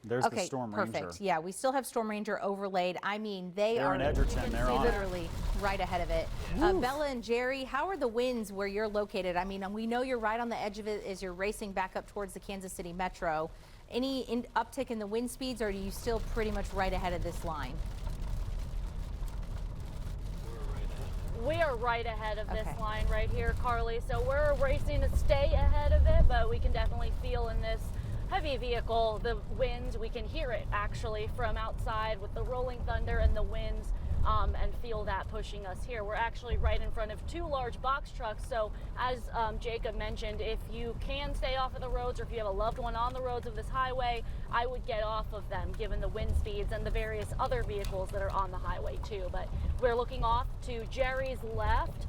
there's the Storm Ranger. Perfect. Yeah, we still have Storm Ranger overlaid. I mean, they're in Edgerton. They're on literally right ahead of it. Bella and Jerry, how are the winds where you're located? I mean, we know you're right on the edge of it as you're racing back up towards the Kansas City Metro. Any uptick in the wind speeds, or are you still pretty much right ahead of this line? We are right ahead of this line right here, Carly. So we're racing to stay ahead of it, but we can definitely feel in this heavy vehicle the winds. We can hear it actually from outside with the rolling thunder and the winds, and feel that pushing us here. We're actually right in front of two large box trucks. So as Jacob mentioned, if you can stay off of the roads, or if you have a loved one on the roads of this highway, I would get off of them given the wind speeds and the various other vehicles that are on the highway too. But we're looking off to Jerry's left,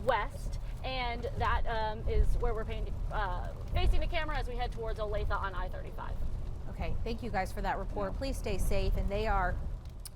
west, and that is where we're facing the camera as we head towards Olathe on I-35. Okay, thank you guys for that report. Please stay safe. And they are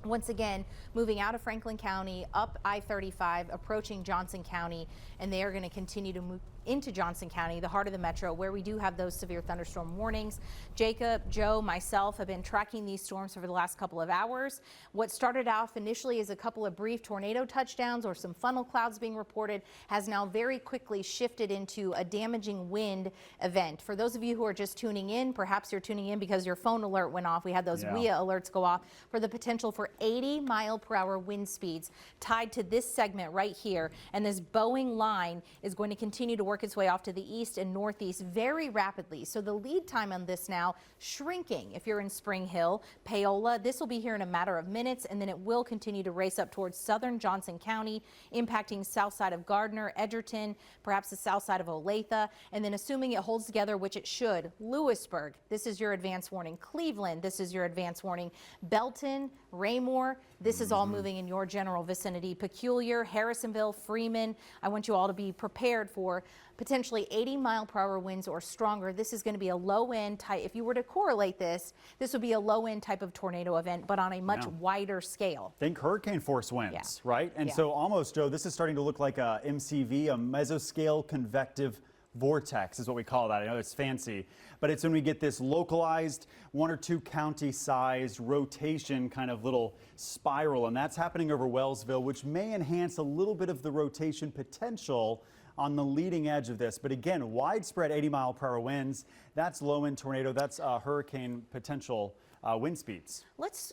once again moving out of Franklin County, up I-35, approaching Johnson County, and they are going to continue to move into Johnson County, the heart of the metro, where we do have those severe thunderstorm warnings. Jacob, Joe, myself have been tracking these storms over the last couple of hours. What started off initially as a couple of brief tornado touchdowns or some funnel clouds being reported has now very quickly shifted into a damaging wind event. For those of you who are just tuning in, perhaps you're tuning in because your phone alert went off. We had those WIA alerts go off for the potential for 80-mile-per-hour wind speeds tied to this segment right here. And this Boeing line is going to continue to work its way off to the east and northeast very rapidly. So the lead time on this now shrinking. If you're in Spring Hill, Paola, this will be here in a matter of minutes, and then it will continue to race up towards southern Johnson County, impacting south side of Gardner, Edgerton, perhaps the south side of Olathe, and then assuming it holds together, which it should, Lewisburg, this is your advance warning. Cleveland, this is your advance warning. Belton, Raymore, this is all moving in your general vicinity. Peculiar, Harrisonville, Freeman, I want you all to be prepared for potentially 80-mile-per-hour winds or stronger. This is going to be a low-end type. If you were to correlate this, this would be a low-end type of tornado event, but on a much wider scale. Think hurricane force winds, right? And so almost, Joe, this is starting to look like a MCV, a mesoscale convective vortex is what we call that. I know it's fancy, but it's when we get this localized 1 or 2 county sized rotation kind of little spiral, and that's happening over Wellsville, which may enhance a little bit of the rotation potential on the leading edge of this. But again, widespread 80-mile-per-hour winds. That's low-end tornado. That's hurricane potential wind speeds.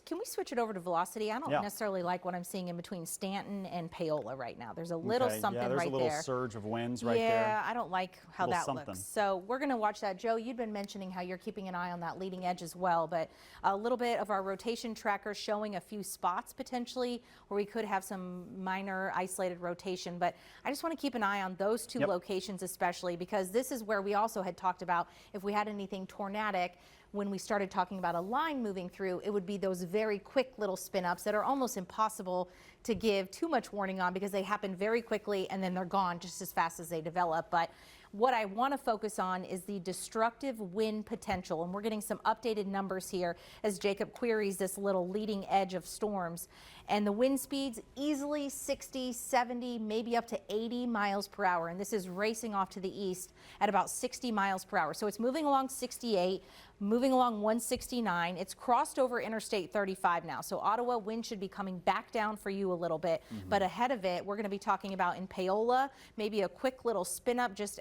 Can we switch it over to velocity? I don't necessarily like what I'm seeing in between Stanton and Paola right now. There's a little something right there. There's a little surge of winds right there. Yeah, I don't like how that looks. So we're going to watch that. Joe, you'd been mentioning how you're keeping an eye on that leading edge as well, but a little bit of our rotation tracker showing a few spots potentially where we could have some minor isolated rotation. But I just want to keep an eye on those 2 locations especially, because this is where we also had talked about if we had anything tornadic. When we started talking about a line moving through, it would be those very quick little spin-ups that are almost impossible to give too much warning on because they happen very quickly and then they're gone just as fast as they develop. But what I want to focus on is the destructive wind potential, and we're getting some updated numbers here as Jacob queries this little leading edge of storms. And the wind speeds easily 60, 70, maybe up to 80 miles per hour. And this is racing off to the east at about 60 miles per hour. So it's moving along 68, moving along 169. It's crossed over Interstate 35 now. So Ottawa wind should be coming back down for you a little bit. But ahead of it, we're going to be talking about in Paola, maybe a quick little spin up just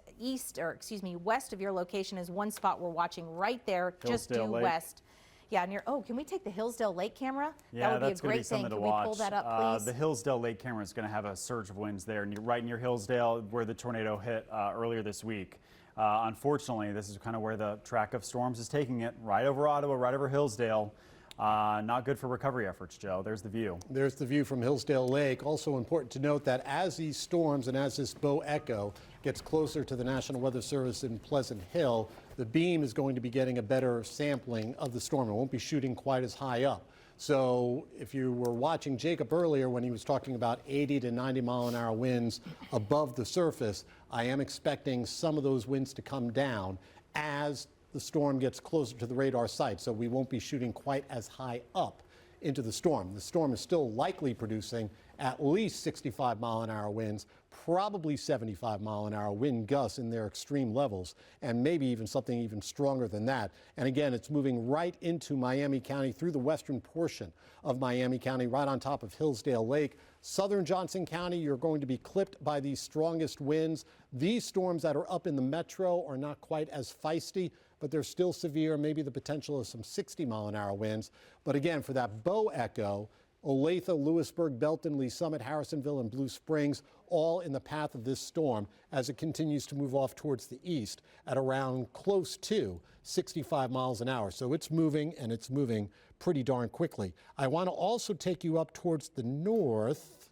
west of your location is one spot we're watching right there, just due west. Yeah, near, can we take the Hillsdale Lake camera? Yeah, that would that's be a great thing. Can we pull that up, please? The Hillsdale Lake camera is going to have a surge of winds there, right near Hillsdale, where the tornado hit earlier this week. Unfortunately, this is kind of where the track of storms is taking it, right over Ottawa, right over Hillsdale. Not good for recovery efforts, Joe. There's the view. There's the view from Hillsdale Lake. Also important to note that as these storms and as this bow echo gets closer to the National Weather Service in Pleasant Hill, the beam is going to be getting a better sampling of the storm. It won't be shooting quite as high up. So if you were watching Jacob earlier when he was talking about 80 to 90 mile an hour winds above the surface, I am expecting some of those winds to come down as the storm gets closer to the radar site. So we won't be shooting quite as high up into the storm. The storm is still likely producing at least 65 mile an hour winds, probably 75 mile an hour wind gusts in their extreme levels, and maybe even something even stronger than that. And again, it's moving right into Miami County through the western portion of Miami County, right on top of Hillsdale Lake. Southern Johnson County, you're going to be clipped by these strongest winds. These storms that are up in the metro are not quite as feisty, but they're still severe, maybe the potential of some 60 mile an hour winds. But again, for that bow echo, Olathe, Lewisburg, Belton, Lee Summit, Harrisonville, and Blue Springs, all in the path of this storm as it continues to move off towards the east at around close to 65 miles an hour. So it's moving, and it's moving pretty darn quickly. I want to also take you up towards the north.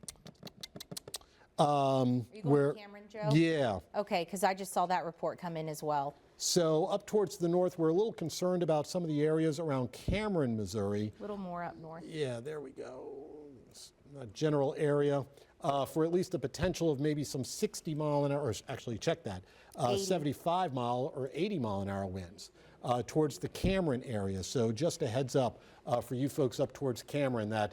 Are you going to Cameron, Joe? Yeah. Okay, because I just saw that report come in as well. So up towards the north, we're a little concerned about some of the areas around Cameron, Missouri. A little more up north. Yeah, there we go. It's a general area for at least the potential of maybe some 60 mile an hour, or actually check that, 75 mile or 80 mile an hour winds towards the Cameron area. So just a heads up for you folks up towards Cameron that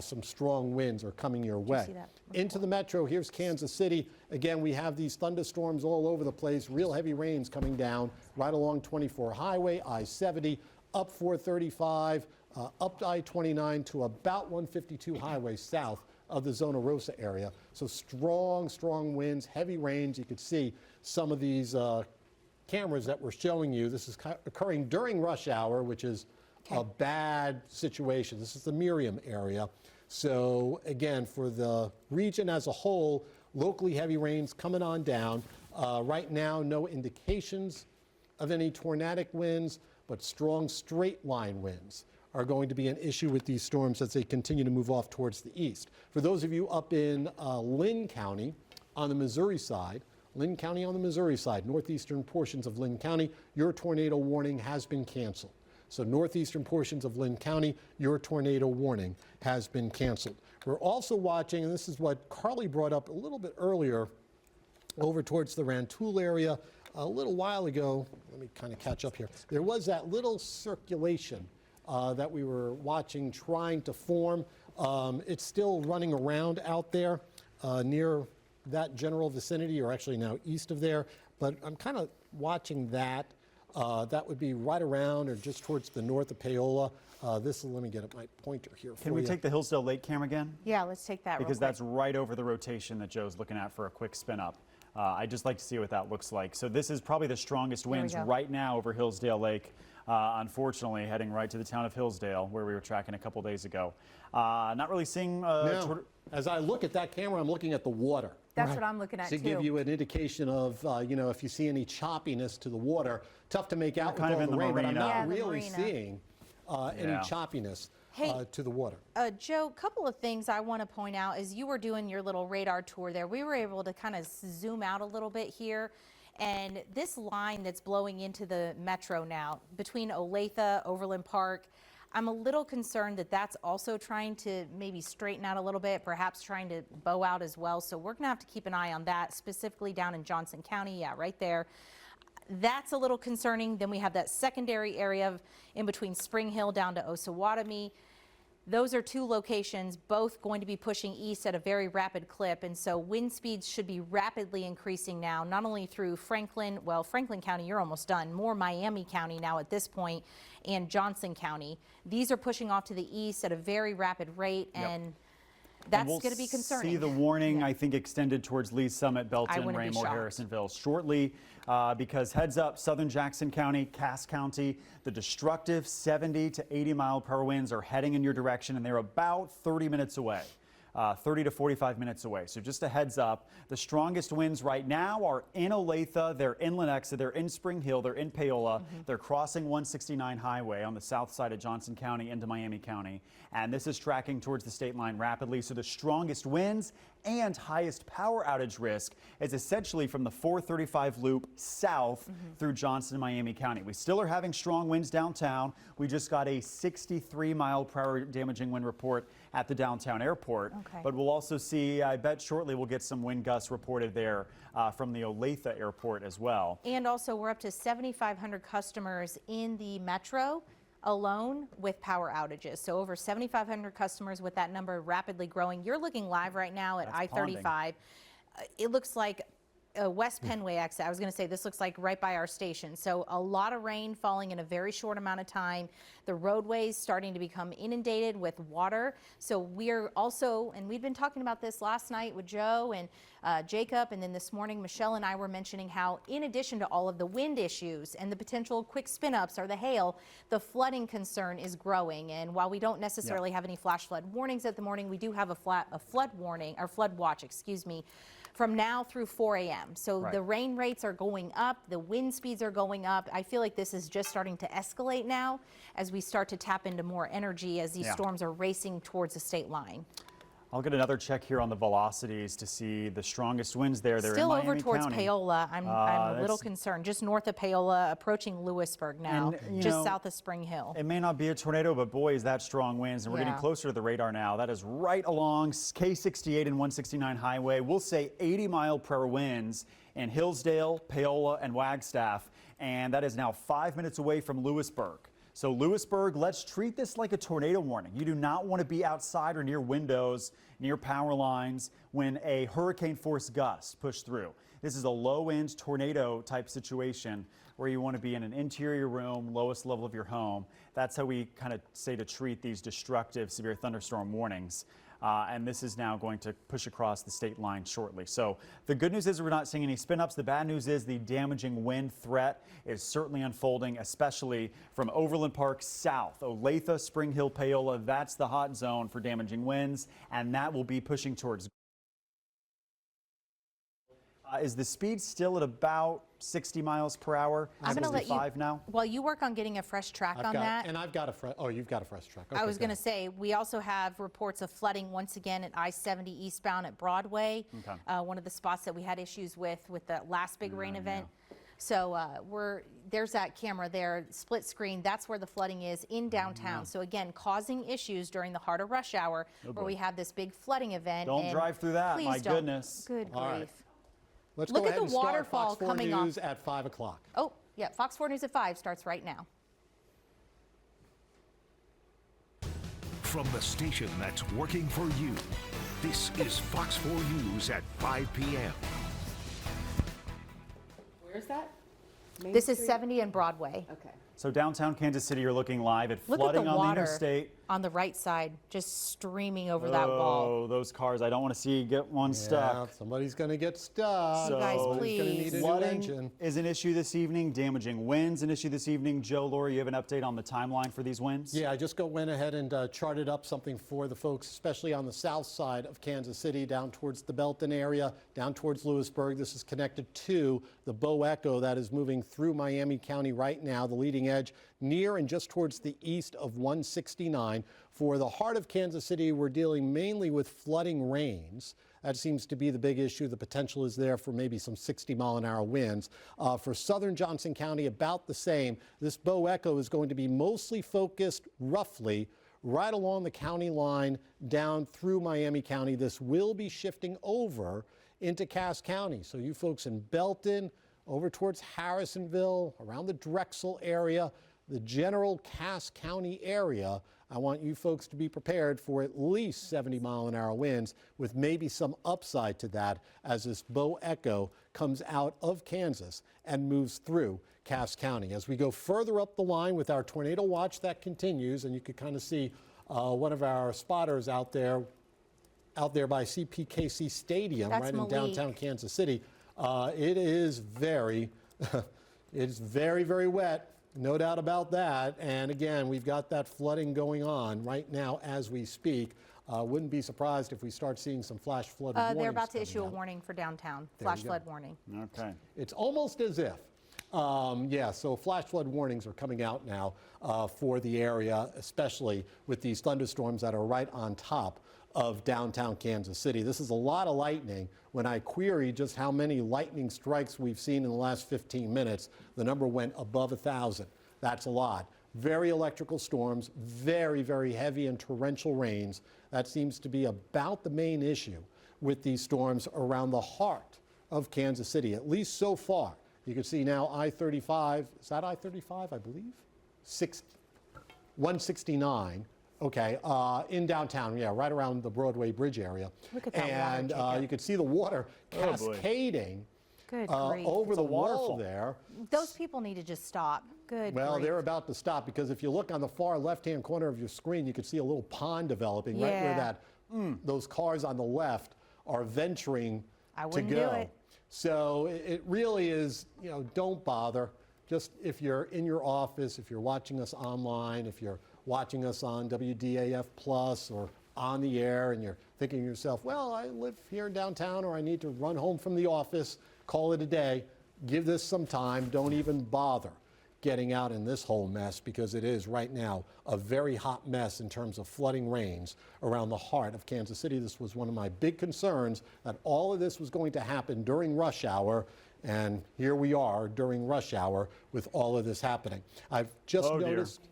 some strong winds are coming your way. Into the metro, here's Kansas City. Again, we have these thunderstorms all over the place, real heavy rains coming down right along 24 Highway, I-70, up 435, up I-29 to about 152 Highway south of the Zona Rosa area. So strong, strong winds, heavy rains. You could see some of these cameras that we're showing you. This is occurring during rush hour, which is a bad situation. This is the Miriam area. So again, for the region as a whole, locally heavy rains coming on down. Right now, no indications of any tornadic winds, but strong straight line winds are going to be an issue with these storms as they continue to move off towards the east. For those of you up in Lynn County on the Missouri side, northeastern portions of Lynn County, your tornado warning has been canceled. So northeastern portions of Lynn County, your tornado warning has been canceled. We're also watching, and this is what Karli brought up a little bit earlier, over towards the Rantoul area a little while ago. Let me kind of catch up here. There was that little circulation that we were watching trying to form. It's still running around out there near that general vicinity, or actually now east of there, but I'm kind of watching that. That would be right around or just towards the north of Paola. Let me get my pointer here for you. Can we take the Hillsdale Lake camera again? Yeah, let's take that Because real quick. that's right over the rotation that Joe's looking at for a quick spin up. I'd just like to see what that looks like. So this is probably the strongest winds right now over Hillsdale Lake. Unfortunately, heading right to the town of Hillsdale, where we were tracking a couple days ago. Not really seeing... Now, as I look at that camera, I'm looking at the water. That's what I'm looking at, to too. give you an indication of, if you see any choppiness to the water. Tough to make out with kind of all in the the rain, but I'm marina. not Yeah, the really marina. seeing any choppiness to the water. Joe, a couple of things I want to point out. As you were doing your little radar tour there, we were able to kind of zoom out a little bit here. And this line that's blowing into the metro now between Olathe, Overland Park, I'm a little concerned that that's also trying to maybe straighten out a little bit, perhaps trying to bow out as well. So we're going to have to keep an eye on that, specifically down in Johnson County. Yeah, right there. That's a little concerning. Then we have that secondary area in between Spring Hill down to Osawatomie. Those are two locations, both going to be pushing east at a very rapid clip, and so wind speeds should be rapidly increasing now, not only through Franklin County, you're almost done, more Miami County now at this point, and Johnson County. These are pushing off to the east at a very rapid rate, and that's going to be concerning. See the warning, I think, extended towards Lee's Summit, Belton, Raymore, Harrisonville shortly, because heads up, southern Jackson County, Cass County, the destructive 70 to 80 mile per hour winds are heading in your direction, and they're about 30 minutes away. 30 to 45 minutes away. So just a heads up, the strongest winds right now are in Olathe, they're in Lenexa, they're in Spring Hill, they're in Paola, they're crossing 169 highway on the south side of Johnson County into Miami County. And this is tracking towards the state line rapidly. So the strongest winds and highest power outage risk is essentially from the 435 loop south through Johnson and Miami County. We still are having strong winds downtown. We just got a 63 mile per hour damaging wind report at the downtown airport. But we'll also see, I bet shortly we'll get some wind gusts reported there from the Olathe airport as well. And also we're up to 7,500 customers in the metro alone with power outages. So over 7,500 customers, with that number rapidly growing. You're looking live right now at I-35. It looks like West Penway exit. I was going to say this looks like right by our station. So a lot of rain falling in a very short amount of time. The roadways starting to become inundated with water. So we're also, and we've been talking about this last night with Joe and Jacob, and then this morning Michelle and I were mentioning how, in addition to all of the wind issues and the potential quick spin-ups or the hail, the flooding concern is growing. And while we don't necessarily have any flash flood warnings at the morning, we do have a flood warning, or flood watch, excuse me, from now through 4 a.m. So the rain rates are going up, the wind speeds are going up. I feel like this is just starting to escalate now as we start to tap into more energy as these storms are racing towards the state line. I'll get another check here on the velocities to see the strongest winds there. They're still in Miami over towards County. Paola. I'm a little concerned. Just north of Paola, approaching Lewisburg now, and, just south of Spring Hill. It may not be a tornado, but boy, is that strong winds. And we're getting closer to the radar now. That is right along K68 and 169 highway. We'll say 80 mile per hour winds in Hillsdale, Paola, and Wagstaff. And that is now 5 minutes away from Lewisburg. So Lewisburg, let's treat this like a tornado warning. You do not want to be outside or near windows, near power lines when a hurricane force gust push through. This is a low end tornado type situation where you want to be in an interior room, lowest level of your home. That's how we kind of say to treat these destructive severe thunderstorm warnings. And this is now going to push across the state line shortly. So the good news is we're not seeing any spin-ups. The bad news is the damaging wind threat is certainly unfolding, especially from Overland Park south. Olathe, Spring Hill, Paola, that's the hot zone for damaging winds, and that will be pushing towards. Is the speed still at about 60 miles per hour? I'm going to let you, now? while you work on getting a fresh track on that. And I've got a fresh, you've got a fresh track. Okay, I was going to say, we also have reports of flooding once again at I-70 eastbound at Broadway. One of the spots that we had issues with the last big rain event. So there's that camera there, split screen. That's where the flooding is in downtown. So again, causing issues during the heart of rush hour where we have this big flooding event. Don't drive through that, my goodness. Good grief. Right. Let's Look go at ahead the and start waterfall FOX4 coming News off. at 5 o'clock. Oh, yeah, FOX4 News at 5 starts right now. From the station that's working for you, this is FOX4 News at 5 p.m. This is 70 and Broadway. Okay. So downtown Kansas City, you're looking live at Look flooding at the on water the interstate. on the right side, just streaming over that wall. Oh, those cars! I don't want to see you get one Yeah, stuck. somebody's going to get stuck. You guys, Somebody's gonna please. need a new Flooding engine. is an issue this evening. Damaging winds an issue this evening. Joe Lauria, you have an update on the timeline for these winds? Yeah, I just went ahead and charted up something for the folks, especially on the south side of Kansas City, down towards the Belton area, down towards Lewisburg. This is connected to the Bow Echo that is moving through Miami County right now, the leading edge near and just towards the east of 169. For the heart of Kansas City, we're dealing mainly with flooding rains. That seems to be the big issue. The potential is there for maybe some 60-mile-an-hour winds. For southern Johnson County, about the same. This Bow Echo is going to be mostly focused roughly right along the county line down through Miami County. This will be shifting over into Cass County. So you folks in Belton, over towards Harrisonville, around the Drexel area, the general Cass County area, I want you folks to be prepared for at least 70-mile-an-hour winds with maybe some upside to that as this Bow Echo comes out of Kansas and moves through Cass County. As we go further up the line with our tornado watch, that continues, and you could kind of see one of our spotters out there by CPKC Stadium. That's right Malik. In downtown Kansas City. It is very, it's very, very wet. No doubt about that. And again, we've got that flooding going on right now as we speak. Wouldn't be surprised if we start seeing some flash flood warnings. They're about to issue a out. warning for downtown, There flash you go. flood warning. Okay. It's almost as if. Yeah, so flash flood warnings are coming out now for the area, especially with these thunderstorms that are right on top of downtown Kansas City. This is a lot of lightning. When I query just how many lightning strikes we've seen in the last 15 minutes, the number went above 1,000. That's a lot. Very electrical storms, very, very heavy and torrential rains. That seems to be about the main issue with these storms around the heart of Kansas City, at least so far. You can see now I-35, is that I-35, I believe? 169. Okay, in downtown, yeah, right around the Broadway Bridge area. Look at that and water, Jacob. you can see the water Oh, boy. cascading Good grief. over the wall waterfall. there. Those people need to just stop. Good Well, grief. they're about to stop because if you look on the far left-hand corner of your screen, you can see a little pond developing right where Yeah. those cars on the left are venturing I to wouldn't go. do it. So it really is, don't bother. Just if you're in your office, if you're watching us online, if you're watching us on WDAF Plus or on the air and you're thinking to yourself, well, I live here in downtown or I need to run home from the office, call it a day, give this some time. Don't even bother getting out in this whole mess because it is right now a very hot mess in terms of flooding rains around the heart of Kansas City. This was one of my big concerns, that all of this was going to happen during rush hour, and here we are during rush hour with all of this happening. I've just Oh, dear. noticed.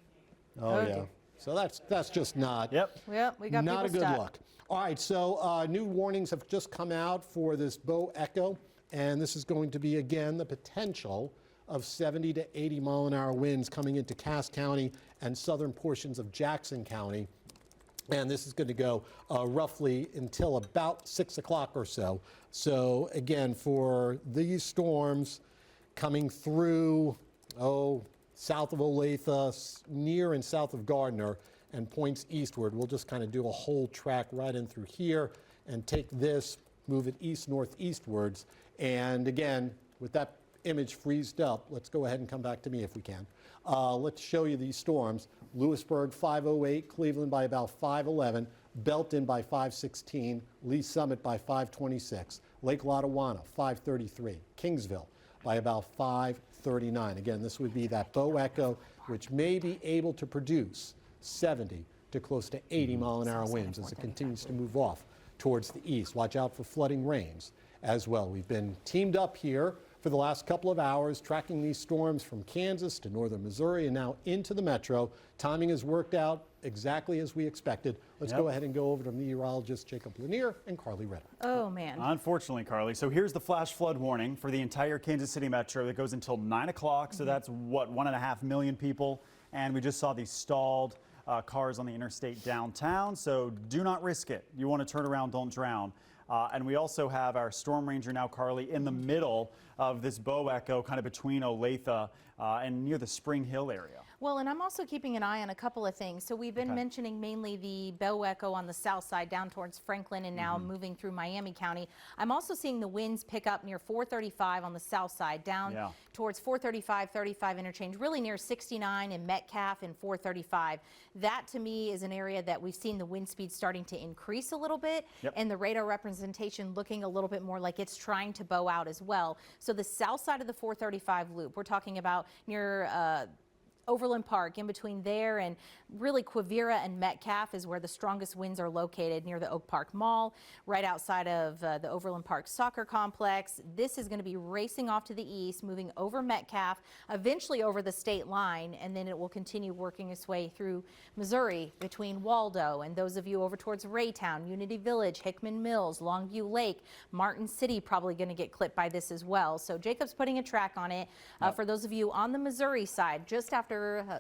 Oh, yeah. dear. So that's just not. Yep. Yep, we got Not a people good stuck. look. All right, so new warnings have just come out for this Bow Echo, and this is going to be, again, the potential of 70 to 80-mile-an-hour winds coming into Cass County and southern portions of Jackson County. And this is going to go roughly until about 6 o'clock or so. So, again, for these storms coming through, south of Olathe, near and south of Gardner, and points eastward. We'll just kind of do a whole track right in through here and take this, move it east-northeastwards. And again, with that image freezed up, let's go ahead and come back to me if we can. Let's show you these storms. Lewisburg 508, Cleveland by about 511, Belton by 516, Lee Summit by 526, Lake Lotawana 533, Kingsville by about 539. Again, this would be that Bow Echo, which may be able to produce 70 to close to 80-mile-an-hour winds as it continues to move off towards the east. Watch out for flooding rains as well. We've been teamed up here for the last couple of hours, tracking these storms from Kansas to northern Missouri and now into the metro. Timing has worked out exactly as we expected. Let's go ahead and go over to meteorologists Jacob Lanier and Karli Ritter. Oh, man. Unfortunately, Karli. So here's the flash flood warning for the entire Kansas City metro that goes until 9 o'clock. So that's what, 1.5 million people. And we just saw these stalled cars on the interstate downtown, so do not risk it. You want to turn around, don't drown. And we also have our storm ranger now, Karli, in the middle of this bow echo, kind of between Olathe and near the Spring Hill area. Well, and I'm also keeping an eye on a couple of things. So we've been mentioning mainly the bow echo on the south side down towards Franklin and now moving through Miami County. I'm also seeing the winds pick up near 435 on the south side down towards 435-35 interchange, really near 69 and Metcalf and 435. That to me is an area that we've seen the wind speed starting to increase a little bit and the radar representation looking a little bit more like it's trying to bow out as well. So the south side of the 435 loop, we're talking about near Overland Park, in between there and really Quivira and Metcalf is where the strongest winds are located, near the Oak Park Mall, right outside of the Overland Park Soccer Complex. This is going to be racing off to the east, moving over Metcalf, eventually over the state line, and then it will continue working its way through Missouri between Waldo and those of you over towards Raytown, Unity Village, Hickman Mills, Longview Lake, Martin City probably going to get clipped by this as well. So Jacob's putting a track on it. For those of you on the Missouri side, just after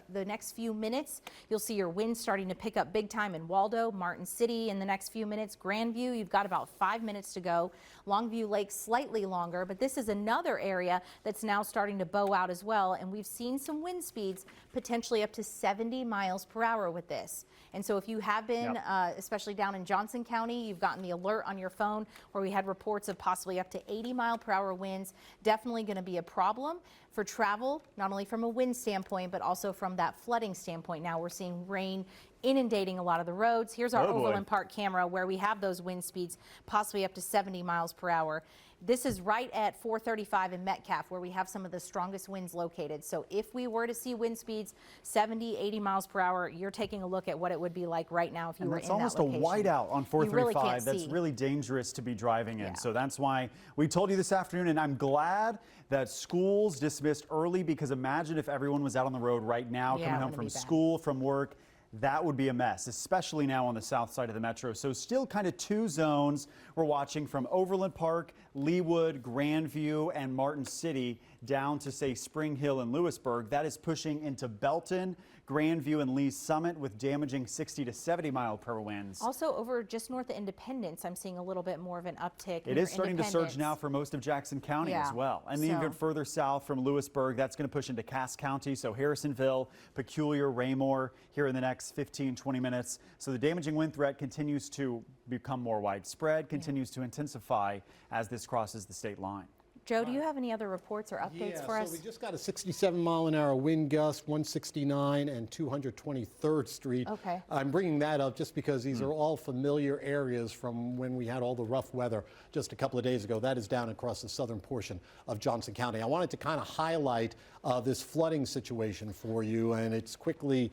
the next few minutes, you'll see your winds starting to pick up big time in Waldo, Martin City in the next few minutes. Grandview, you've got about 5 minutes to go. Longview Lake, slightly longer, but this is another area that's now starting to bow out as well. And we've seen some wind speeds potentially up to 70 miles per hour with this. And so if you have been, especially down in Johnson County, you've gotten the alert on your phone where we had reports of possibly up to 80 mile per hour winds, definitely going to be a problem for travel, not only from a wind standpoint, but also from that flooding standpoint. Now we're seeing rain inundating a lot of the roads. Here's our Overland Park camera where we have those wind speeds possibly up to 70 miles per hour. This is right at 435 in Metcalf where we have some of the strongest winds located. So if we were to see wind speeds 70, 80 miles per hour, you're taking a look at what it would be like right now if you were in that location. It's almost a whiteout on 435. That's really dangerous to be driving in. So that's why we told you this afternoon, and I'm glad that schools dismissed early, because imagine if everyone was out on the road right now coming home from school, from work. That would be a mess, especially now on the south side of the metro. So still kind of two zones we're watching, from Overland Park, Leawood, Grandview, and Martin City down to, say, Spring Hill and Lewisburg. That is pushing into Belton, Grandview, and Lee's Summit with damaging 60 to 70 mile per hour winds. Also over just north of Independence, I'm seeing a little bit more of an uptick. It is starting to surge now for most of Jackson County as well. And then even further south from Lewisburg, that's going to push into Cass County. So Harrisonville, Peculiar, Raymore here in the next 15, 20 minutes. So the damaging wind threat continues to become more widespread, continues to intensify as this crosses the state line. Joe, do you have any other reports or updates for us? So we just got a 67 mile an hour wind gust, 169 and 223rd Street. I'm bringing that up just because these are all familiar areas from when we had all the rough weather just a couple of days ago. That is down across the southern portion of Johnson County. I wanted to kind of highlight this flooding situation for you, and it's quickly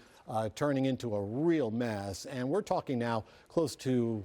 turning into a real mess. And we're talking now close to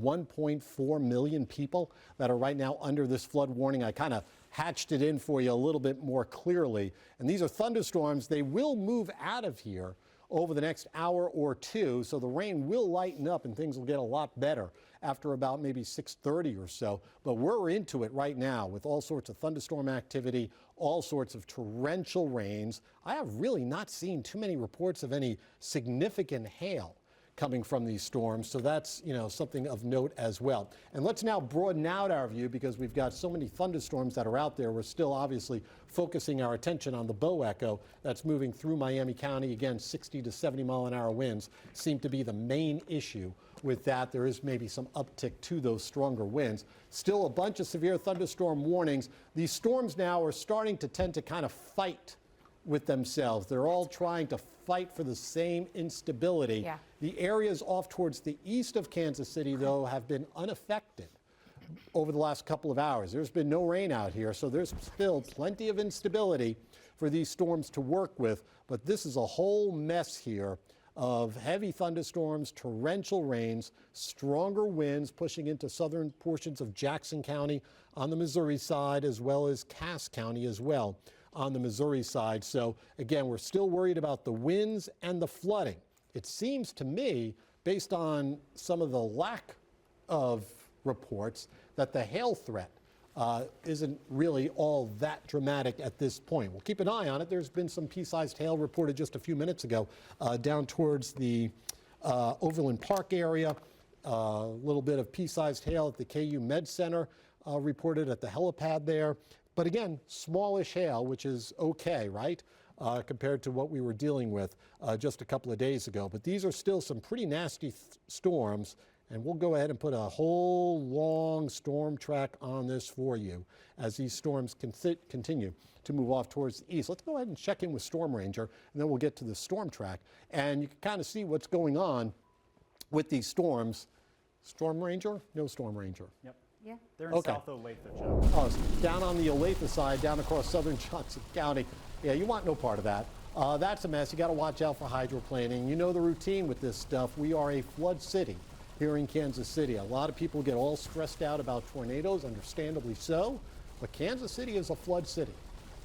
1.4 million people that are right now under this flood warning. I kind of hatched it in for you a little bit more clearly. And these are thunderstorms. They will move out of here over the next hour or two, so the rain will lighten up and things will get a lot better after about maybe 6:30 or so. But we're into it right now with all sorts of thunderstorm activity, all sorts of torrential rains. I have really not seen too many reports of any significant hail coming from these storms, so that's, you know, something of note as well. And let's now broaden out our view because we've got so many thunderstorms that are out there. We're still obviously focusing our attention on the bow echo that's moving through Miami County. Again, 60 to 70 mile an hour winds seem to be the main issue with that. There is maybe some uptick to those stronger winds. Still a bunch of severe thunderstorm warnings. These storms now are starting to tend to kind of fight with themselves. They're all trying to fight for the same instability. The areas off towards the east of Kansas City, though, have been unaffected over the last couple of hours. There's been no rain out here, so there's still plenty of instability for these storms to work with. But this is a whole mess here of heavy thunderstorms, torrential rains, stronger winds pushing into southern portions of Jackson County on the Missouri side, as well as Cass County as well on the Missouri side. So again, we're still worried about the winds and the flooding. It seems to me, based on some of the lack of reports, that the hail threat isn't really all that dramatic at this point. We'll keep an eye on it. There's been some pea-sized hail reported just a few minutes ago down towards the Overland Park area. A little bit of pea-sized hail at the KU Med Center reported at the helipad there. But again, smallish hail, which is okay, right? Compared to what we were dealing with just a couple of days ago. But these are still some pretty nasty storms, and we'll go ahead and put a whole long storm track on this for you as these storms continue to move off towards the east. Let's go ahead and check in with Storm Ranger, and then we'll get to the storm track. And you can kind of see what's going on with these storms. Storm Ranger? No Storm Ranger. Yep. Yeah. They're in South Olathe, Joe. Oh, down on the Olathe side, down across southern Johnson County. Yeah, you want no part of that. That's a mess. You got to watch out for hydroplaning. You know the routine with this stuff. We are a flood city here in Kansas City. A lot of people get all stressed out about tornadoes, understandably so, but Kansas City is a flood city.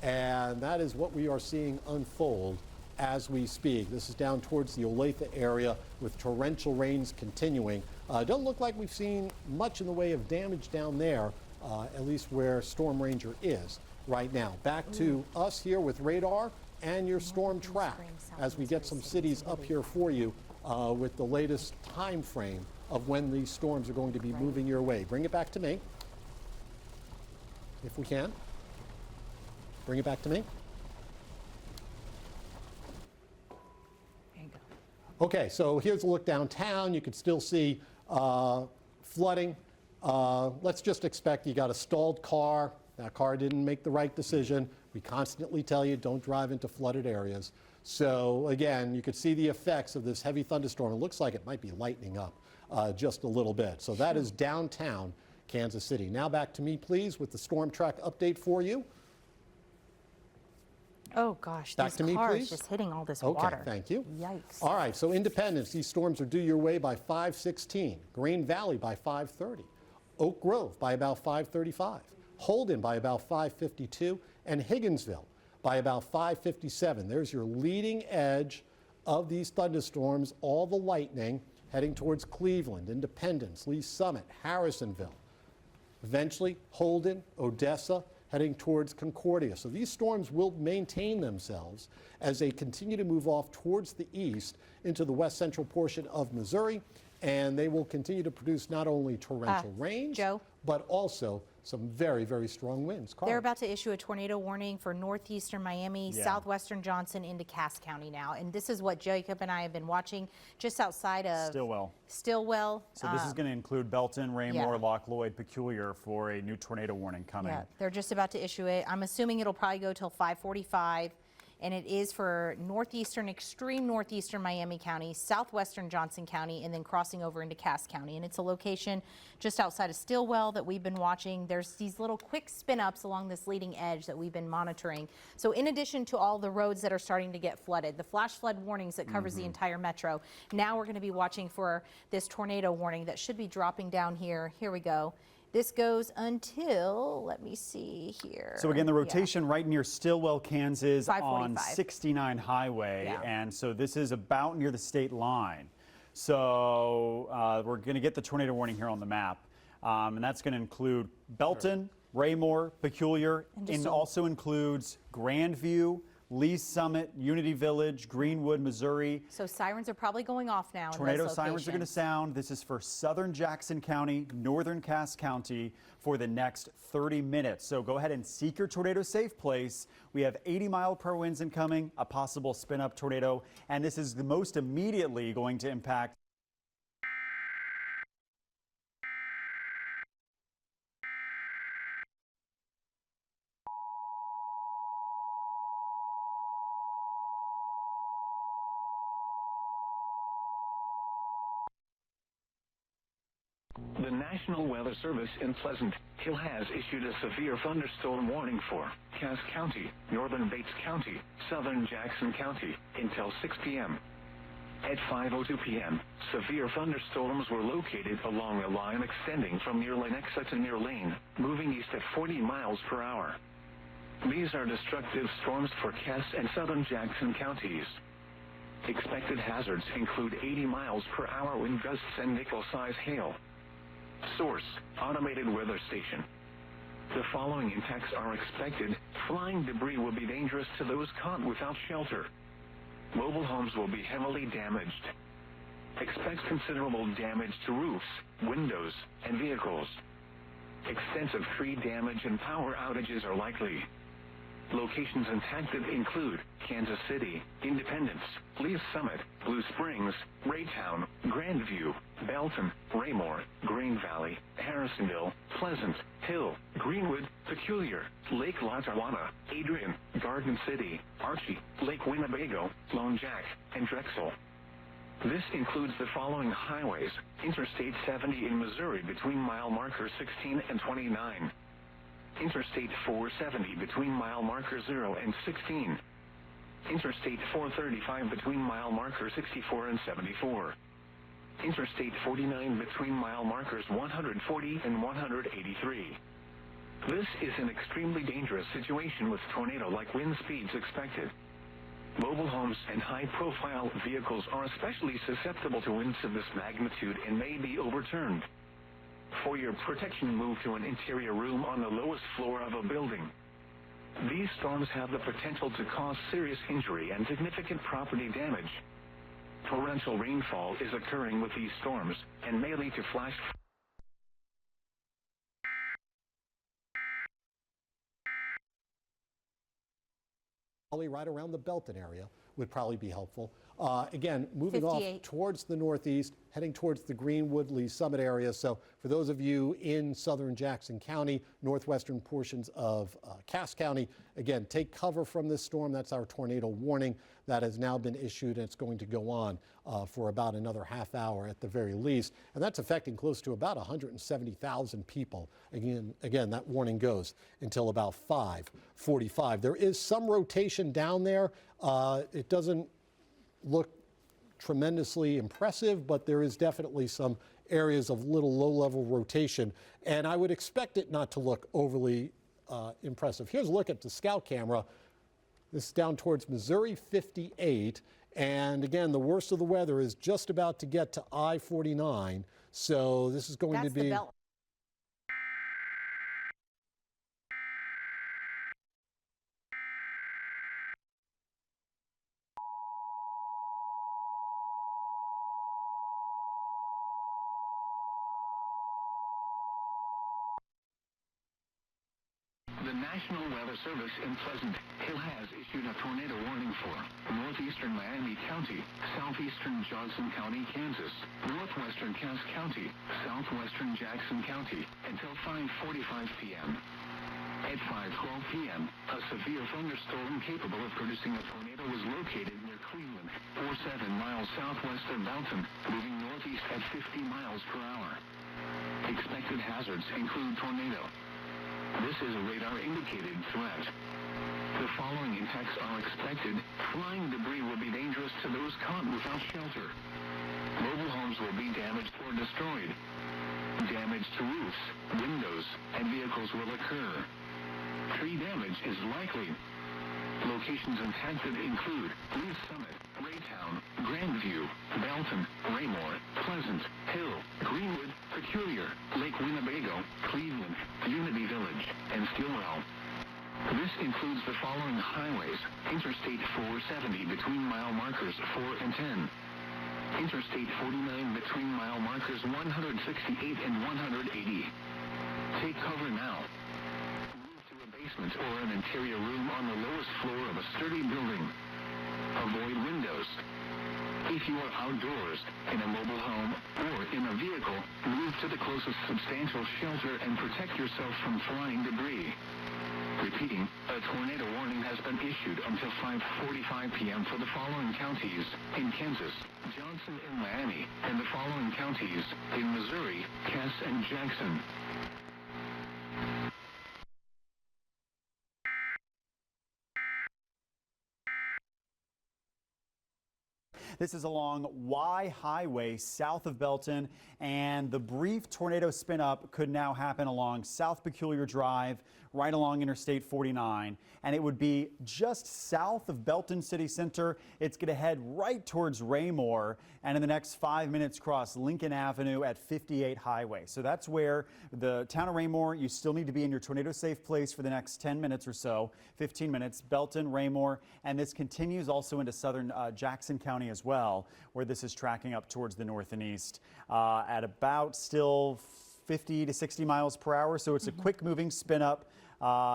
And that is what we are seeing unfold as we speak. This is down towards the Olathe area with torrential rains continuing. Doesn't look like we've seen much in the way of damage down there, at least where Storm Ranger is right now. Back to us here with radar and your storm track as we get some cities up here for you with the latest time frame of when these storms are going to be moving your way. Bring it back to me, if we can. Bring it back to me. There you go. Okay, so here's a look downtown. You can still see flooding. Let's just expect you got a stalled car. That car didn't make the right decision. We constantly tell you don't drive into flooded areas. So again, you could see the effects of this heavy thunderstorm. It looks like it might be lightening up just a little bit. So that is downtown Kansas City. Now back to me, please, with the storm track update for you. Oh gosh, Back these to me, cars please. just hitting all this Okay, water. thank you. Yikes. All right, so Independence, these storms are due your way by 5:16. Green Valley by 5:30. Oak Grove by about 5:35. Holden by about 5:52. And Higginsville by about 5:57. There's your leading edge of these thunderstorms, all the lightning heading towards Cleveland, Independence, Lee Summit, Harrisonville. Eventually, Holden, Odessa, heading towards Concordia. So these storms will maintain themselves as they continue to move off towards the east into the west central portion of Missouri, and they will continue to produce not only torrential rains, Joe? but also some very, very strong winds. Karli. They're about to issue a tornado warning for northeastern Miami, southwestern Johnson into Cass County now. And this is what Jacob and I have been watching just outside of Stillwell. So this is going to include Belton, Raymore, Lock Lloyd, Peculiar for a new tornado warning coming. Yeah, they're just about to issue it. I'm assuming it'll probably go till 5:45. And it is for northeastern, extreme northeastern Miami County, southwestern Johnson County, and then crossing over into Cass County. And it's a location just outside of Stillwell that we've been watching. There's these little quick spin-ups along this leading edge that we've been monitoring. So in addition to all the roads that are starting to get flooded, the flash flood warnings that covers the entire metro, now we're going to be watching for this tornado warning that should be dropping down here. Here we go. This goes until, let me see here. So again, the rotation right near Stillwell, Kansas on 545. 69 Highway. And so this is about near the state line. So we're going to get the tornado warning here on the map. And that's going to include Belton, Raymore, Peculiar, and also includes Grandview, Lee Summit, Unity Village, Greenwood, Missouri. So sirens are probably going off now. Tornado sirens are going to sound. This is for southern Jackson County, northern Cass County for the next 30 minutes. So go ahead and seek your tornado safe place. We have 80-mile-per-hour winds incoming, a possible spin-up tornado, and this is the most immediately going to impact The National Weather Service in Pleasant Hill has issued a severe thunderstorm warning for Cass County, northern Bates County, southern Jackson County until 6 p.m. At 5:02 p.m., severe thunderstorms were located along a line extending from near Lenexa to near Lane, moving east at 40 miles per hour. These are destructive storms for Cass and southern Jackson counties. Expected hazards include 80 miles per hour wind gusts and nickel-size hail. Source: Automated Weather Station. The following impacts are expected. Flying debris will be dangerous to those caught without shelter. Mobile homes will be heavily damaged. Expect considerable damage to roofs, windows, and vehicles. Extensive tree damage and power outages are likely. Locations impacted include Kansas City, Independence, Lee's Summit, Blue Springs, Raytown, Grandview, Belton, Raymore, Green Valley, Harrisonville, Pleasant, Hill, Greenwood, Peculiar, Lake Latawana, Adrian, Garden City, Archie, Lake Winnebago, Lone Jack, and Drexel. This includes the following highways: Interstate 70 in Missouri between mile marker 16 and 29. Interstate 470 between mile marker 0 and 16. Interstate 435 between mile marker 64 and 74. Interstate 49 between mile markers 140 and 183. This is an extremely dangerous situation with tornado-like wind speeds expected. Mobile homes and high-profile vehicles are especially susceptible to winds of this magnitude and may be overturned. For your protection, move to an interior room on the lowest floor of a building. These storms have the potential to cause serious injury and significant property damage. Torrential rainfall is occurring with these storms and may lead to flash right around the Belton area would probably be helpful. Again, moving 58. off towards the northeast, heading towards the Greenwood, Lee Summit area. So for those of you in southern Jackson County, northwestern portions of Cass County, again, take cover from this storm. That's our tornado warning that has now been issued, and it's going to go on for about another half hour at the very least. And that's affecting close to about 170,000 people. Again, that warning goes until about 5:45. There is some rotation down there. It doesn't look tremendously impressive, but there is definitely some areas of little low-level rotation, and I would expect it not to look overly impressive. Here's a look at the scout camera. This is down towards Missouri 58, and again, the worst of the weather is just about to get to I-49, so this is going to be... The National Weather Service in Pleasant Hill has issued a tornado warning for northeastern Miami County, southeastern Johnson County, Kansas, northwestern Cass County, southwestern Jackson County until 5:45 p.m. At 5:12 p.m., a severe thunderstorm capable of producing a tornado was located near Cleveland, 47 miles southwest of Belton, moving northeast at 50 miles per hour. Expected hazards include tornado. This is a radar-indicated threat. The following impacts are expected. Flying debris will be dangerous to those caught without shelter. Mobile homes will be damaged or destroyed. Damage to roofs, windows, and vehicles will occur. Tree damage is likely. Locations impacted include Lee's Summit, Raytown, Grandview, Belton, Raymore, Pleasant, Hill, Greenwood, Peculiar, Lake Winnebago, Cleveland, Unity Village, and Stillwell. This includes the following highways: Interstate 470 between mile markers 4 and 10. Interstate 49 between mile markers 168 and 180. Take cover now. Or an interior room on the lowest floor of a sturdy building. Avoid windows. If you are outdoors, in a mobile home, or in a vehicle, move to the closest substantial shelter and protect yourself from flying debris. Repeating, a tornado warning has been issued until 5:45 p.m. for the following counties in Kansas, Johnson, and Miami, and the following counties in Missouri, Cass, and Jackson. This is along Y Highway south of Belton, and the brief tornado spin up could now happen along South Peculiar Drive, right along Interstate 49, and it would be just south of Belton City Center. It's going to head right towards Raymore, and in the next 5 minutes cross Lincoln Avenue at 58 Highway. So that's where the town of Raymore, you still need to be in your tornado safe place for the next 10 minutes or so, 15 minutes, Belton, Raymore, and this continues also into southern Jackson County as well, where this is tracking up towards the north and east at about still 50 to 60 miles per hour. So it's a quick moving spin up.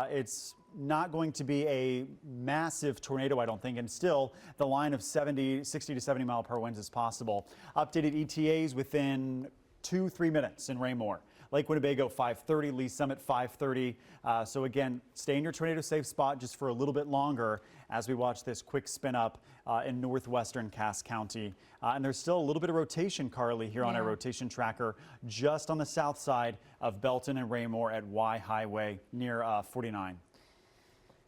It's not going to be a massive tornado, I don't think, and still the line of 60 to 70 mile per hour winds is possible. Updated ETAs within 2-3 minutes in Raymore. Lake Winnebago 5:30, Lee Summit 5:30. So again, stay in your tornado safe spot just for a little bit longer as we watch this quick spin up in northwestern Cass County. And there's still a little bit of rotation, Karli, here on our rotation tracker just on the south side of Belton and Raymore at Y Highway near 49.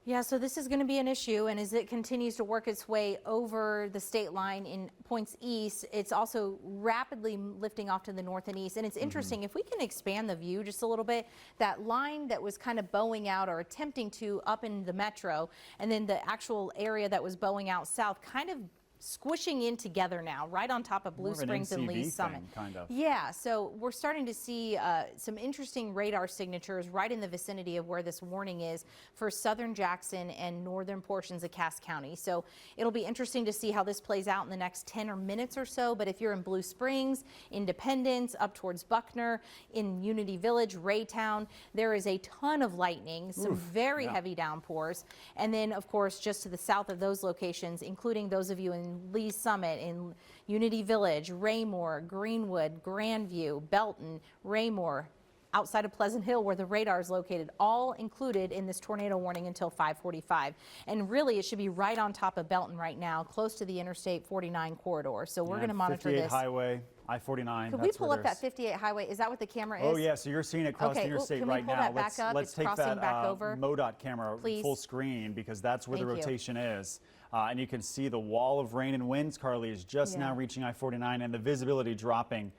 Yeah, so this is going to be an issue, and as it continues to work its way over the state line in points east, it's also rapidly lifting off to the north and east. And it's interesting, if we can expand the view just a little bit, that line that was kind of bowing out or attempting to up in the metro, and then the actual area that was bowing out south kind of squishing in together now, right on top of Blue Springs and Lee Summit. Kind of. Yeah, so we're starting to see some interesting radar signatures right in the vicinity of where this warning is for southern Jackson and northern portions of Cass County. So it'll be interesting to see how this plays out in the next 10 minutes or so. But if you're in Blue Springs, Independence, up towards Buckner, in Unity Village, Raytown, there is a ton of lightning, some very heavy downpours. And then, of course, just to the south of those locations, including those of you in Lee Summit, in Unity Village, Raymore, Greenwood, Grandview, Belton, Raymore, outside of Pleasant Hill where the radar is located, all included in this tornado warning until 5:45. And really it should be right on top of Belton right now, close to the Interstate 49 corridor. So we're going to monitor 58 this. Highway, I-49. Could we pull up that 58 highway? Is that what the camera is? Oh yeah, so you're seeing it cross the interstate right now. Can we pull that back up? Let's It's take crossing that back over. MODOT camera full screen, because that's where the rotation is. And you can see the wall of rain and winds, Karli, is just now reaching I-49, and the visibility dropping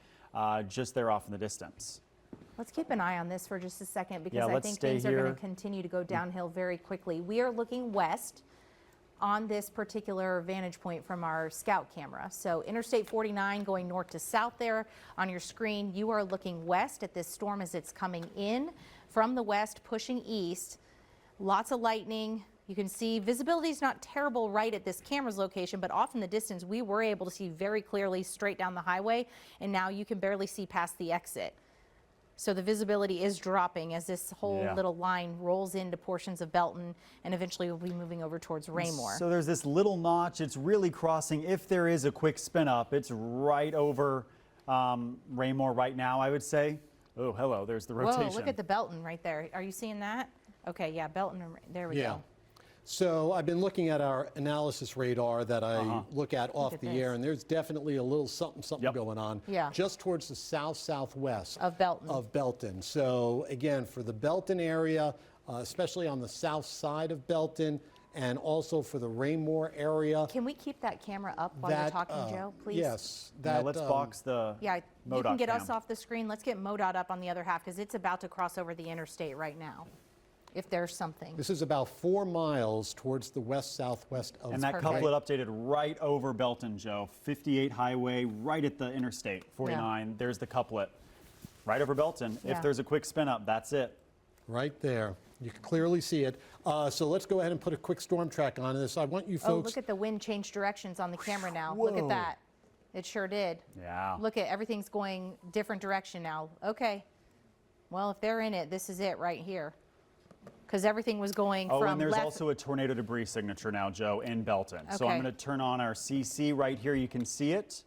just there off in the distance. Let's keep an eye on this for just a second, because I think things are going to continue to go downhill very quickly. We are looking west on this particular vantage point from our scout camera. So Interstate 49 going north to south there on your screen. You are looking west at this storm as it's coming in from the west, pushing east. Lots of lightning. You can see visibility is not terrible right at this camera's location, but off in the distance we were able to see very clearly straight down the highway, and now you can barely see past the exit. So the visibility is dropping as this whole little line rolls into portions of Belton, and eventually we'll be moving over towards Raymore. So there's this little notch. It's really crossing. If there is a quick spin up, it's right over Raymore right now, I would say. Oh, hello, there's the rotation. Whoa, look at the Belton right there. Are you seeing that? Okay, yeah, Belton, there we go. So I've been looking at our analysis radar that I look at off the air, and there's definitely a little something going on just towards the southwest of Belton. So again, for the Belton area, especially on the south side of Belton, and also for the Raymore area. Can we keep that camera up while you're talking, Joe, please? Yes. Let's box the MODOT you can get cam. us off the screen. Let's get MODOT up on the other half, because it's about to cross over the interstate right now, if there's something. This is about 4 miles towards the west-southwest of. And that couplet updated right over Belton, Joe. 58 Highway, right at the Interstate 49. There's the couplet. Right over Belton. If there's a quick spin up, that's it. Right there. You can clearly see it. So let's go ahead and put a quick storm track on this. I want you folks. Oh, look at the wind change directions on the camera now. Whoa. Look at that. It sure did. Yeah. Look at everything's going different direction now. Okay. Well, if they're in it, this is it right here. Because everything was going from and there's left. also a tornado debris signature now, Joe, in Belton. So I'm going to turn on our CC right here. You can see it.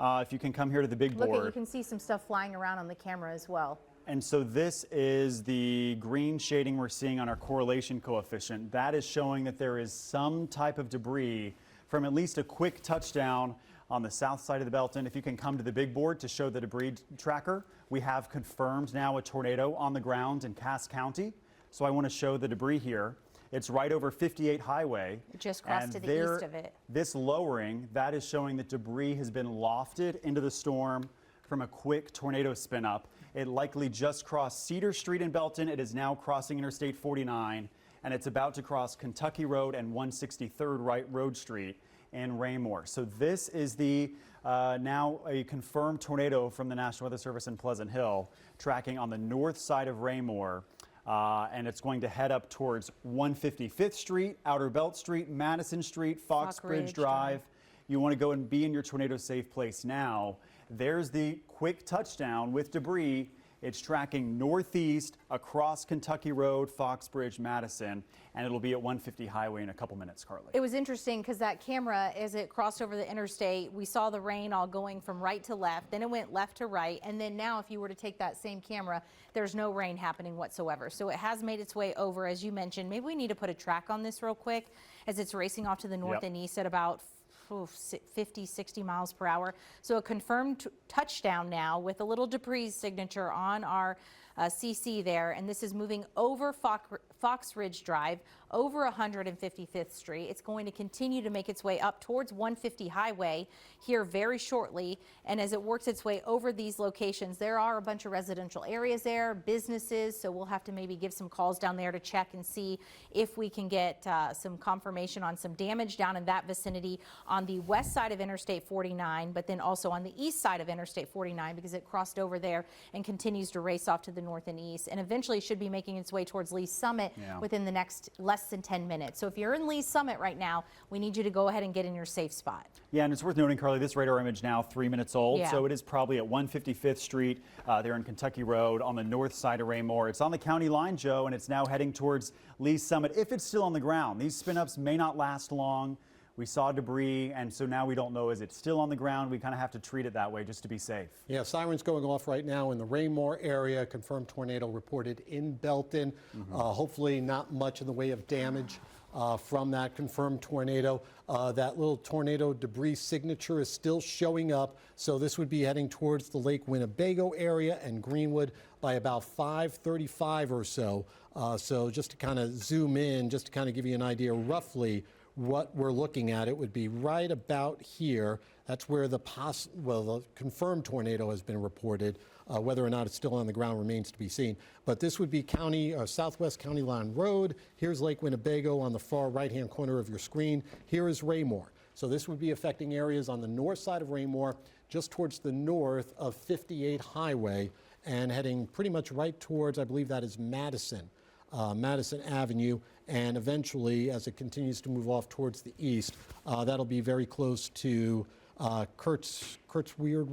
If you can come here to the big board. You can see some stuff flying around on the camera as well. And so this is the green shading we're seeing on our correlation coefficient. That is showing that there is some type of debris from at least a quick touchdown on the south side of the Belton. If you can come to the big board to show the debris tracker, we have confirmed now a tornado on the ground in Cass County. So I want to show the debris here. It's right over 58 highway. It just crossed to the east of it. This lowering, that is showing that debris has been lofted into the storm from a quick tornado spin up. It likely just crossed Cedar Street in Belton. It is now crossing Interstate 49, and it's about to cross Kentucky Road and 163rd Road Street in Raymore. So this is the now a confirmed tornado from the National Weather Service in Pleasant Hill, tracking on the north side of Raymore. And it's going to head up towards 155th Street, Outer Belt Street, Madison Street, Fox Bridge Drive. You want to go and be in your tornado safe place now. There's the quick touchdown with debris. It's tracking northeast across Kentucky Road, Fox Bridge, Madison, and it'll be at 150 Highway in a couple minutes, Karli. It was interesting because that camera, as it crossed over the interstate, we saw the rain all going from right to left, then it went left to right, and then now if you were to take that same camera, there's no rain happening whatsoever. So it has made its way over, as you mentioned. Maybe we need to put a track on this real quick as it's racing off to the north and east at about 50, 60 miles per hour. So a confirmed touchdown now with a little debris signature on our CC there, and this is moving over Fox Ridge Drive, over 155th Street. It's going to continue to make its way up towards 150 Highway here very shortly, and as it works its way over these locations, there are a bunch of residential areas there, businesses, so we'll have to maybe give some calls down there to check and see if we can get some confirmation on some damage down in that vicinity on the west side of Interstate 49, but then also on the east side of Interstate 49 because it crossed over there and continues to race off to the north and east, and eventually should be making its way towards Lee's Summit within the next less than 10 minutes. So if you're in Lee's Summit right now, we need you to go ahead and get in your safe spot. Yeah, and it's worth noting, Karli, this radar image now 3 minutes old, so it is probably at 155th Street there in Kentucky Road on the north side of Raymore. It's on the county line, Joe, and it's now heading towards Lee's Summit if it's still on the ground. These spin-ups may not last long. We saw debris, and so now we don't know, is it still on the ground? We kind of have to treat it that way just to be safe. Yeah, sirens going off right now in the Raymore area. Confirmed tornado reported in Belton. Hopefully not much in the way of damage from that confirmed tornado. That little tornado debris signature is still showing up, so this would be heading towards the Lake Winnebago area and Greenwood by about 5:35 or so. So just to kind of zoom in, just to kind of give you an idea roughly what we're looking at, it would be right about here. That's where the confirmed tornado has been reported. Whether or not it's still on the ground remains to be seen. But this would be Southwest County Line Road. Here's Lake Winnebago on the far right-hand corner of your screen. Here is Raymore. So this would be affecting areas on the north side of Raymore, just towards the north of 58 Highway, and heading pretty much right towards, I believe that is Madison Avenue, and eventually, as it continues to move off towards the east, that'll be very close to Kurtzville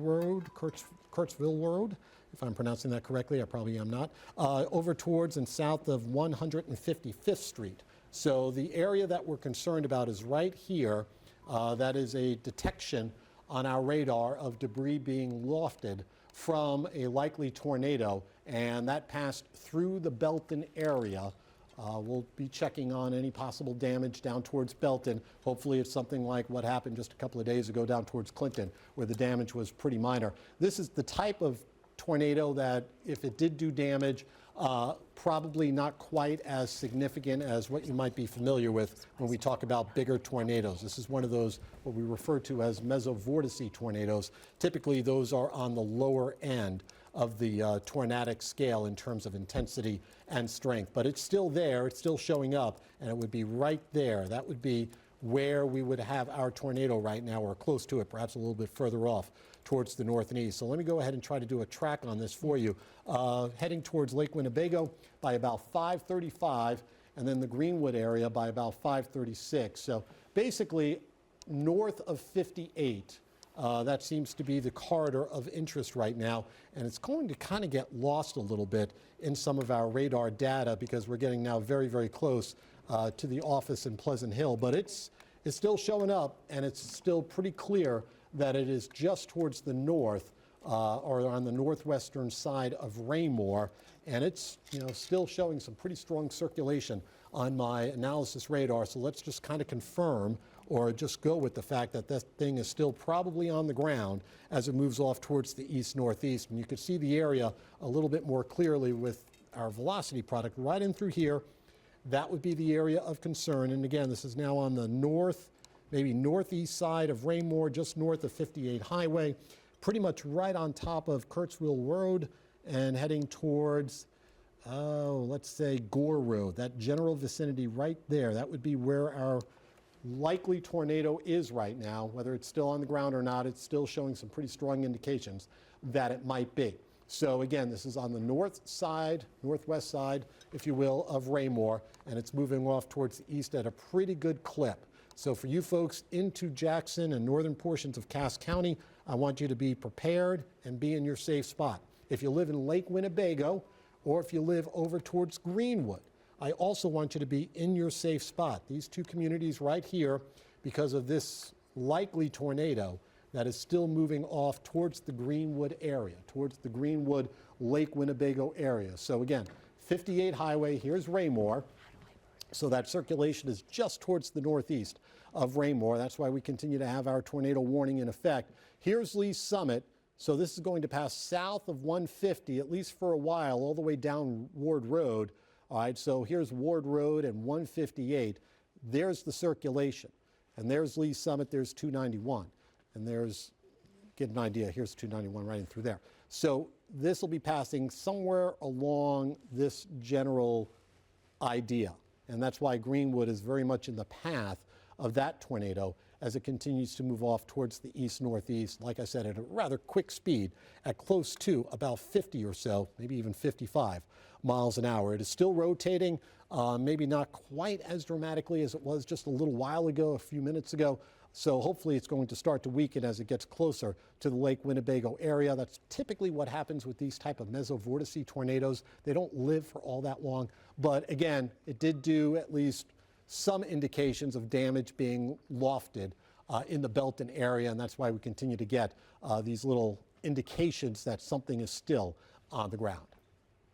Road, if I'm pronouncing that correctly. I probably am not. Over towards and south of 155th Street. So the area that we're concerned about is right here. That is a detection on our radar of debris being lofted from a likely tornado, and that passed through the Belton area. We'll be checking on any possible damage down towards Belton. Hopefully it's something like what happened just a couple of days ago down towards Clinton, where the damage was pretty minor. This is the type of tornado that, if it did do damage, probably not quite as significant as what you might be familiar with when we talk about bigger tornadoes. This is one of those, what we refer to as mesovorticity tornadoes. Typically, those are on the lower end of the tornadic scale in terms of intensity and strength. But it's still there, it's still showing up, and it would be right there. That would be where we would have our tornado right now, or close to it, perhaps a little bit further off towards the north and east. So let me go ahead and try to do a track on this for you. Heading towards Lake Winnebago by about 5:35, and then the Greenwood area by about 5:36. So basically north of 58. That seems to be the corridor of interest right now, and it's going to kind of get lost a little bit in some of our radar data because we're getting now very, very close to the office in Pleasant Hill. But it's still showing up, and it's still pretty clear that it is just towards the north or on the northwestern side of Raymore, and it's still showing some pretty strong circulation on my analysis radar. So let's just kind of confirm or just go with the fact that that thing is still probably on the ground as it moves off towards the east-northeast. And you can see the area a little bit more clearly with our velocity product right in through here. that would be the area of concern. And again, this is now on the north, maybe northeast side of Raymore, just north of 58 Highway, pretty much right on top of Kurtzville Road and heading towards, let's say Gore Road, that general vicinity right there. That would be where our likely tornado is right now. Whether it's still on the ground or not, it's still showing some pretty strong indications that it might be. So again, this is on the north side, northwest side, if you will, of Raymore, and it's moving off towards the east at a pretty good clip. So for you folks into Jackson and northern portions of Cass County, I want you to be prepared and be in your safe spot. If you live in Lake Winnebago, or if you live over towards Greenwood, I also want you to be in your safe spot. These two communities right here, because of this likely tornado that is still moving off towards the Greenwood area, towards the Greenwood Lake Winnebago area. So again, 58 Highway, here's Raymore. So that circulation is just towards the northeast of Raymore. That's why we continue to have our tornado warning in effect. Here's Lee's Summit. So this is going to pass south of 150, at least for a while, all the way down Ward Road. All right, so here's Ward Road and 158. There's the circulation. And there's Lee's Summit, there's 291. And there's, get an idea, here's 291 right in through there. So this will be passing somewhere along this general idea. And that's why Greenwood is very much in the path of that tornado as it continues to move off towards the east-northeast, like I said, at a rather quick speed at close to about 50 or so, maybe even 55 miles an hour. It is still rotating, maybe not quite as dramatically as it was just a little while ago, a few minutes ago. So hopefully it's going to start to weaken as it gets closer to the Lake Winnebago area. That's typically what happens with these type of mesovorticity tornadoes. They don't live for all that long. But again, it did do at least some indications of damage being lofted in the Belton area, and that's why we continue to get these little indications that something is still on the ground.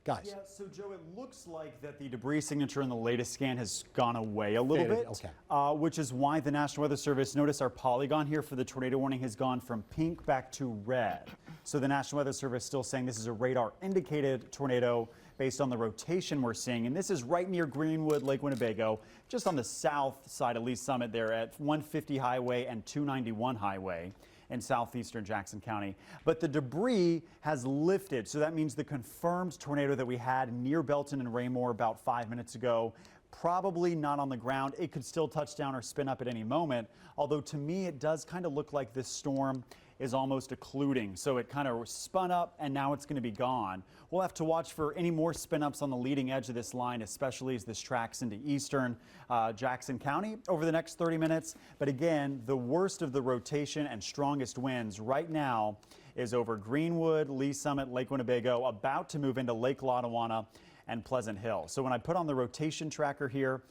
Guys. Yeah, so Joe, it looks like that the debris signature in the latest scan has gone away a little bit, okay. Which is why the National Weather Service, notice our polygon here for the tornado warning has gone from pink back to red. So the National Weather Service still saying this is a radar indicated tornado based on the rotation we're seeing. And this is right near Greenwood, Lake Winnebago, just on the south side of Lee's Summit there at 150 Highway and 291 Highway in southeastern Jackson County. But the debris has lifted, so that means the confirmed tornado that we had near Belton and Raymore about 5 minutes ago, probably not on the ground. It could still touch down or spin up at any moment, although to me it does kind of look like this storm is almost occluding. So it kind of spun up and now it's going to be gone. We'll have to watch for any more spin ups on the leading edge of this line, especially as this tracks into eastern Jackson County over the next 30 minutes. But again, the worst of the rotation and strongest winds right now is over Greenwood, Lee's Summit, Lake Winnebago, about to move into Lake Lotawana and Pleasant Hill. So when I put on the rotation tracker here,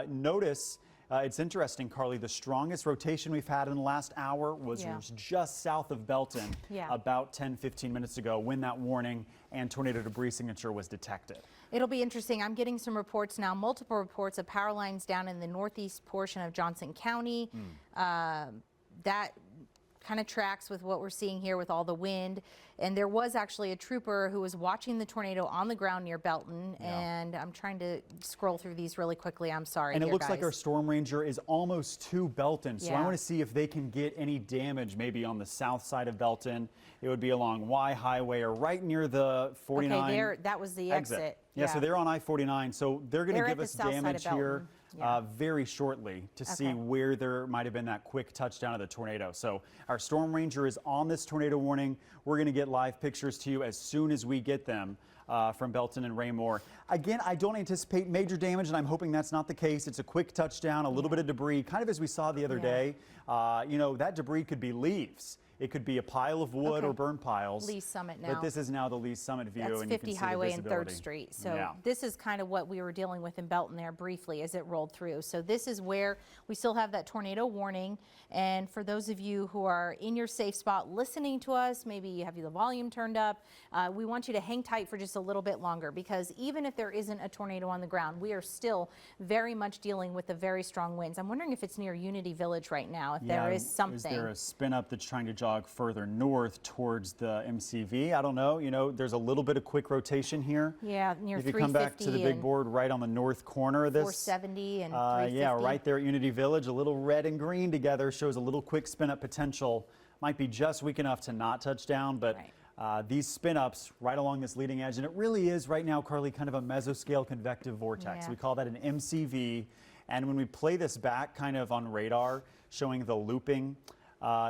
notice it's interesting, Karli, the strongest rotation we've had in the last hour was just south of Belton about 10-15 minutes ago when that warning and tornado debris signature was detected. It'll be interesting. I'm getting some reports now, multiple reports of power lines down in the northeast portion of Johnson County. That kind of tracks with what we're seeing here with all the wind. And there was actually a trooper who was watching the tornado on the ground near Belton. And I'm trying to scroll through these really quickly. I'm sorry. And it looks like our storm ranger is almost to Belton. So I want to see if they can get any damage maybe on the south side of Belton. It would be along Y Highway or right near the 49. Okay, there, that was the exit. Yeah, so they're on I-49. So they're going to give us damage here very shortly to see where there might have been that quick touchdown of the tornado. So our storm ranger is on this tornado warning. We're going to get live pictures to you as soon as we get them from Belton and Raymore. Again, I don't anticipate major damage, and I'm hoping that's not the case. It's a quick touchdown, a little bit of debris, kind of as we saw the other day. You know, that debris could be leaves. It could be a pile of wood or burn piles. Lee's Summit now. But this is now the Lee's Summit view. That's and 50 you can see Highway the and visibility. 3rd Street. So this is kind of what we were dealing with in Belton there briefly as it rolled through. So this is where we still have that tornado warning. And for those of you who are in your safe spot listening to us, maybe you have the volume turned up, we want you to hang tight for just a little bit longer, because even if there isn't a tornado on the ground, we are still very much dealing with the very strong winds. I'm wondering if it's near Unity Village right now, if there is something. Is there a spin up that's trying to jog further north towards the MCV. I don't know, you know, there's a little bit of quick rotation here. Yeah, near 350. If you come back to the big board right on the north corner of this. 470 and 350. Yeah, right there at Unity Village, a little red and green together shows a little quick spin up potential. Might be just weak enough to not touch down, but these spin-ups right along this leading edge, and it really is right now, Karli, kind of a mesoscale convective vortex. Yeah. We call that an MCV, and when we play this back kind of on radar, showing the looping,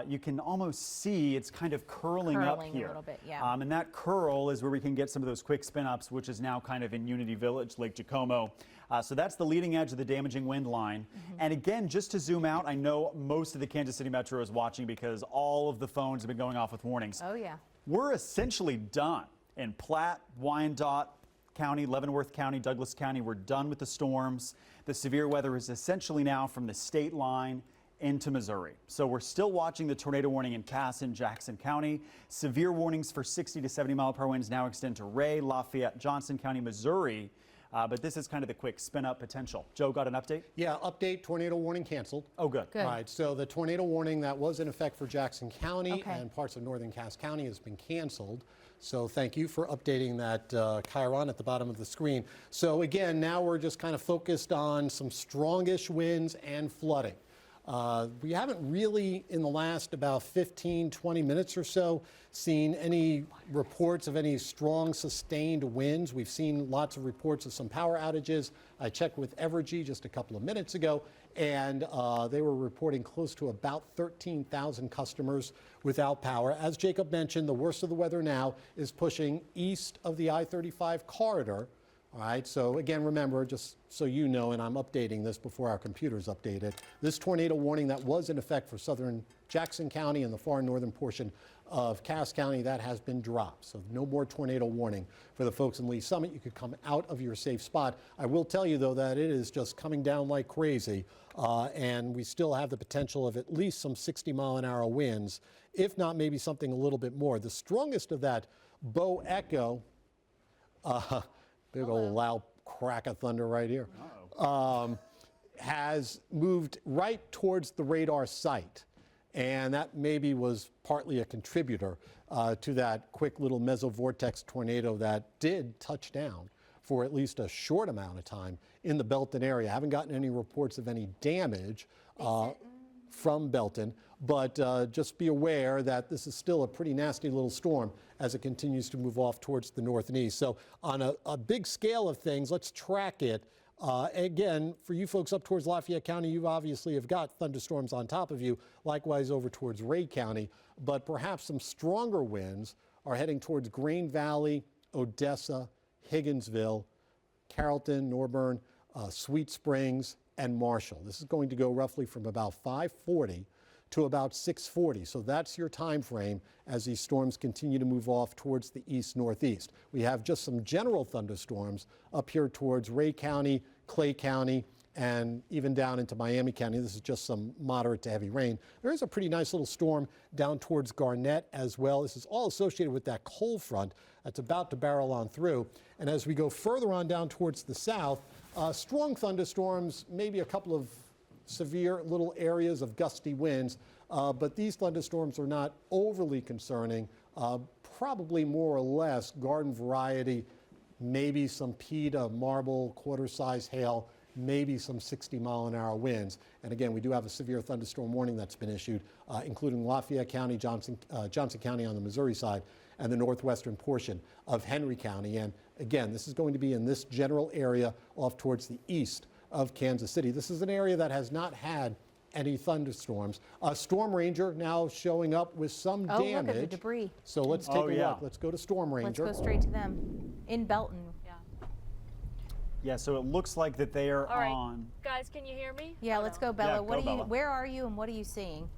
you can almost see it's kind of curling up here. A little bit, yeah. And that curl is where we can get some of those quick spin-ups, which is now kind of in Unity Village, Lake Jacomo. So that's the leading edge of the damaging wind line. And again, just to zoom out, I know most of the Kansas City Metro is watching because all of the phones have been going off with warnings. Oh, yeah. We're essentially done in Platte, Wyandotte County, Leavenworth County, Douglas County. We're done with the storms. The severe weather is essentially now from the state line into Missouri. So we're still watching the tornado warning in Cass and Jackson County. Severe warnings for 60 to 70 mile per hour winds now extend to Ray, Lafayette, Johnson County, Missouri. But this is kind of the quick spin-up potential. Joe, got an update? Yeah, update, tornado warning canceled. Oh, good. All right, so the tornado warning that was in effect for Jackson County and parts of northern Cass County has been canceled. So thank you for updating that chyron at the bottom of the screen. So again, now we're just kind of focused on some strongish winds and flooding. We haven't really, in the last about 15, 20 minutes or so, seen any reports of any strong sustained winds. We've seen lots of reports of some power outages. I checked with Evergy just a couple of minutes ago, and they were reporting close to about 13,000 customers without power. As Jacob mentioned, the worst of the weather now is pushing east of the I-35 corridor. All right, so again, remember, just so you know, and I'm updating this before our computers update it, this tornado warning that was in effect for southern Jackson County and the far northern portion of Cass County, that has been dropped. So no more tornado warning for the folks in Lee Summit. You could come out of your safe spot. I will tell you, though, that it is just coming down like crazy, and we still have the potential of at least some 60-mile-an-hour winds, if not maybe something a little bit more. The strongest of that, Bo Echo, big old loud crack of thunder right here, has moved right towards the radar site. And that maybe was partly a contributor to that quick little mesovortex tornado that did touch down for at least a short amount of time in the Belton area. I haven't gotten any reports of any damage from Belton, but just be aware that this is still a pretty nasty little storm as it continues to move off towards the north and east. So on a big scale of things, let's track it. Again, for you folks up towards Lafayette County, you obviously have got thunderstorms on top of you, likewise over towards Ray County, but perhaps some stronger winds are heading towards Grain Valley, Odessa, Higginsville, Carrollton, Norburn, Sweet Springs, and Marshall. This is going to go roughly from about 540 to about 640. So that's your time frame as these storms continue to move off towards the east-northeast. We have just some general thunderstorms up here towards Ray County, Clay County, and even down into Miami County. This is just some moderate to heavy rain. There is a pretty nice little storm down towards Garnett as well. This is all associated with that cold front that's about to barrel on through. And as we go further on down towards the south, strong thunderstorms, maybe a couple of severe little areas of gusty winds, but these thunderstorms are not overly concerning, probably more or less garden variety, maybe some pea to marble quarter-size hail, maybe some 60-mile-an-hour winds. And again, we do have a severe thunderstorm warning that's been issued, including Lafayette County, Johnson County on the Missouri side, and the northwestern portion of Henry County. And again, this is going to be in this general area off towards the east of Kansas City. This is an area that has not had any thunderstorms. Storm Ranger now showing up with some damage. Look at the debris. So let's take a look. Let's go to Storm Ranger. Let's go straight to them in Belton. Yeah, so it looks like that they are All right. on. Guys, can you hear me? Yeah, let's go, Bella. Yeah, Bella. Where are you and what are you seeing?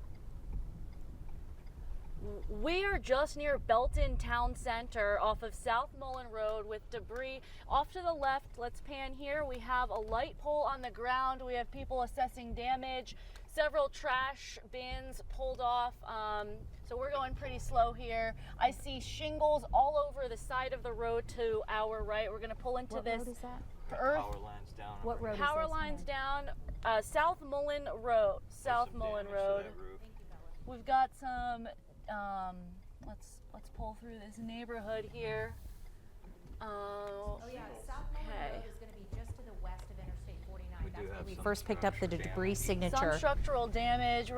We are just near Belton Town Center off of South Mullen Road with debris. Off to the left, let's pan here. We have a light pole on the ground. We have people assessing damage. Several trash bins pulled off. So we're going pretty slow here. I see shingles all over the side of the road to our right. We're going to pull into What this road is that? earth. Power lines down. What road Power is this? lines down. South Mullen Road. South Mullen Road. We've got some let's pull through this neighborhood here. Oh yeah, South Mullen Road is going to be just to the west of Interstate 49. That's where we first picked up the debris signature. Some structural damage.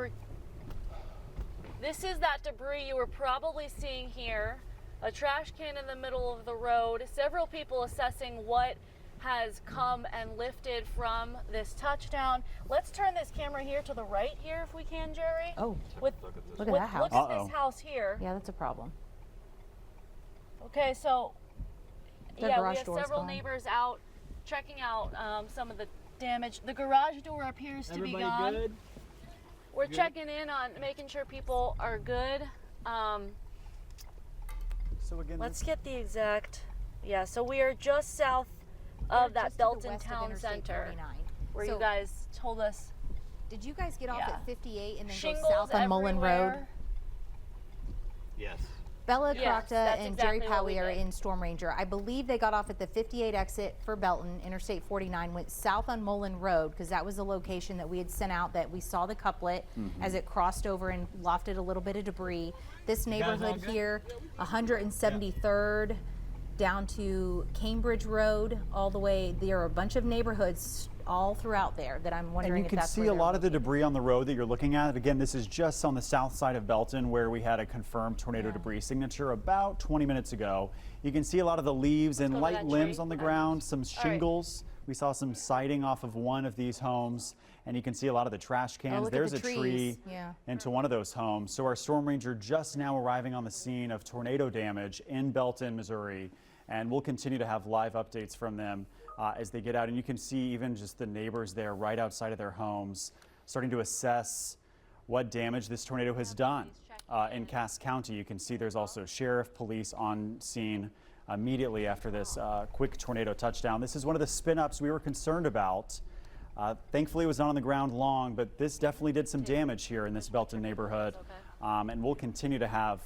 This is that debris you were probably seeing here. A trash can in the middle of the road. Several people assessing what has come and lifted from this touchdown. Let's turn this camera here to the right here if we can, Jerry. Oh, look at that house. Look at this house here. Yeah, that's a problem. Okay, so The yeah, we garage have door's several gone. neighbors out checking out some of the damage. The garage door appears to be gone. Good? We're checking in on making sure people are good. So again, Let's get the exact. Yeah, so we are just south of that Belton Town Center, where So- you guys told us Did you guys get off Yeah. at 58 and then shingles go south on Mullen Road? everywhere. yes. Bella Yes, Crocta that's and exactly Jerry what we Powie are did. in Storm Ranger. I believe they got off at the 58 exit for Belton, Interstate 49, went south on Mullen Road because that was the location that we had sent out that we saw the couplet as it crossed over and lofted a little bit of debris. This neighborhood here, 173rd down to Cambridge Road, all the way. There are a bunch of neighborhoods all throughout there that I'm And wondering you if can that's see where a they're lot of the located. debris on the road that you're looking at. Again, this is just on the south side of Belton where we had a confirmed tornado debris signature about 20 minutes ago. You can see a lot of the leaves and go to light that limbs tree. on the ground, some right. shingles. We saw some siding off of one of these homes, and you can see a lot of the trash cans. look at There's the a tree trees. Yeah. into one of those homes. So our storm ranger just now arriving on the scene of tornado damage in Belton, Missouri, and we'll continue to have live updates from them as they get out. And you can see even just the neighbors there right outside of their homes starting to assess what damage this tornado has done in Cass County. You can see there's also sheriff, police on scene immediately after this quick tornado touchdown. This is one of the spin-ups we were concerned about. Thankfully, it was not on the ground long, but this definitely did some damage here in this Belton neighborhood. And we'll continue to have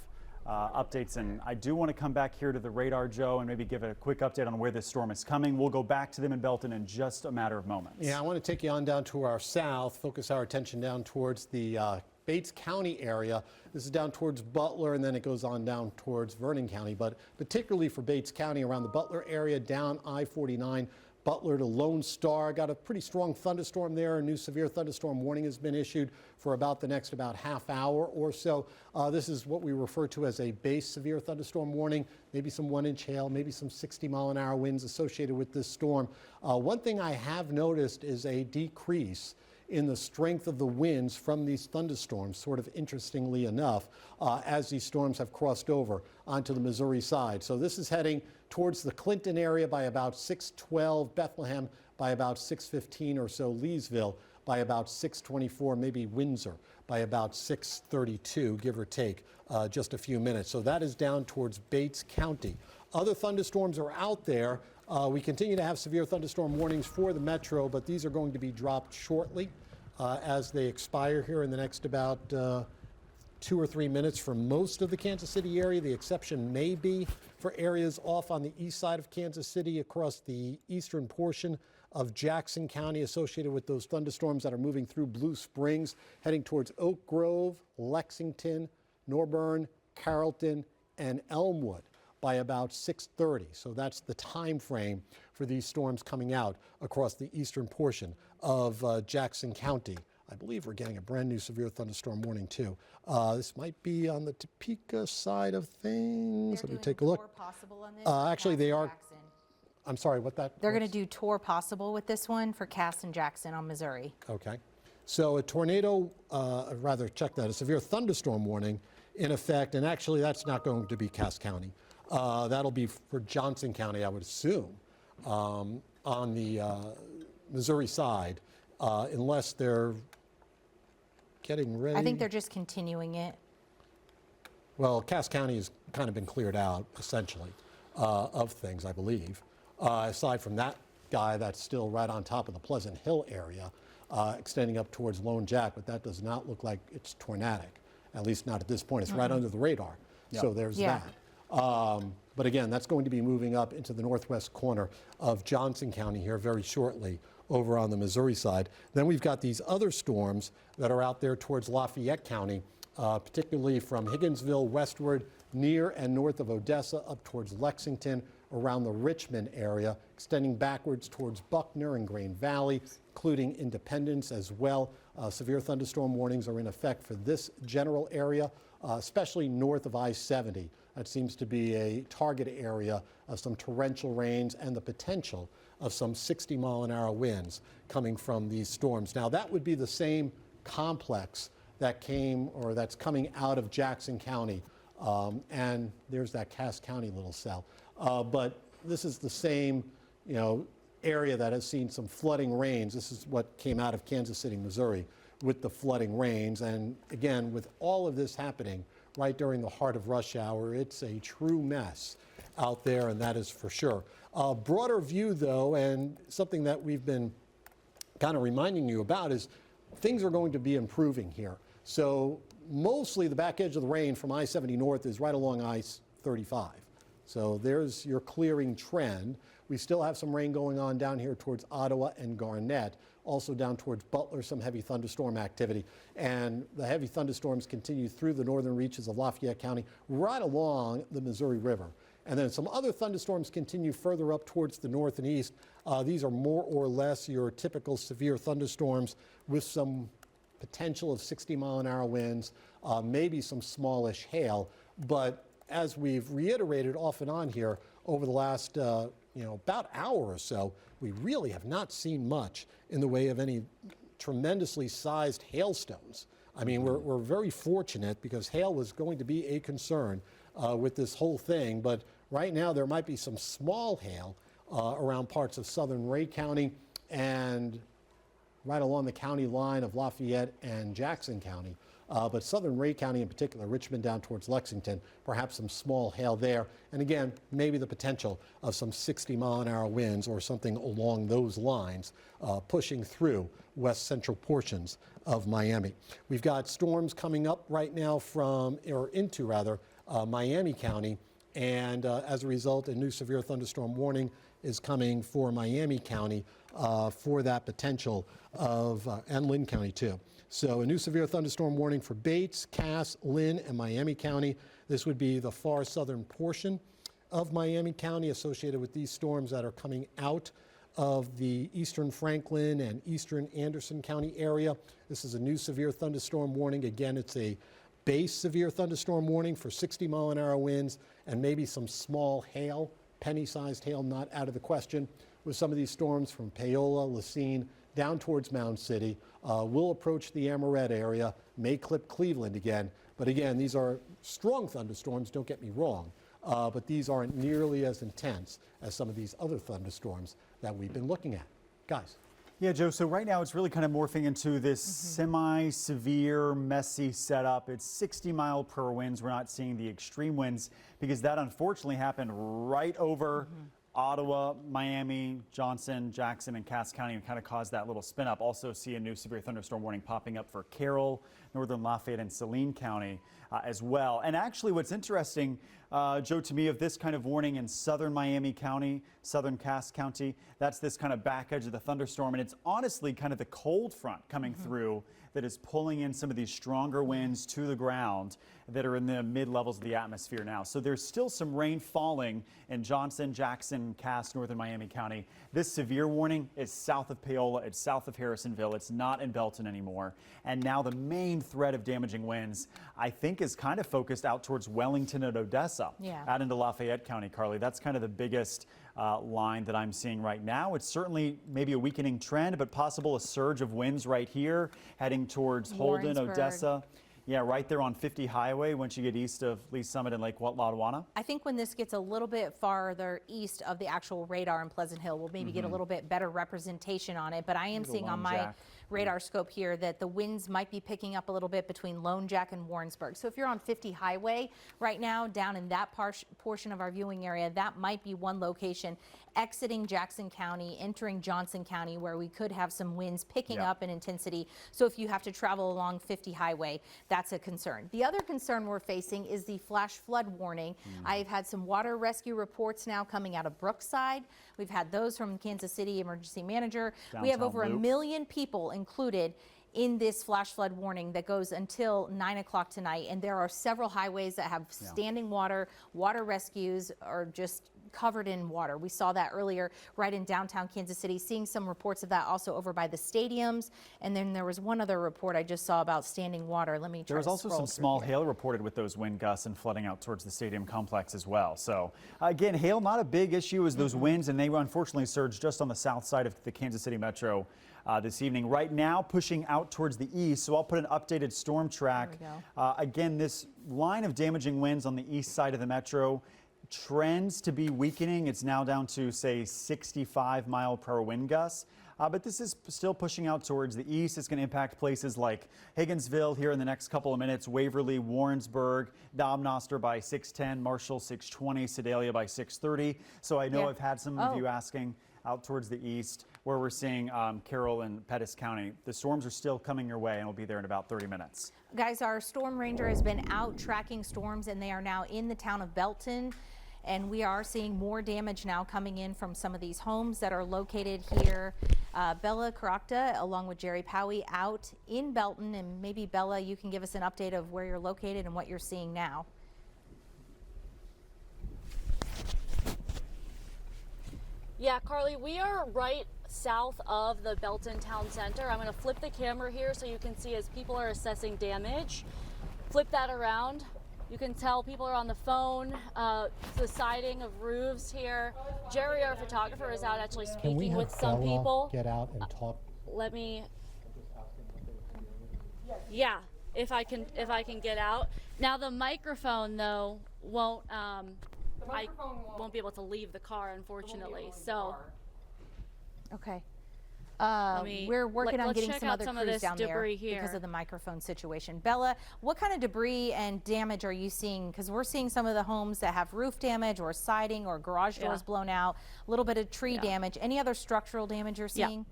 updates. And I do want to come back here to the radar, Joe, and maybe give a quick update on where this storm is coming. We'll go back to them in Belton in just a matter of moments. Yeah, I want to take you on down to our south, focus our attention down towards the Bates County area. This is down towards Butler, and then it goes on down towards Vernon County, but particularly for Bates County around the Butler area, down I-49, Butler to Lone Star. Got a pretty strong thunderstorm there. A new severe thunderstorm warning has been issued for about the next half hour or so. This is what we refer to as a base severe thunderstorm warning. Maybe some 1-inch hail, maybe some 60-mile-an-hour winds associated with this storm. One thing I have noticed is a decrease in the strength of the winds from these thunderstorms, sort of interestingly enough, as these storms have crossed over onto the Missouri side. So this is heading towards the Clinton area by about 612, Bethlehem by about 615 or so, Leesville by about 624, maybe Windsor by about 632, give or take just a few minutes. So that is down towards Bates County. Other thunderstorms are out there. We continue to have severe thunderstorm warnings for the metro, but these are going to be dropped shortly as they expire here in the next about 2 or 3 minutes for most of the Kansas City area. The exception may be for areas off on the east side of Kansas City across the eastern portion of Jackson County associated with those thunderstorms that are moving through Blue Springs, heading towards Oak Grove, Lexington, Norburn, Carrollton, and Elmwood by about 6:30. So that's the time frame for these storms coming out across the eastern portion of Jackson County. I believe we're getting a brand new severe thunderstorm warning too. This might be on the Topeka side of things. Let me take a look. Actually, they are. I'm sorry, what that? They're going to do tour possible with this one for Cass and Jackson on Missouri. Okay. So a tornado, a severe thunderstorm warning in effect, and actually that's not going to be Cass County. That'll be for Johnson County, I would assume, on the Missouri side, unless they're getting ready. I think they're just continuing it. Well, Cass County has kind of been cleared out, essentially, of things, I believe. Aside from that guy that's still right on top of the Pleasant Hill area, extending up towards Lone Jack, but that does not look like it's tornadic, at least not at this point. It's right under the radar, so there's that. But again, that's going to be moving up into the northwest corner of Johnson County here very shortly over on the Missouri side. Then we've got these other storms that are out there towards Lafayette County particularly from Higginsville westward, near and north of Odessa, up towards Lexington, around the Richmond area, extending backwards towards Buckner and Grain Valley, including Independence as well. Severe thunderstorm warnings are in effect for this general area, especially north of I-70. That seems to be a target area of some torrential rains and the potential of some 60-mile-an-hour winds coming from these storms. Now, that would be the same complex that came or that's coming out of Jackson County. And there's that Cass County little cell. But this is the same, area that has seen some flooding rains. This is what came out of Kansas City, Missouri, with the flooding rains. And again, with all of this happening right during the heart of rush hour, it's a true mess out there, and that is for sure. Broader view, though, and something that we've been kind of reminding you about is things are going to be improving here. So mostly the back edge of the rain from I-70 north is right along I-35. So there's your clearing trend. We still have some rain going on down here towards Ottawa and Garnett, also down towards Butler, some heavy thunderstorm activity. And the heavy thunderstorms continue through the northern reaches of Lafayette County, right along the Missouri River. And then some other thunderstorms continue further up towards the north and east. These are more or less your typical severe thunderstorms with some potential of 60-mile-an-hour winds, maybe some smallish hail. But as we've reiterated off and on here over the last about hour or so, we really have not seen much in the way of any tremendously sized hailstones. I mean, we're very fortunate because hail was going to be a concern with this whole thing, but right now there might be some small hail around parts of southern Ray County and right along the county line of Lafayette and Jackson County. But southern Ray County in particular, Richmond down towards Lexington, perhaps some small hail there. And again, maybe the potential of some 60-mile-an-hour winds or something along those lines pushing through west central portions of Miami. We've got storms coming up right now into Miami County. And as a result, a new severe thunderstorm warning is coming for Miami County for that potential and Lynn County too. So a new severe thunderstorm warning for Bates, Cass, Lynn, and Miami County. This would be the far southern portion of Miami County associated with these storms that are coming out of the eastern Franklin and eastern Anderson County area. This is a new severe thunderstorm warning. Again, it's a base severe thunderstorm warning for 60-mile-an-hour winds and maybe some small hail, penny-sized hail not out of the question, with some of these storms from Paola, Lacine, down towards Mound City, will approach the Amoret area, may clip Cleveland again. But again, these are strong thunderstorms, don't get me wrong, but these aren't nearly as intense as some of these other thunderstorms that we've been looking at. Guys. Yeah, Joe, so right now it's really kind of morphing into this semi-severe, messy setup. It's 60-mile-per-hour winds. We're not seeing the extreme winds because that unfortunately happened right over Ottawa, Miami, Johnson, Jackson, and Cass County, and kind of caused that little spin up. Also see a new severe thunderstorm warning popping up for Carroll, northern Lafayette, and Saline County as well. And actually what's interesting, Joe, to me, of this kind of warning in southern Miami County, southern Cass County, that's this kind of back edge of the thunderstorm. And it's honestly kind of the cold front coming through that is pulling in some of these stronger winds to the ground that are in the mid-levels of the atmosphere now. So there's still some rain falling in Johnson, Jackson, Cass, northern Miami County. This severe warning is south of Paola, it's south of Harrisonville, it's not in Belton anymore. And now the main threat of damaging winds, I think, is kind of focused out towards Wellington and Odessa, out into Lafayette County, Karli. That's kind of the biggest line that I'm seeing right now. It's certainly maybe a weakening trend, but possible a surge of winds right here heading towards Holden, Odessa. Yeah, right there on 50 Highway once you get east of Lee Summit and Lake Loudowana. I think when this gets a little bit farther east of the actual radar in Pleasant Hill, we'll maybe get a little bit better representation on it. But I am seeing on my radar scope here that the winds might be picking up a little bit between Lone Jack and Warrensburg. So if you're on 50 Highway right now, down in that portion of our viewing area, that might be one location. Exiting Jackson County, entering Johnson County, where we could have some winds picking up in intensity. So if you have to travel along 50 Highway, that's a concern. The other concern we're facing is the flash flood warning. I've had some water rescue reports now coming out of Brookside. We've had those from Kansas City Emergency Manager. We have over 1 million people included in this flash flood warning that goes until 9 o'clock tonight. And there are several highways that have standing water. Water rescues are just covered in water. We saw that earlier right in downtown Kansas City, seeing some reports of that also over by the stadiums. And then there was one other report I just saw about standing water. Let me try. There was also some small hail reported with those wind gusts and flooding out towards the stadium complex as well. So again, hail not a big issue as those winds, and they unfortunately surged just on the south side of the Kansas City metro this evening. Right now pushing out towards the east, so I'll put an updated storm track. Again, this line of damaging winds on the east side of the metro trends to be weakening. It's now down to, say, 65 mile per hour wind gusts. But this is still pushing out towards the east. It's going to impact places like Higginsville here in the next couple of minutes, Waverly, Warrensburg, Domnoster by 6:10, Marshall 6:20, Sedalia by 6:30. So I know I've had some of you asking out towards the east where we're seeing Carroll and Pettis County. The storms are still coming your way and will be there in about 30 minutes. Guys, our storm ranger has been out tracking storms, and they are now in the town of Belton. And we are seeing more damage now coming in from some of these homes that are located here. Bella Caracta, along with Jerry Powie, out in Belton. And maybe, Bella, you can give us an update of where you're located and what you're seeing now. Yeah, Carly, we are right south of the Belton Town Center. I'm going to flip the camera here so you can see as people are assessing damage. Flip that around. You can tell people are on the phone, the siding of roofs here. Jerry, our photographer, is out actually speaking with some people. Get out and talk. Let me. Yeah, if I can get out. Now the microphone though won't. I won't be able to leave the car, unfortunately. So. Okay. We're working on getting some other crews down there because of the microphone situation. Bella, what kind of debris and damage are you seeing? Because we're seeing some of the homes that have roof damage or siding or garage doors blown out, a little bit of tree damage. Any other structural damage you're seeing?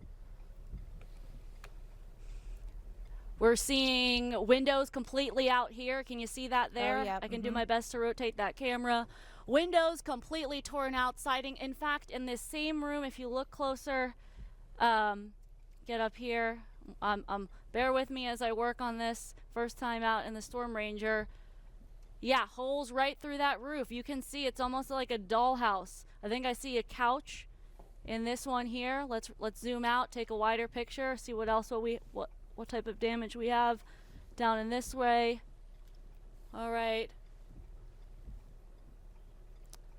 We're seeing windows completely out here. Can you see that there? Oh, yeah. I can do my best to rotate that camera. Windows completely torn out, siding. In fact, in this same room, if you look closer, get up here. Bear with me as I work on this. First time out in the Storm Ranger. Yeah, holes right through that roof. You can see it's almost like a dollhouse. I think I see a couch in this one here. Let's zoom out, take a wider picture, see what else what type of damage we have down in this way. All right.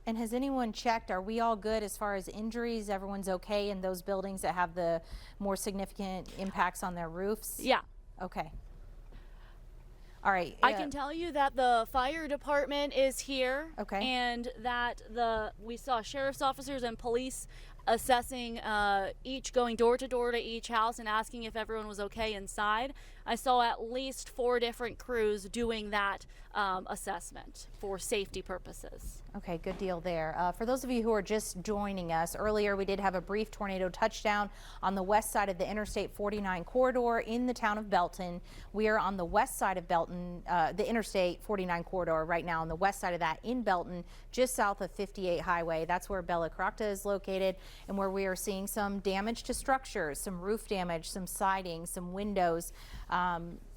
And has anyone checked, are we all good as far as injuries? Everyone's okay in those buildings that have the more significant impacts on their roofs? Yeah. Okay. All right. I can tell you that the fire department is here. Okay. And that we saw sheriff's officers and police assessing each, going door to door to each house and asking if everyone was okay inside. I saw at least 4 different crews doing that assessment for safety purposes. Okay, good deal there. For those of you who are just joining us, earlier we did have a brief tornado touchdown on the west side of the Interstate 49 corridor in the town of Belton. We are on the west side of Belton, the Interstate 49 corridor right now on the west side of that in Belton, just south of 58 Highway. That's where Bella Caracta is located and where we are seeing some damage to structures, some roof damage, some siding, some windows,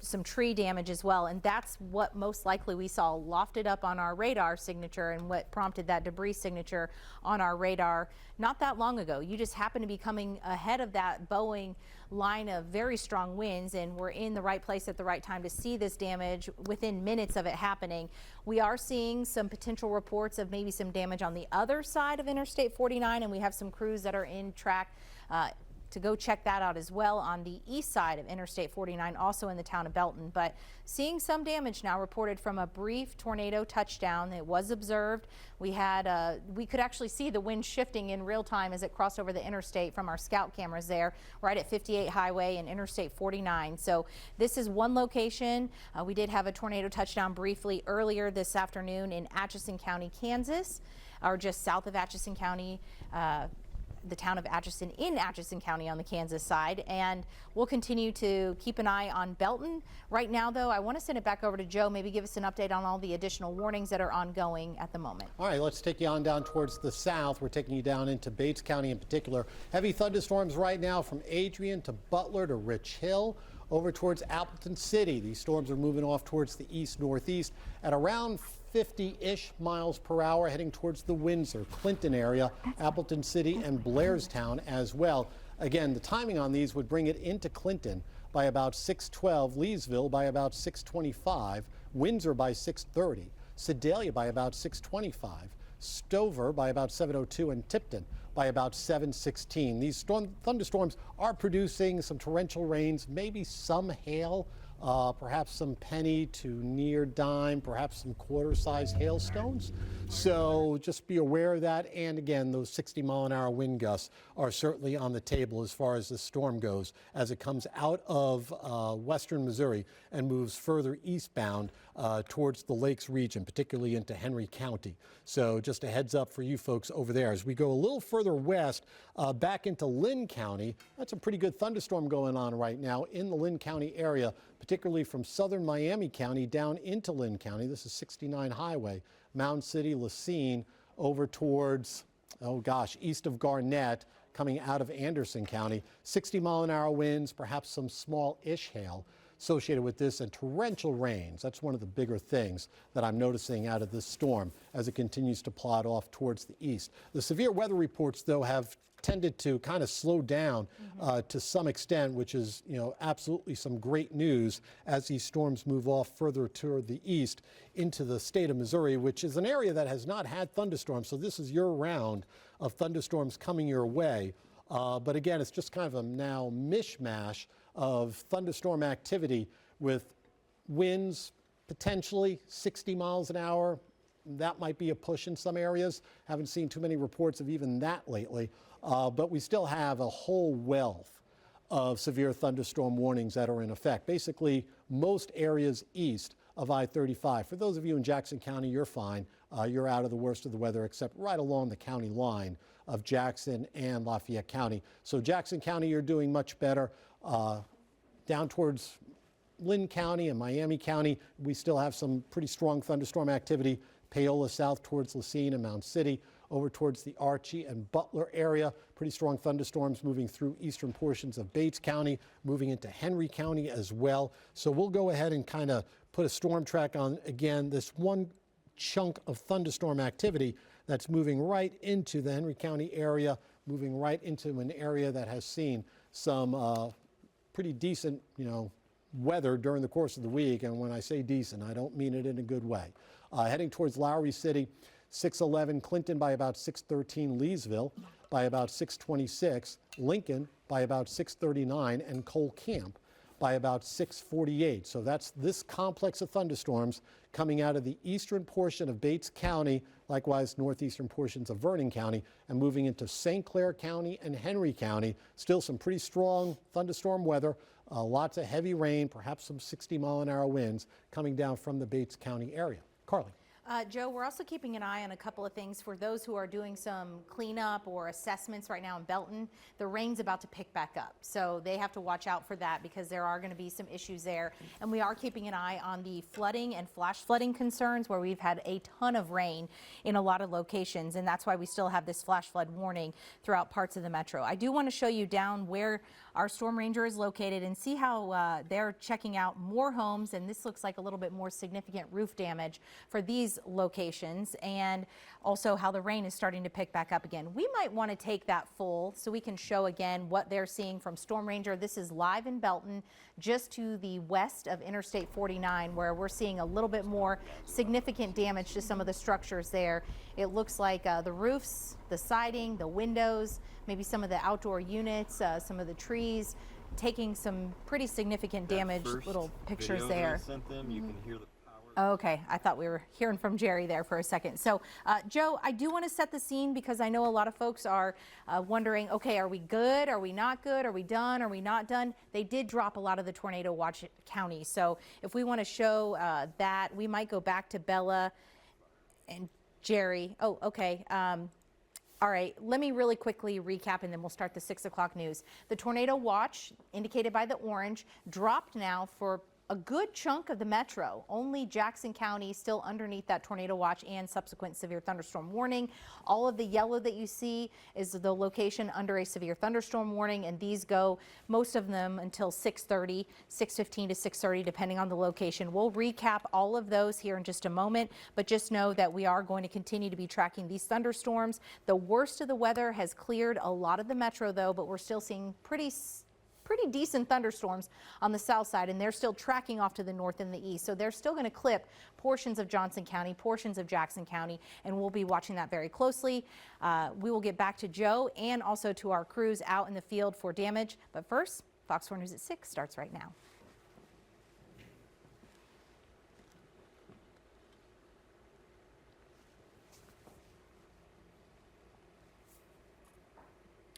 some tree damage as well. And that's what most likely we saw lofted up on our radar signature and what prompted that debris signature on our radar not that long ago. You just happen to be coming ahead of that Boeing line of very strong winds, and we're in the right place at the right time to see this damage within minutes of it happening. We are seeing some potential reports of maybe some damage on the other side of Interstate 49, and we have some crews that are in track to go check that out as well on the east side of Interstate 49, also in the town of Belton. But seeing some damage now reported from a brief tornado touchdown. It was observed. We could actually see the wind shifting in real time as it crossed over the interstate from our scout cameras there, right at 58 Highway and Interstate 49. So this is one location. We did have a tornado touchdown briefly earlier this afternoon in Atchison County, Kansas, or just south of Atchison County, the town of Atchison in Atchison County on the Kansas side, and we'll continue to keep an eye on Belton. Right now, though, I want to send it back over to Joe, maybe give us an update on all the additional warnings that are ongoing at the moment. All right, let's take you on down towards the south. We're taking you down into Bates County in particular. Heavy thunderstorms right now from Adrian to Butler to Rich Hill. over towards Appleton City. These storms are moving off towards the east-northeast at around 50-ish miles per hour, heading towards the Windsor, Clinton area, Appleton City, and Blairstown as well. Again, the timing on these would bring it into Clinton by about 6:12, Leesville by about 6:25, Windsor by 6:30, Sedalia by about 6:25, Stover by about 7:02, and Tipton by about 7:16. These thunderstorms are producing some torrential rains, maybe some hail, perhaps some penny to near dime, perhaps some quarter-size hailstones. So just be aware of that. And again, those 60-mile-an-hour wind gusts are certainly on the table as far as the storm goes as it comes out of western Missouri and moves further eastbound towards the Lakes region, particularly into Henry County. So just a heads up for you folks over there. As we go a little further west, back into Lynn County, that's a pretty good thunderstorm going on right now in the Lynn County area, particularly from southern Miami County down into Lynn County. This is 69 Highway, Mound City, Lacine, over towards, oh gosh, east of Garnett, coming out of Anderson County. 60-mile-an-hour winds, perhaps some small-ish hail associated with this, and torrential rains. That's one of the bigger things that I'm noticing out of this storm as it continues to plod off towards the east. The severe weather reports, though, have tended to kind of slow down to some extent, which is, absolutely some great news as these storms move off further toward the east into the state of Missouri, which is an area that has not had thunderstorms. So this is your round of thunderstorms coming your way. But again, it's just kind of a now mishmash of thunderstorm activity with winds potentially 60 miles an hour. That might be a push in some areas. Haven't seen too many reports of even that lately. But we still have a whole wealth of severe thunderstorm warnings that are in effect. Basically, most areas east of I-35. For those of you in Jackson County, you're fine. You're out of the worst of the weather, except right along the county line of Jackson and Lafayette County. So Jackson County, you're doing much better. Down towards Lynn County and Miami County, we still have some pretty strong thunderstorm activity. Paola south towards Lacine and Mound City, over towards the Archie and Butler area. Pretty strong thunderstorms moving through eastern portions of Bates County, moving into Henry County as well. So we'll go ahead and kind of put a storm track on, again, this one chunk of thunderstorm activity that's moving right into the Henry County area, moving right into an area that has seen some pretty decent, weather during the course of the week. And when I say decent, I don't mean it in a good way. Heading towards Lowry City, 6:11, Clinton by about 6:13, Leesville by about 6:26, Lincoln by about 6:39, and Cole Camp by about 6:48. So that's this complex of thunderstorms coming out of the eastern portion of Bates County, likewise northeastern portions of Vernon County, and moving into St. Clair County and Henry County. Still some pretty strong thunderstorm weather, lots of heavy rain, perhaps some 60-mile-an-hour winds coming down from the Bates County area. Karli. Joe, we're also keeping an eye on a couple of things for those who are doing some cleanup or assessments right now in Belton. The rain's about to pick back up, so they have to watch out for that because there are going to be some issues there. And we are keeping an eye on the flooding and flash flooding concerns where we've had a ton of rain in a lot of locations, and that's why we still have this flash flood warning throughout parts of the metro. I do want to show you down where our storm ranger is located and see how they're checking out more homes, and this looks like a little bit more significant roof damage for these locations, and also how the rain is starting to pick back up again. We might want to take that full so we can show again what they're seeing from Storm Ranger. This is live in Belton, just to the west of Interstate 49, where we're seeing a little bit more significant damage to some of the structures there. It looks like the roofs, the siding, the windows, maybe some of the outdoor units, some of the trees, taking some pretty significant damage. Little pictures there. Sent them, you can hear the Okay, I thought we were hearing from Jerry there for a second. So, Joe, I do want to set the scene because I know a lot of folks are wondering, okay, are we good? Are we not good? Are we done? Are we not done? They did drop a lot of the tornado watch counties. So if we want to show that, we might go back to Bella and Jerry. Oh, okay. All right, let me really quickly recap and then we'll start the 6 o'clock news. The tornado watch, indicated by the orange, dropped now for a good chunk of the metro. Only Jackson County still underneath that tornado watch and subsequent severe thunderstorm warning. All of the yellow that you see is the location under a severe thunderstorm warning, and these go, most of them, until 6:30, 6:15 to 6:30, depending on the location. We'll recap all of those here in just a moment, but just know that we are going to continue to be tracking these thunderstorms. The worst of the weather has cleared a lot of the metro, though, but we're still seeing pretty decent thunderstorms on the south side, and they're still tracking off to the north and the east. So they're still going to clip portions of Johnson County, portions of Jackson County, and we'll be watching that very closely. We will get back to Joe and also to our crews out in the field for damage. But first, Fox 4 News at 6 starts right now.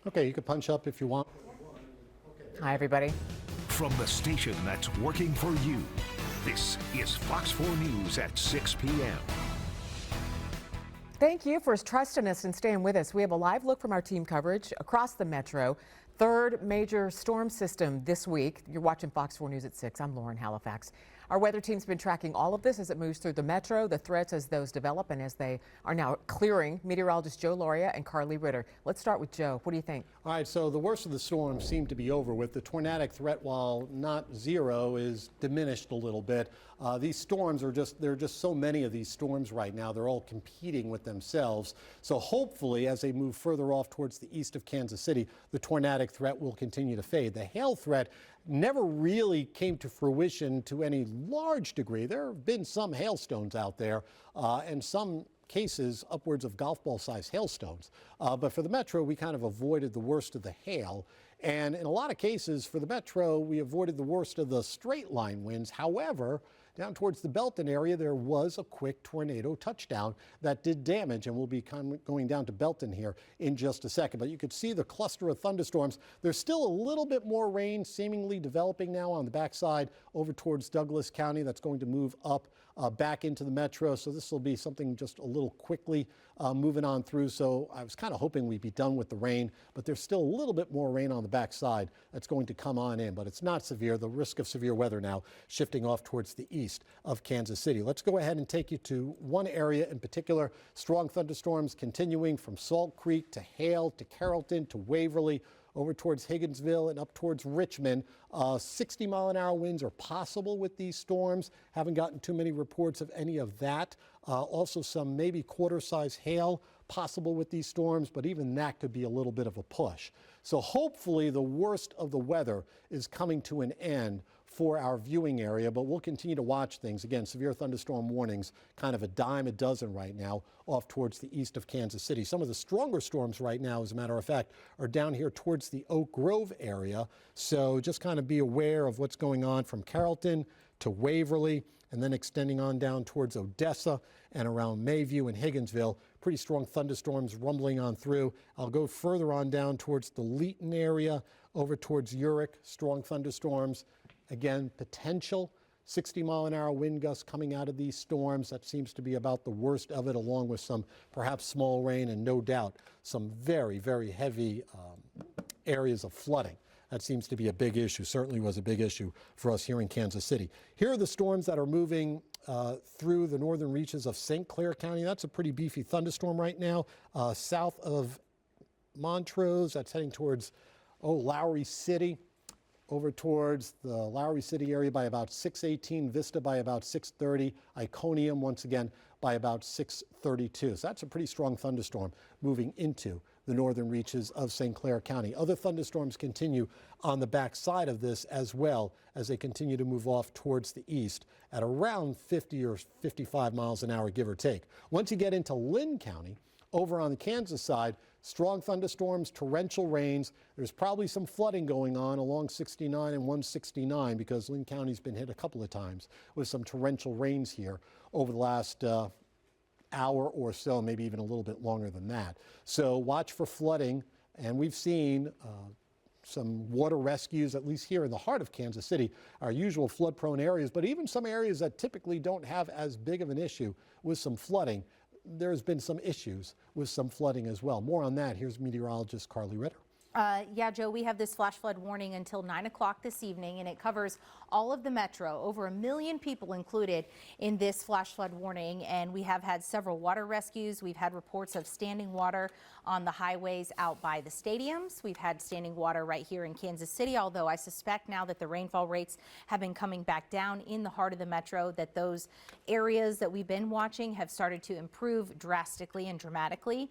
Okay, you can punch up if you want. Hi, everybody. From the station that's working for you, this is Fox 4 News at 6 p.m. Thank you for trusting us and staying with us. We have a live look from our team coverage across the metro. Third major storm system this week. You're watching Fox 4 News at 6. I'm Lauren Halifax. Our weather team's been tracking all of this as it moves through the metro, the threats as those develop and as they are now clearing. Meteorologists Joe Lauria and Karli Ritter. Let's start with Joe. What do you think? All right, so the worst of the storms seem to be over with. The tornadic threat, while not zero, is diminished a little bit. These storms there are just so many of these storms right now. They're all competing with themselves. So hopefully, as they move further off towards the east of Kansas City, the tornadic threat will continue to fade. The hail threat never really came to fruition to any large degree. There have been some hailstones out there, and some cases upwards of golf ball size hailstones. But for the metro, we kind of avoided the worst of the hail. And in a lot of cases for the metro, we avoided the worst of the straight line winds. However, down towards the Belton area, there was a quick tornado touchdown that did damage, and we'll be going down to Belton here in just a second. But you could see the cluster of thunderstorms. There's still a little bit more rain seemingly developing now on the backside over towards Douglas County. That's going to move up back into the metro. So this will be something just a little quickly moving on through. So I was kind of hoping we'd be done with the rain, but there's still a little bit more rain on the backside that's going to come on in, but it's not severe. The risk of severe weather now shifting off towards the east of Kansas City. Let's go ahead and take you to one area in particular. Strong thunderstorms continuing from Salt Creek to Hale to Carrollton to Waverly, over towards Higginsville and up towards Richmond. 60-mile-an-hour winds are possible with these storms. Haven't gotten too many reports of any of that. Also some maybe quarter-size hail possible with these storms, but even that could be a little bit of a push. So hopefully the worst of the weather is coming to an end for our viewing area, but we'll continue to watch things. Again, severe thunderstorm warnings, kind of a dime a dozen right now off towards the east of Kansas City. Some of the stronger storms right now, as a matter of fact, are down here towards the Oak Grove area. So just kind of be aware of what's going on from Carrollton to Waverly, and then extending on down towards Odessa and around Mayview and Higginsville. Pretty strong thunderstorms rumbling on through. I'll go further on down towards the Leeton area, over towards Urick, strong thunderstorms. Again, potential 60-mile-an-hour wind gusts coming out of these storms. That seems to be about the worst of it, along with some perhaps small rain and no doubt some very, very heavy areas of flooding. That seems to be a big issue, certainly was a big issue for us here in Kansas City. Here are the storms that are moving through the northern reaches of St. Clair County. That's a pretty beefy thunderstorm right now. South of Montrose, that's heading towards Lowry City. Over towards the Lowry City area by about 6:18, Vista by about 6:30, Iconium once again by about 6:32. So that's a pretty strong thunderstorm moving into the northern reaches of St. Clair County. Other thunderstorms continue on the backside of this as well as they continue to move off towards the east at around 50 or 55 miles an hour, give or take. Once you get into Lynn County, over on the Kansas side, strong thunderstorms, torrential rains. There's probably some flooding going on along 69 and 169 because Lynn County's been hit a couple of times with some torrential rains here over the last hour or so, maybe even a little bit longer than that. So watch for flooding, and we've seen some water rescues, at least here in the heart of Kansas City, our usual flood-prone areas, but even some areas that typically don't have as big of an issue with some flooding. There's been some issues with some flooding as well. More on that. Here's meteorologist Karli Ritter. Yeah, Joe, we have this flash flood warning until 9 o'clock this evening, and it covers all of the metro. Over 1 million people included in this flash flood warning, and we have had several water rescues. We've had reports of standing water on the highways out by the stadiums. We've had standing water right here in Kansas City, although I suspect now that the rainfall rates have been coming back down in the heart of the metro, that those areas that we've been watching have started to improve drastically and dramatically.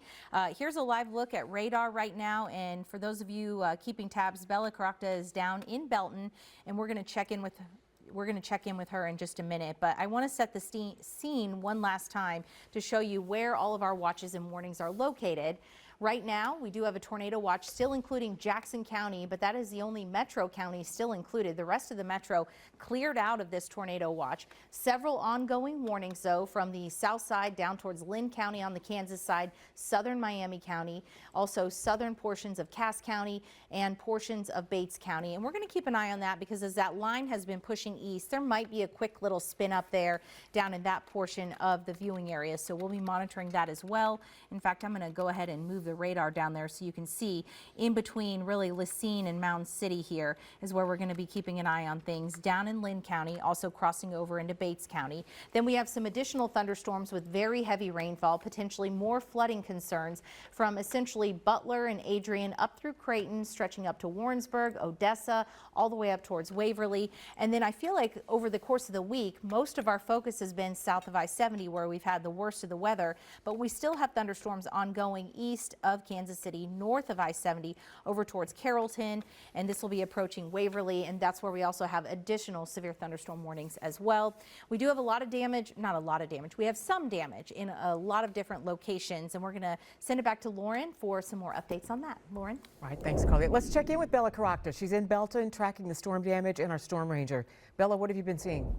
Here's a live look at radar right now, and for those of you keeping tabs, Bella Caracta is down in Belton, and we're going to check in with her in just a minute. But I want to set the scene one last time to show you where all of our watches and warnings are located. Right now, we do have a tornado watch still including Jackson County, but that is the only metro county still included. The rest of the metro cleared out of this tornado watch. Several ongoing warnings, though, from the south side down towards Lynn County on the Kansas side, southern Miami County, also southern portions of Cass County and portions of Bates County. And we're going to keep an eye on that because as that line has been pushing east, there might be a quick little spin up there down in that portion of the viewing area. So we'll be monitoring that as well. In fact, I'm going to go ahead and move the radar down there so you can see in between really Lacine and Mound City here is where we're going to be keeping an eye on things down in Lynn County, also crossing over into Bates County. Then we have some additional thunderstorms with very heavy rainfall, potentially more flooding concerns from essentially Butler and Adrian up through Creighton, stretching up to Warrensburg, Odessa, all the way up towards Waverly. And then I feel like over the course of the week, most of our focus has been south of I-70 where we've had the worst of the weather, but we still have thunderstorms ongoing east of Kansas City, north of I-70 over towards Carrollton, and this will be approaching Waverly, and that's where we also have additional severe thunderstorm warnings as well. We do have a lot of damage, not a lot of damage, we have some damage in a lot of different locations, and we're going to send it back to Lauren for some more updates on that. Lauren? All right, thanks, Karli. Let's check in with Bella Caracta. She's in Belton tracking the storm damage and our storm ranger. Bella, what have you been seeing?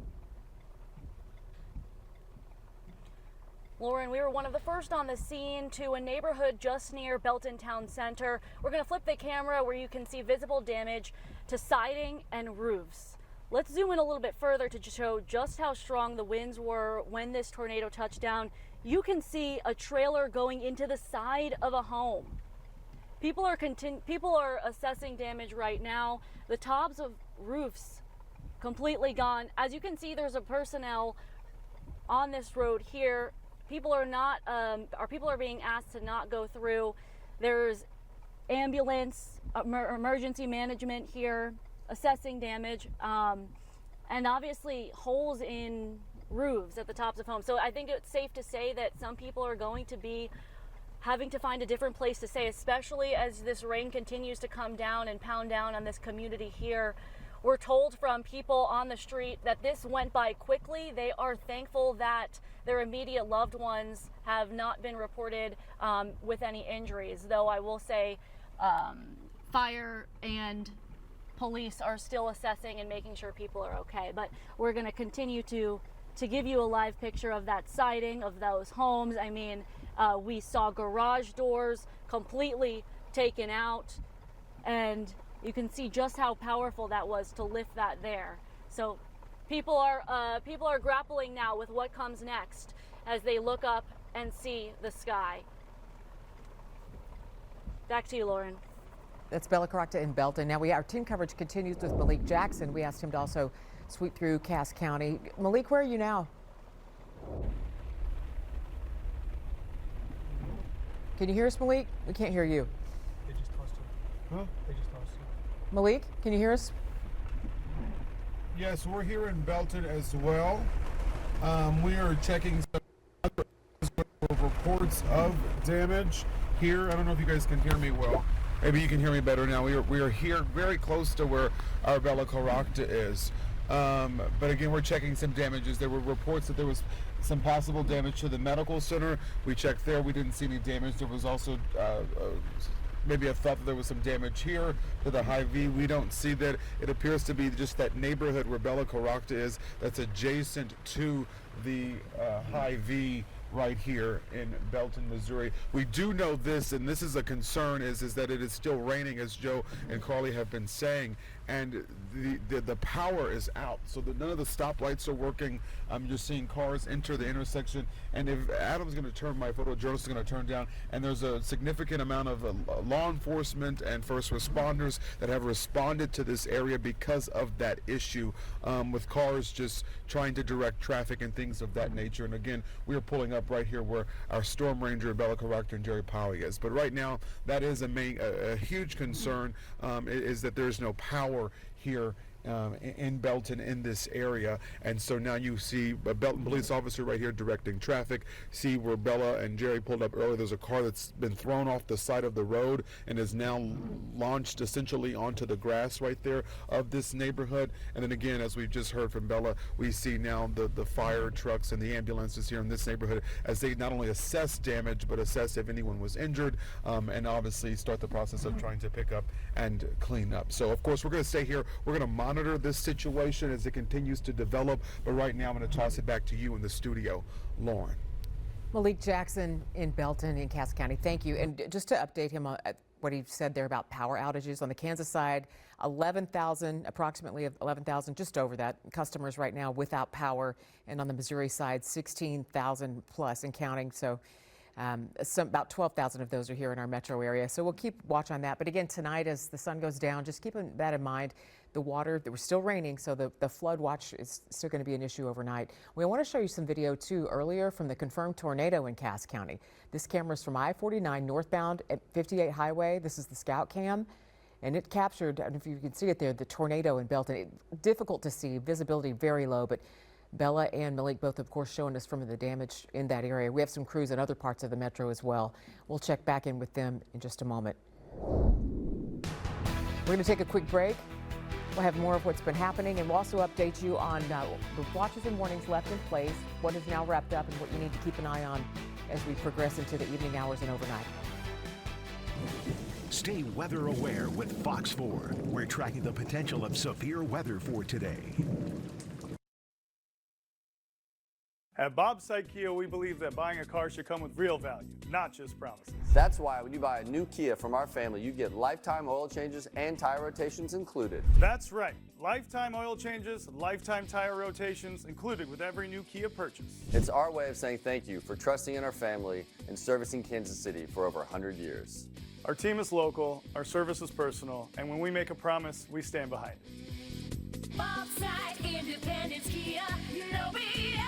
Lauren, we were one of the first on the scene to a neighborhood just near Belton Town Center. We're going to flip the camera where you can see visible damage to siding and roofs. Let's zoom in a little bit further to show just how strong the winds were when this tornado touched down. You can see a trailer going into the side of a home. People are assessing damage right now. The tops of roofs completely gone. As you can see, there's a personnel on this road here. People are being asked to not go through. There's ambulance, emergency management here, assessing damage, and obviously holes in roofs at the tops of homes. So I think it's safe to say that some people are going to be having to find a different place to stay, especially as this rain continues to come down and pound down on this community here. We're told from people on the street that this went by quickly. They are thankful that their immediate loved ones have not been reported with any injuries, though I will say fire and police are still assessing and making sure people are okay. But we're going to continue to give you a live picture of that siding, of those homes. I mean, we saw garage doors completely taken out, and you can see just how powerful that was to lift that there. So people are grappling now with what comes next as they look up and see the sky. Back to you, Lauren. That's Bella Caracta in Belton. Now our team coverage continues with Malik Jackson. We asked him to also sweep through Cass County. Malik, where are you now? Can you hear us, Malik? We can't hear you. They just tossed it. Huh? They just tossed it. Malik, can you hear us? Yes, we're here in Belton as well. We are checking some reports of damage here. I don't know if you guys can hear me well. Maybe you can hear me better now. We are here very close to where our Bella Caracta is. But again, we're checking some damages. There were reports that there was some possible damage to the medical center. We checked there. We didn't see any damage. There was also maybe a thought that there was some damage here to the Hy-V. We don't see that. It appears to be just that neighborhood where Bella Caracta is that's adjacent to the Hy-V right here in Belton, Missouri. We do know this, and this is a concern, is that it is still raining, as Joe and Karli have been saying, and the power is out, so none of the stoplights are working. I'm just seeing cars enter the intersection, and if Adam's going to turn, my photojournalist is going to turn down, and there's a significant amount of law enforcement and first responders that have responded to this area because of that issue, with cars just trying to direct traffic and things of that nature. And again, we are pulling up right here where our storm ranger Bella Caractor and Jerry Powley is. But right now, that is a huge concern, is that there's no power here in Belton, in this area. And so now you see a Belton police officer right here directing traffic. See where Bella and Jerry pulled up earlier, there's a car that's been thrown off the side of the road and is now launched essentially onto the grass right there of this neighborhood. And then again, as we've just heard from Bella, we see now the fire trucks and the ambulances here in this neighborhood as they not only assess damage but assess if anyone was injured, and obviously start the process of trying to pick up and clean up. So of course we're going to stay here, we're going to monitor this situation as it continues to develop, but right now I'm going to toss it back to you in the studio, Lauren. Malik Jackson in Belton in Cass County, thank you. And just to update him on what he said there about power outages on the Kansas side, 11,000, approximately 11,000, just over that, customers right now without power, and on the Missouri side 16,000 plus and counting. So about 12,000 of those are here in our metro area. So we'll keep watch on that. But again, tonight as the sun goes down, just keeping that in mind. The water, it was still raining, so the flood watch is still going to be an issue overnight. We want to show you some video too earlier from the confirmed tornado in Cass County. This camera is from I-49 northbound at 58 Highway. This is the scout cam, and it captured, I don't know if you can see it there, the tornado in Belton. Difficult to see, visibility very low, but Bella and Malik both, of course, showing us from the damage in that area. We have some crews in other parts of the metro as well. We'll check back in with them in just a moment. We're going to take a quick break. We'll have more of what's been happening, and we'll also update you on the watches and warnings left in place, what is now wrapped up, and what you need to keep an eye on as we progress into the evening hours and overnight. Stay weather aware with Fox 4. We're tracking the potential of severe weather for today. At Bob's Side Kia, we believe that buying a car should come with real value, not just promises. That's why when you buy a new Kia from our family, you get lifetime oil changes and tire rotations included. That's right. Lifetime oil changes, lifetime tire rotations included with every new Kia purchase. It's our way of saying thank you for trusting in our family and servicing Kansas City for over 100 years. Our team is local, our service is personal, and when we make a promise, we stand behind it. Bob's Side Independence Kia, no BS.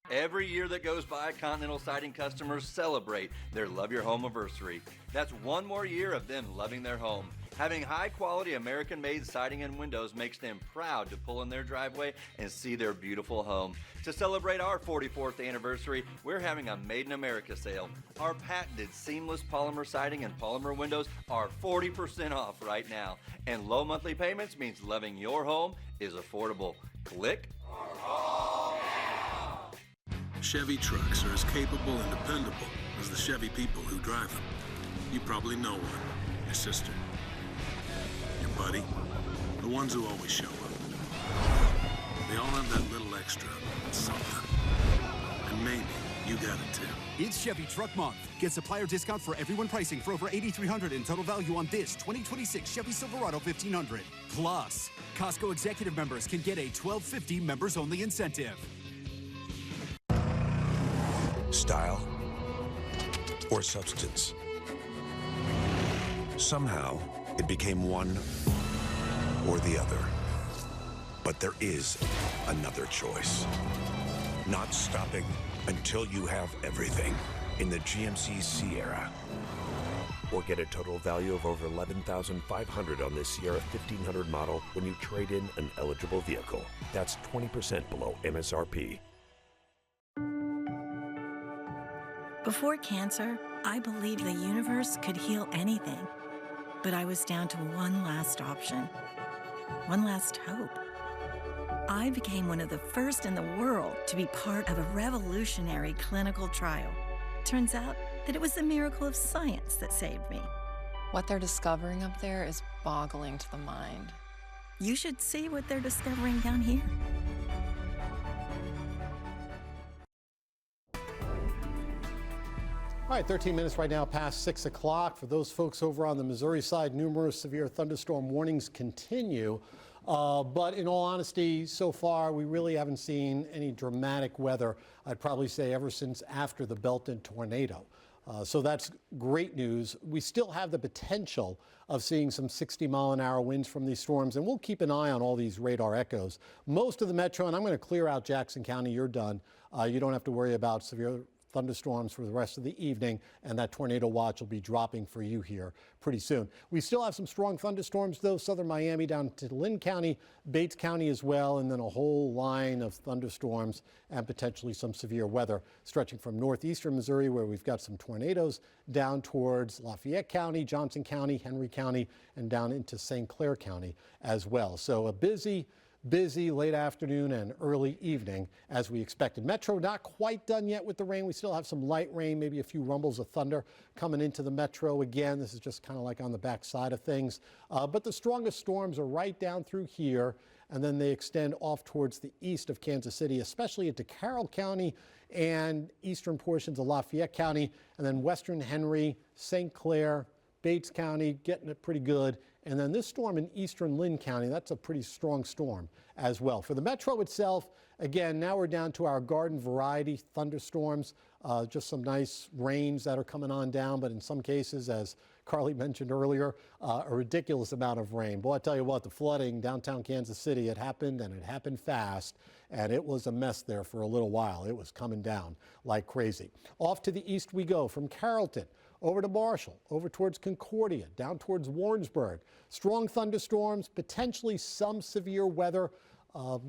Every year that goes by, Continental Siding customers celebrate their Love Your Home anniversary. That's one more year of them loving their home. Having high-quality American-made siding and windows makes them proud to pull in their driveway and see their beautiful home. To celebrate our 44th anniversary, we're having a Made in America sale. Our patented seamless polymer siding and polymer windows are 40% off right now. And low monthly payments means loving your home is affordable. Click. Chevy trucks are as capable and dependable as the Chevy people who drive them. You probably know one, your sister, your buddy, the ones who always show up. They all have that little extra something. And maybe you got it too. It's Chevy Truck Month. Get supplier discount for everyone pricing for over $8,300 in total value on this 2026 Chevy Silverado 1500. Plus, Costco executive members can get a $12.50 members-only incentive. Style or substance. Somehow, it became one or the other. But there is another choice. Not stopping until you have everything in the GMC Sierra. Or get a total value of over $11,500 on this Sierra 1500 model when you trade in an eligible vehicle. That's 20% below MSRP. Before cancer, I believed the universe could heal anything. But I was down to one last option, one last hope. I became one of the first in the world to be part of a revolutionary clinical trial. Turns out that it was the miracle of science that saved me. What they're discovering up there is boggling to the mind. You should see what they're discovering down here. All right, 13 minutes right now past 6 o'clock. For those folks over on the Missouri side, numerous severe thunderstorm warnings continue. But in all honesty, so far, we really haven't seen any dramatic weather, I'd probably say ever since after the Belton tornado. So that's great news. We still have the potential of seeing some 60-mile-an-hour winds from these storms, and we'll keep an eye on all these radar echoes. Most of the metro, and I'm going to clear out Jackson County, you're done. You don't have to worry about severe thunderstorms for the rest of the evening, and that tornado watch will be dropping for you here pretty soon. We still have some strong thunderstorms, though, southern Miami down to Lynn County, Bates County as well, and then a whole line of thunderstorms and potentially some severe weather stretching from northeastern Missouri, where we've got some tornadoes, down towards Lafayette County, Johnson County, Henry County, and down into St. Clair County as well. So a busy late afternoon and early evening as we expected. Metro not quite done yet with the rain. We still have some light rain, maybe a few rumbles of thunder coming into the metro again. This is just kind of like on the back side of things. But the strongest storms are right down through here, and then they extend off towards the east of Kansas City, especially into Carroll County and eastern portions of Lafayette County, and then western Henry, St. Clair, Bates County, getting it pretty good. And then this storm in eastern Lynn County, that's a pretty strong storm as well. For the metro itself, again, now we're down to our garden variety thunderstorms, just some nice rains that are coming on down, but in some cases, as Karli mentioned earlier, a ridiculous amount of rain. Boy, I tell you what, the flooding downtown Kansas City, it happened, and it happened fast, and it was a mess there for a little while. It was coming down like crazy. Off to the east we go from Carrollton, over to Marshall, over towards Concordia, down towards Warrensburg. Strong thunderstorms, potentially some severe weather,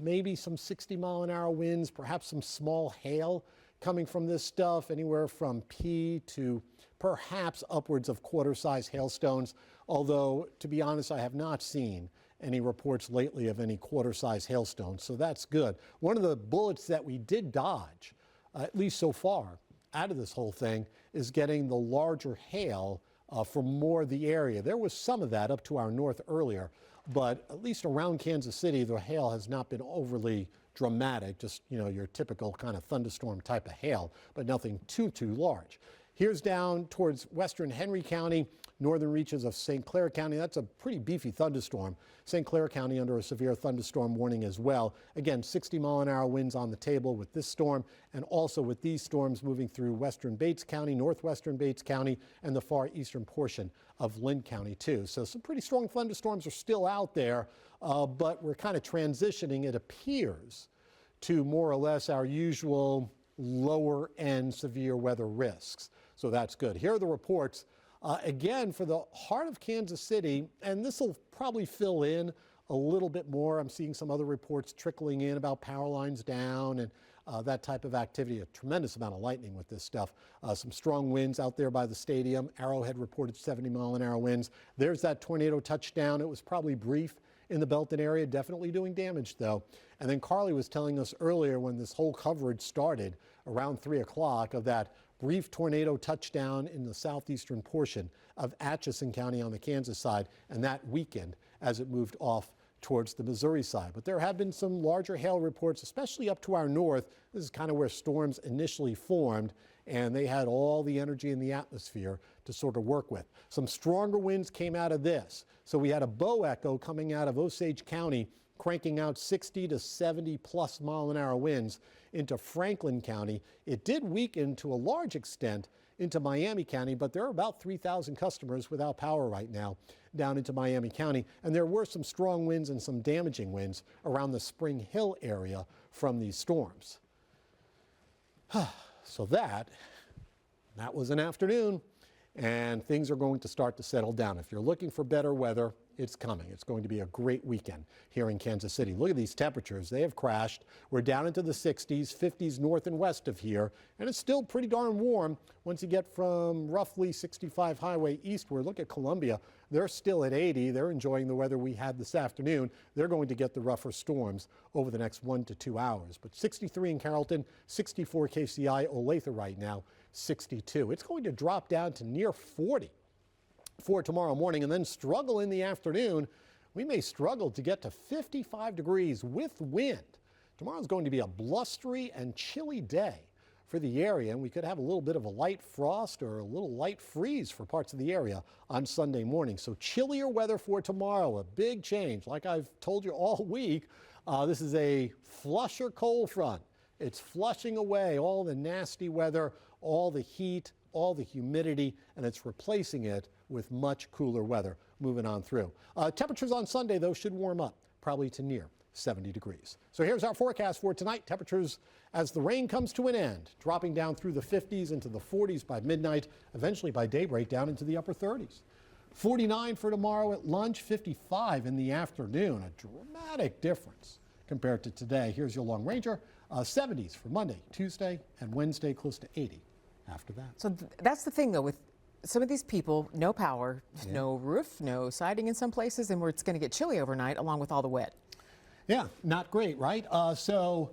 maybe some 60-mile-an-hour winds, perhaps some small hail coming from this stuff, anywhere from P to perhaps upwards of quarter-size hailstones, although, to be honest, I have not seen any reports lately of any quarter-size hailstones, so that's good. One of the bullets that we did dodge, at least so far, out of this whole thing is getting the larger hail from more of the area. There was some of that up to our north earlier, but at least around Kansas City, the hail has not been overly dramatic, just, you know, your typical kind of thunderstorm type of hail, but nothing too large. Here's down towards western Henry County, northern reaches of St. Clair County. That's a pretty beefy thunderstorm. St. Clair County under a severe thunderstorm warning as well. Again, 60-mile-an-hour winds on the table with this storm, and also with these storms moving through western Bates County, northwestern Bates County, and the far eastern portion of Lynn County too. So some pretty strong thunderstorms are still out there, but we're kind of transitioning, it appears, to more or less our usual lower end severe weather risks. So that's good. Here are the reports. Again, for the heart of Kansas City, and this will probably fill in a little bit more. I'm seeing some other reports trickling in about power lines down and that type of activity. A tremendous amount of lightning with this stuff. Some strong winds out there by the stadium. Arrowhead reported 70-mile-an-hour winds. There's that tornado touchdown. It was probably brief in the Belton area, definitely doing damage though. And then Karli was telling us earlier when this whole coverage started around 3 o'clock of that brief tornado touchdown in the southeastern portion of Atchison County on the Kansas side, and that weakened as it moved off towards the Missouri side. But there have been some larger hail reports, especially up to our north. This is kind of where storms initially formed, and they had all the energy in the atmosphere to sort of work with. Some stronger winds came out of this. So we had a bow echo coming out of Osage County, cranking out 60 to 70 plus mile-an-hour winds into Franklin County. It did weaken to a large extent into Miami County, but there are about 3,000 customers without power right now down into Miami County. And there were some strong winds and some damaging winds around the Spring Hill area from these storms. So that was an afternoon, and things are going to start to settle down. If you're looking for better weather, it's coming. It's going to be a great weekend here in Kansas City. Look at these temperatures. They have crashed. We're down into the 60s, 50s north and west of here, and it's still pretty darn warm once you get from roughly 65 Highway eastward. Look at Columbia. They're still at 80. They're enjoying the weather we had this afternoon. They're going to get the rougher storms over the next 1 to 2 hours. But 63 in Carrollton, 64 KCI, Olathe right now, 62. It's going to drop down to near 40 for tomorrow morning and then struggle in the afternoon. We may struggle to get to 55 degrees with wind. Tomorrow's going to be a blustery and chilly day for the area, and we could have a little bit of a light frost or a little light freeze for parts of the area on Sunday morning. So chillier weather for tomorrow, a big change. Like I've told you all week, this is a flusher cold front. It's flushing away all the nasty weather, all the heat, all the humidity, and it's replacing it with much cooler weather moving on through. Temperatures on Sunday, though, should warm up, probably to near 70 degrees. So here's our forecast for tonight. Temperatures as the rain comes to an end, dropping down through the 50s into the 40s by midnight, eventually by daybreak down into the upper 30s. 49 for tomorrow at lunch, 55 in the afternoon, a dramatic difference compared to today. Here's your long ranger, 70s for Monday, Tuesday, and Wednesday, close to 80 after that. So that's the thing, though, with some of these people, no power, no roof, no siding in some places, and where it's going to get chilly overnight along with all the wet. Yeah, not great, right? So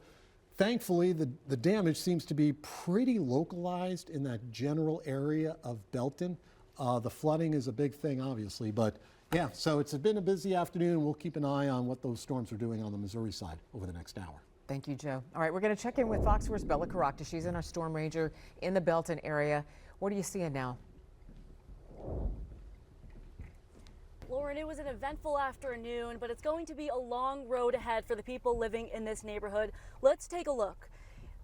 thankfully, the damage seems to be pretty localized in that general area of Belton. The flooding is a big thing, obviously, but yeah, so it's been a busy afternoon. We'll keep an eye on what those storms are doing on the Missouri side over the next hour. Thank you, Joe. All right, we're going to check in with Fox 4's Bella Caracta. She's in our storm ranger in the Belton area. What are you seeing now? Lauren, it was an eventful afternoon, but it's going to be a long road ahead for the people living in this neighborhood. Let's take a look.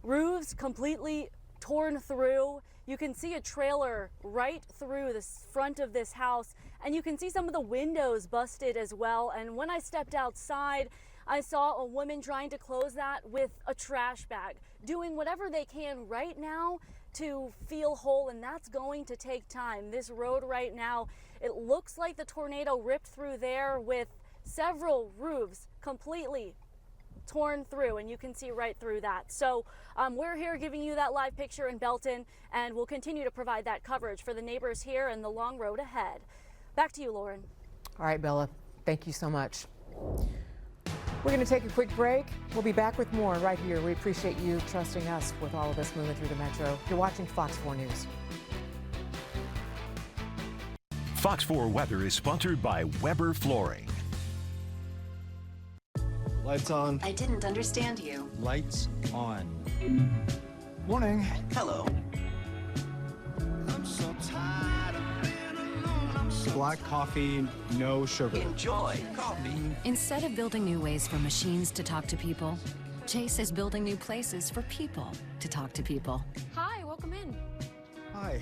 Roofs completely torn through. You can see a trailer right through the front of this house, and you can see some of the windows busted as well. And when I stepped outside, I saw a woman trying to close that with a trash bag, doing whatever they can right now to feel whole, and that's going to take time. This road right now, it looks like the tornado ripped through there with several roofs completely torn through, and you can see right through that. So we're here giving you that live picture in Belton, and we'll continue to provide that coverage for the neighbors here and the long road ahead. Back to you, Lauren. All right, Bella, thank you so much. We're going to take a quick break. We'll be back with more right here. We appreciate you trusting us with all of this moving through the metro. You're watching Fox 4 News. Fox 4 Weather is sponsored by Weber Flooring. Lights on. I didn't understand you. Lights on. Morning. Hello. I'm so tired of being alone. Black coffee, no sugar. Enjoy coffee. Instead of building new ways for machines to talk to people, Chase is building new places for people to talk to people. Hi, welcome in. Hi.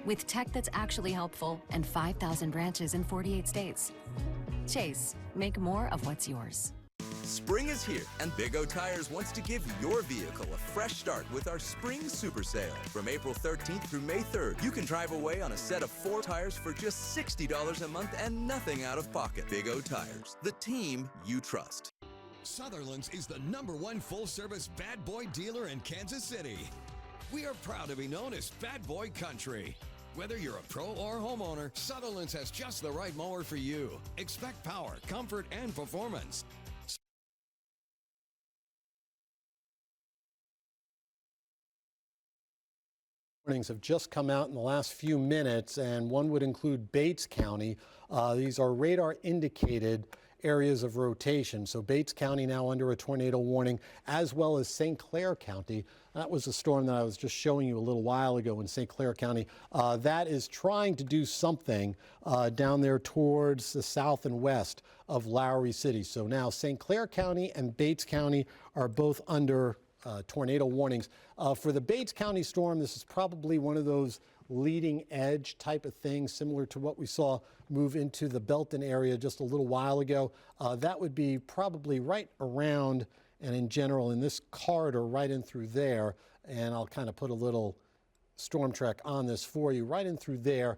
With tech that's actually helpful and 5,000 branches in 48 states. Chase, make more of what's yours. Spring is here, and Big O Tires wants to give your vehicle a fresh start with our Spring Super Sale. From April 13th through May 3rd, you can drive away on a set of 4 tires for just $60 a month and nothing out of pocket. Big O Tires, the team you trust. Sutherland's is the #1 full-service bad boy dealer in Kansas City. We are proud to be known as Bad Boy Country. Whether you're a pro or homeowner, Sutherland's has just the right mower for you. Expect power, comfort, and performance. Warnings have just come out in the last few minutes, and one would include Bates County. These are radar indicated areas of rotation. So Bates County now under a tornado warning, as well as St. Clair County. That was a storm that I was just showing you a little while ago in St. Clair County. That is trying to do something down there towards the south and west of Lowry City. So now St. Clair County and Bates County are both under tornado warnings. For the Bates County storm, this is probably one of those leading edge type of things, similar to what we saw move into the Belton area just a little while ago. That would be probably right around and in general in this corridor right in through there. And I'll kind of put a little storm track on this for you right in through there.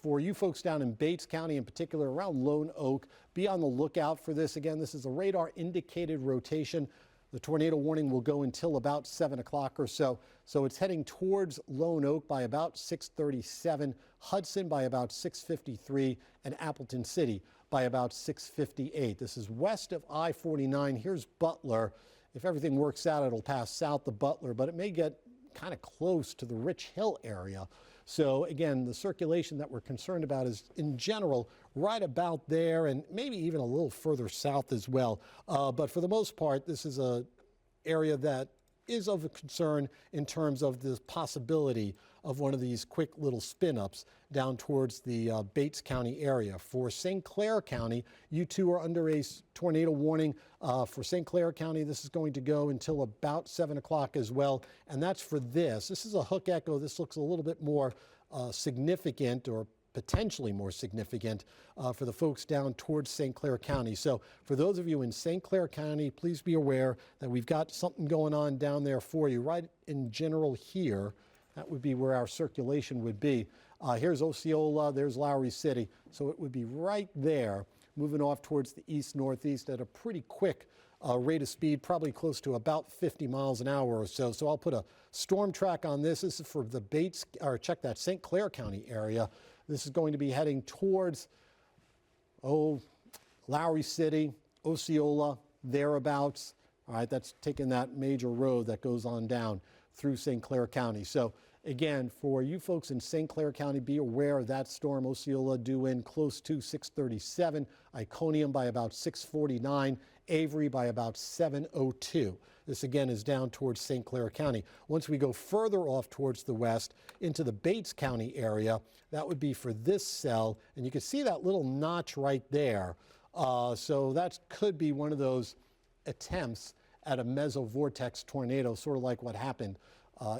For you folks down in Bates County in particular, around Lone Oak, be on the lookout for this. Again, this is a radar indicated rotation. The tornado warning will go until about 7 o'clock or so. So it's heading towards Lone Oak by about 6:37, Hudson by about 6:53, and Appleton City by about 6:58. This is west of I-49. Here's Butler. If everything works out, it'll pass south of Butler, but it may get kind of close to the Rich Hill area. So again, the circulation that we're concerned about is in general right about there and maybe even a little further south as well. But for the most part, this is an area that is of a concern in terms of the possibility of one of these quick little spin-ups down towards the Bates County area. For St. Clair County, you too are under a tornado warning. For St. Clair County, this is going to go until about 7 o'clock as well, and that's for this. This is a hook echo. This looks a little bit more significant, or potentially more significant for the folks down towards St. Clair County. So for those of you in St. Clair County, please be aware that we've got something going on down there for you. Right in general here, that would be where our circulation would be. Here's Osceola, there's Lowry City. So it would be right there, moving off towards the east-northeast at a pretty quick rate of speed, probably close to about 50 miles an hour or so. So I'll put a storm track on this. This is for the Bates, or check that, St. Clair County area. This is going to be heading towards, Lowry City, Osceola, thereabouts. All right, that's taking that major road that goes on down through St. Clair County. So again, for you folks in St. Clair County, be aware of that storm. Osceola due in close to 6:37, Iconium by about 6:49, Avery by about 7:02. This again is down towards St. Clair County. Once we go further off towards the west into the Bates County area, that would be for this cell, and you can see that little notch right there. So that could be one of those attempts at a mesovortex tornado, sort of like what happened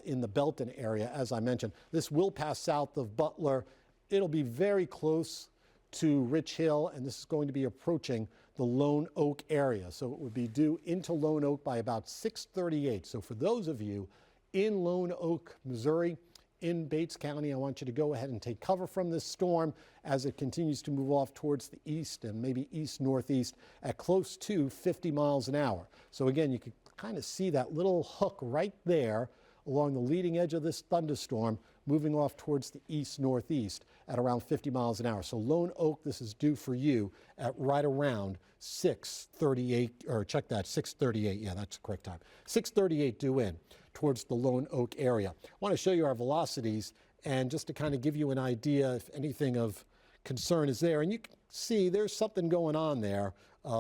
in the Belton area, as I mentioned. This will pass south of Butler. It'll be very close to Rich Hill, and this is going to be approaching the Lone Oak area. So it would be due into Lone Oak by about 6:38. So for those of you in Lone Oak, Missouri, in Bates County, I want you to go ahead and take cover from this storm as it continues to move off towards the east and maybe east-northeast at close to 50 miles an hour. So again, you can kind of see that little hook right there along the leading edge of this thunderstorm moving off towards the east-northeast at around 50 miles an hour. So Lone Oak, this is due for you at right around 6:38, or check that, 6:38, yeah, that's the correct time. 6:38 due in towards the Lone Oak area. I want to show you our velocities, and just to kind of give you an idea if anything of concern is there. And you can see there's something going on there,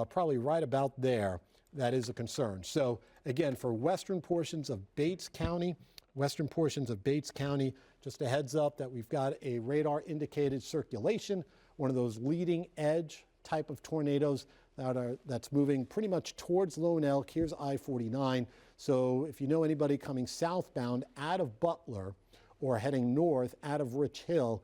probably right about there, that is a concern. So again, for western portions of Bates County, just a heads up that we've got a radar indicated circulation, one of those leading edge type of tornadoes that's moving pretty much towards Lone Elk. Here's I-49. So if you know anybody coming southbound out of Butler or heading north out of Rich Hill,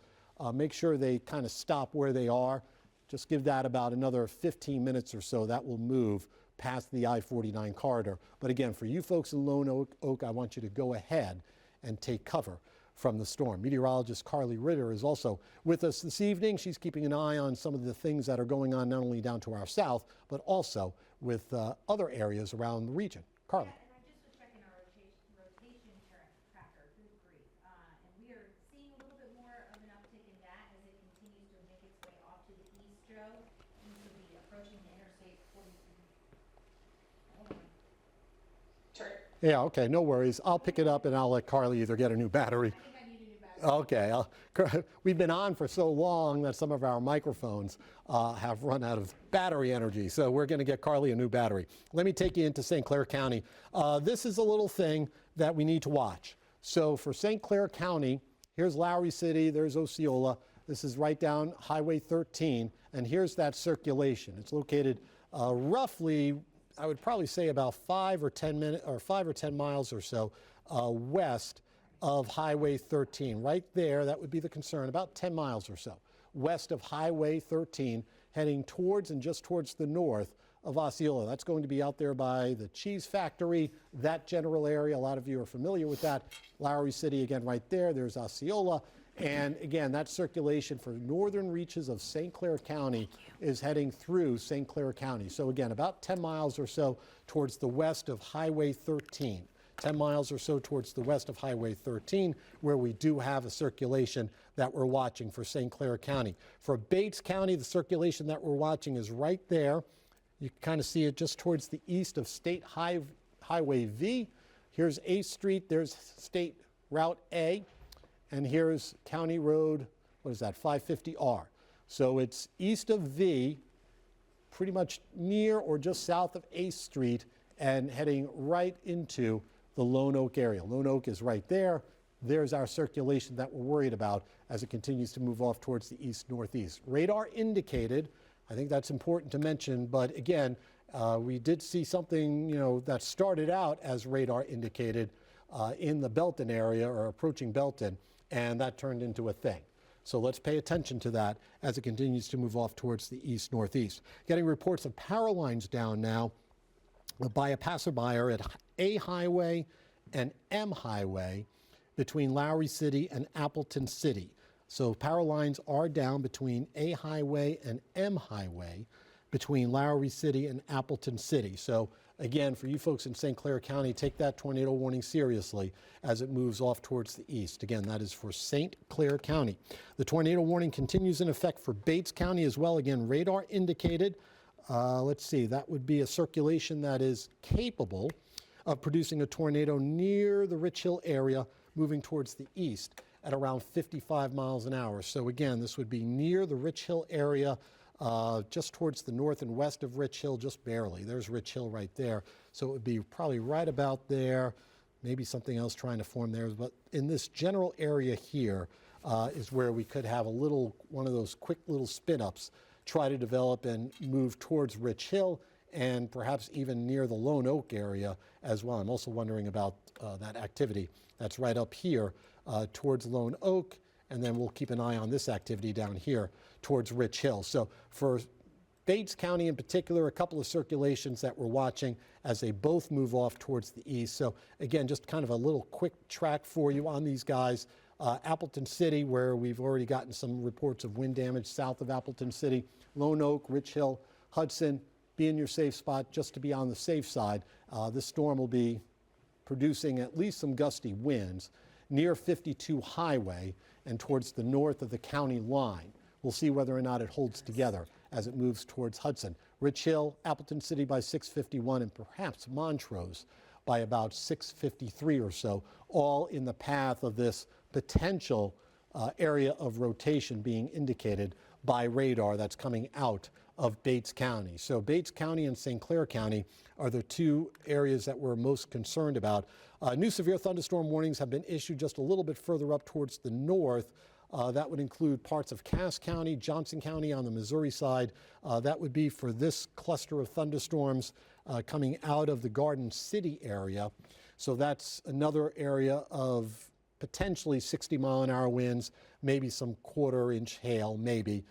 make sure they kind of stop where they are. Just give that about another 15 minutes or so. That will move past the I-49 corridor. But again, for you folks in Lone Oak, I want you to go ahead and take cover from the storm. Meteorologist Karli Ritter is also with us this evening. She's keeping an eye on some of the things that are going on not only down to our south, but also with other areas around the region. Karli. And I just was checking our rotation tracker, good grief. And we are seeing a little bit more of an uptick in that as it continues to make its way off to the east, Joe. Seems to be approaching the Interstate 43. Yeah, okay, no worries. I'll pick it up and I'll let Karli either get a new battery. I think I need a new battery. Okay, we've been on for so long that some of our microphones have run out of battery energy, so we're going to get Karli a new battery. Let me take you into St. Clair County. This is a little thing that we need to watch. So for St. Clair County, here's Lowry City, there's Osceola. This is right down Highway 13, and here's that circulation. It's located roughly, I would probably say about 5 or 10 miles or so west of Highway 13. Right there, that would be the concern, about 10 miles or so west of Highway 13, heading towards and just towards the north of Osceola. That's going to be out there by the cheese factory, that general area. A lot of you are familiar with that. Lowry City, again, right there. There's Osceola. And again, that circulation for northern reaches of St. Clair County is heading through St. Clair County. So again, about 10 miles or so towards the west of Highway 13. 10 miles or so towards the west of Highway 13, where we do have a circulation that we're watching for St. Clair County. For Bates County, the circulation that we're watching is right there. You can kind of see it just towards the east of State Highway V. Here's A Street, there's State Route A. And here's County Road, what is that, 550R. So it's east of V, pretty much near or just south of A Street, and heading right into the Lone Oak area. Lone Oak is right there. There's our circulation that we're worried about as it continues to move off towards the east-northeast. Radar indicated, I think that's important to mention, but again, we did see something, that started out as radar indicated in the Belton area or approaching Belton, and that turned into a thing. So let's pay attention to that as it continues to move off towards the east-northeast. Getting reports of power lines down now by a passerby at A Highway and M Highway between Lowry City and Appleton City. So power lines are down between A Highway and M Highway between Lowry City and Appleton City. So again, for you folks in St. Clair County, take that tornado warning seriously as it moves off towards the east. Again, that is for St. Clair County. The tornado warning continues in effect for Bates County as well. Again, radar indicated. Let's see, that would be a circulation that is capable of producing a tornado near the Rich Hill area moving towards the east at around 55 miles an hour. So again, this would be near the Rich Hill area, just towards the north and west of Rich Hill, just barely. There's Rich Hill right there. So it would be probably right about there, maybe something else trying to form there. But in this general area here is where we could have one of those quick little spin-ups try to develop and move towards Rich Hill and perhaps even near the Lone Oak area as well. I'm also wondering about that activity that's right up here towards Lone Oak, and then we'll keep an eye on this activity down here towards Rich Hill. So for Bates County in particular, a couple of circulations that we're watching as they both move off towards the east. So again, just kind of a little quick track for you on these guys. Appleton City, where we've already gotten some reports of wind damage south of Appleton City, Lone Oak, Rich Hill, Hudson, be in your safe spot just to be on the safe side. This storm will be producing at least some gusty winds near 52 Highway and towards the north of the county line. We'll see whether or not it holds together as it moves towards Hudson. Rich Hill, Appleton City by 6:51, and perhaps Montrose by about 6:53 or so, all in the path of this potential area of rotation being indicated by radar that's coming out of Bates County. So Bates County and St. Clair County are the two areas that we're most concerned about. New severe thunderstorm warnings have been issued just a little bit further up towards the north. That would include parts of Cass County, Johnson County on the Missouri side. That would be for this cluster of thunderstorms coming out of the Garden City area. So that's another area of potentially 60-mile-an-hour winds, maybe some quarter-inch hail, maybe.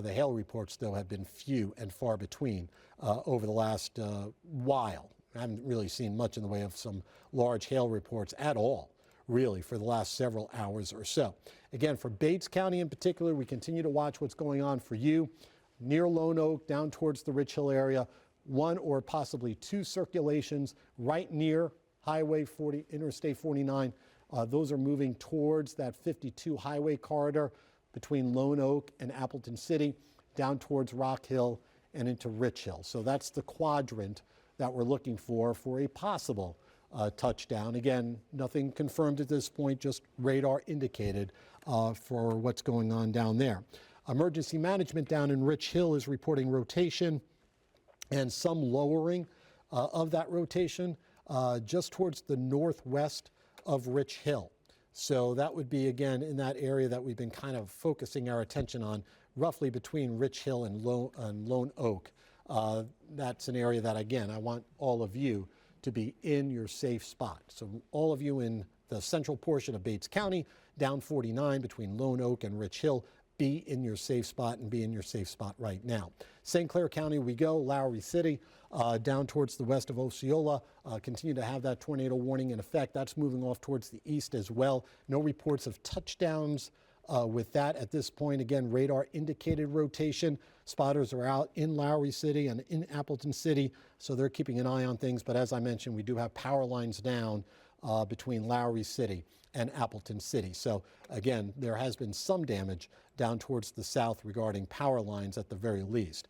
The hail reports, though, have been few and far between over the last while. I haven't really seen much in the way of some large hail reports at all, really, for the last several hours or so. Again, for Bates County in particular, we continue to watch what's going on for you near Lone Oak, down towards the Rich Hill area, one or possibly two circulations right near Highway 40, Interstate 49. Those are moving towards that 52 highway corridor between Lone Oak and Appleton City, down towards Rock Hill and into Rich Hill. So that's the quadrant that we're looking for a possible touchdown. Again, nothing confirmed at this point, just radar indicated for what's going on down there. Emergency management down in Rich Hill is reporting rotation and some lowering of that rotation just towards the northwest of Rich Hill. So that would be, again, in that area that we've been kind of focusing our attention on, roughly between Rich Hill and Lone Oak. That's an area that, again, I want all of you to be in your safe spot. So all of you in the central portion of Bates County, down 49 between Lone Oak and Rich Hill, be in your safe spot and be in your safe spot right now. St. Clair County we go, Lowry City, down towards the west of Osceola, continue to have that tornado warning in effect. That's moving off towards the east as well. No reports of touchdowns with that at this point. Again, radar indicated rotation. Spotters are out in Lowry City and in Appleton City, so they're keeping an eye on things. But as I mentioned, we do have power lines down between Lowry City and Appleton City. So again, there has been some damage down towards the south regarding power lines at the very least.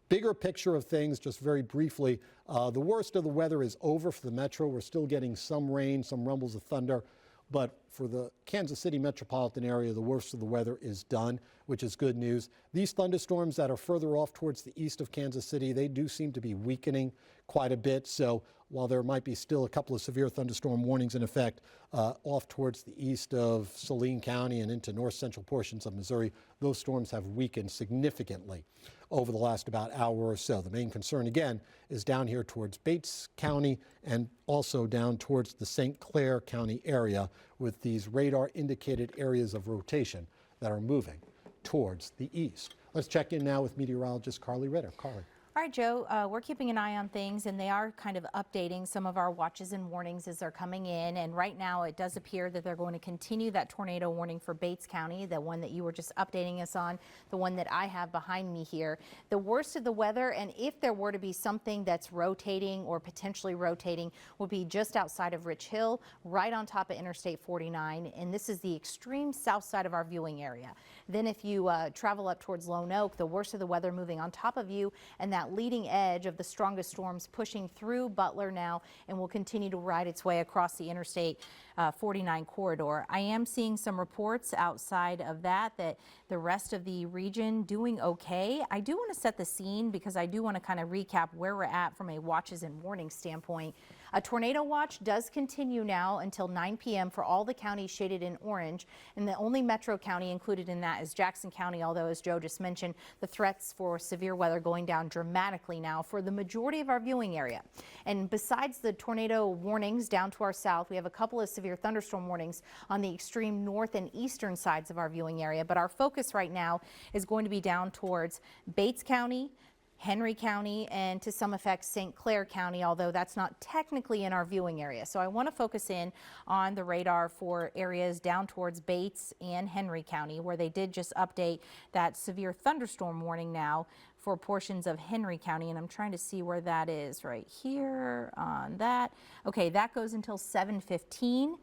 Bigger picture of things, just very briefly, the worst of the weather is over for the metro. We're still getting some rain, some rumbles of thunder But for the Kansas City metropolitan area, the worst of the weather is done, which is good news. These thunderstorms that are further off towards the east of Kansas City, they do seem to be weakening quite a bit. So while there might be still a couple of severe thunderstorm warnings in effect off towards the east of Saline County and into north central portions of Missouri, those storms have weakened significantly over the last about hour or so. The main concern, again, is down here towards Bates County and also down towards the St. Clair County area with these radar indicated areas of rotation that are moving towards the east. Let's check in now with meteorologist Karli Ritter. Karli. All right, Joe, we're keeping an eye on things, and they are kind of updating some of our watches and warnings as they're coming in. And right now it does appear that they're going to continue that tornado warning for Bates County, the one that you were just updating us on, the one that I have behind me here. The worst of the weather, and if there were to be something that's rotating or potentially rotating, would be just outside of Rich Hill, right on top of Interstate 49. And this is the extreme south side of our viewing area. Then if you travel up towards Lone Oak, the worst of the weather moving on top of you, and that leading edge of the strongest storms pushing through Butler now and will continue to ride its way across the Interstate 49 corridor. I am seeing some reports outside of that the rest of the region doing okay. I do want to set the scene because I do want to kind of recap where we're at from a watches and warnings standpoint. A tornado watch does continue now until 9 p.m. for all the counties shaded in orange, and the only metro county included in that is Jackson County, although as Joe just mentioned, the threats for severe weather going down dramatically now for the majority of our viewing area. And besides the tornado warnings down to our south, we have a couple of severe thunderstorm warnings on the extreme north and eastern sides of our viewing area, but our focus right now is going to be down towards Bates County, Henry County, and to some effect St. Clair County, although that's not technically in our viewing area. So I want to focus in on the radar for areas down towards Bates and Henry County, where they did just update that severe thunderstorm warning now for portions of Henry County, and I'm trying to see where that is right here on that. Okay, that goes until 7:15.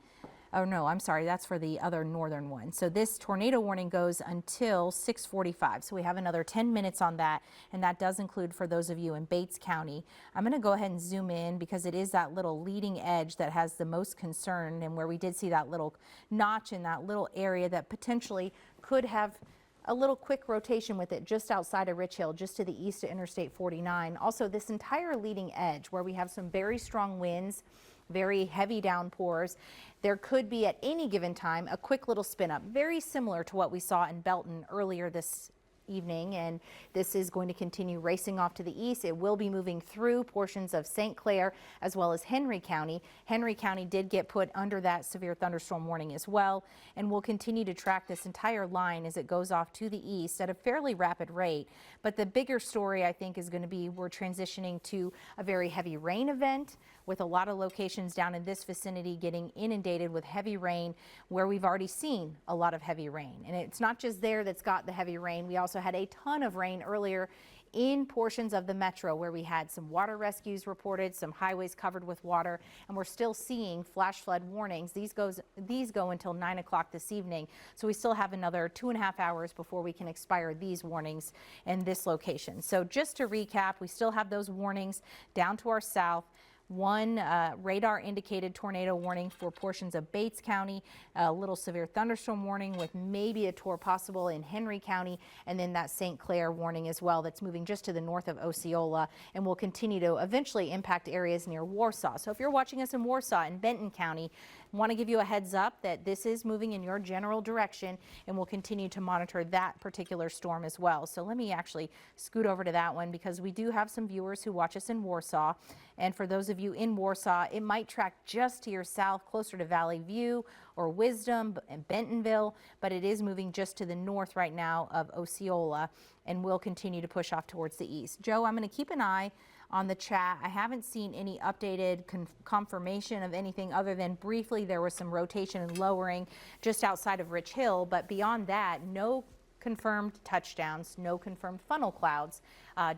Oh no, I'm sorry, that's for the other northern one. So this tornado warning goes until 6:45. So we have another 10 minutes on that, and that does include for those of you in Bates County. I'm gonna go ahead and zoom in because it is that little leading edge that has the most concern, and where we did see that little notch in that little area that potentially could have a little quick rotation with it just outside of Rich Hill, just to the east of Interstate 49. Also, this entire leading edge where we have some very strong winds, very heavy downpours. There could be at any given time a quick little spin up, very similar to what we saw in Belton earlier this evening, and this is going to continue racing off to the east. It will be moving through portions of St. Clair as well as Henry County. Henry County did get put under that severe thunderstorm warning as well, and we'll continue to track this entire line as it goes off to the east at a fairly rapid rate. But the bigger story, I think, is going to be we're transitioning to a very heavy rain event, with a lot of locations down in this vicinity getting inundated with heavy rain, where we've already seen a lot of heavy rain. And it's not just there that's got the heavy rain. We also had a ton of rain earlier in portions of the metro where we had some water rescues reported, some highways covered with water, and we're still seeing flash flood warnings. These go until 9 o'clock this evening, so we still have another 2.5 hours before we can expire these warnings in this location. So just to recap, we still have those warnings down to our south. One radar indicated tornado warning for portions of Bates County, a little severe thunderstorm warning with maybe a tour possible in Henry County, and then that St. Clair warning as well that's moving just to the north of Osceola and will continue to eventually impact areas near Warsaw. So if you're watching us in Warsaw and Benton County, I want to give you a heads up that this is moving in your general direction, and we'll continue to monitor that particular storm as well. So let me actually scoot over to that one because we do have some viewers who watch us in Warsaw. And for those of you in Warsaw, it might track just to your south, closer to Valley View or Wisdom and Bentonville, but it is moving just to the north right now of Osceola and will continue to push off towards the east. Joe, I'm going to keep an eye on the chat. I haven't seen any updated confirmation of anything other than briefly there was some rotation and lowering just outside of Rich Hill, but beyond that, no confirmed touchdowns, no confirmed funnel clouds,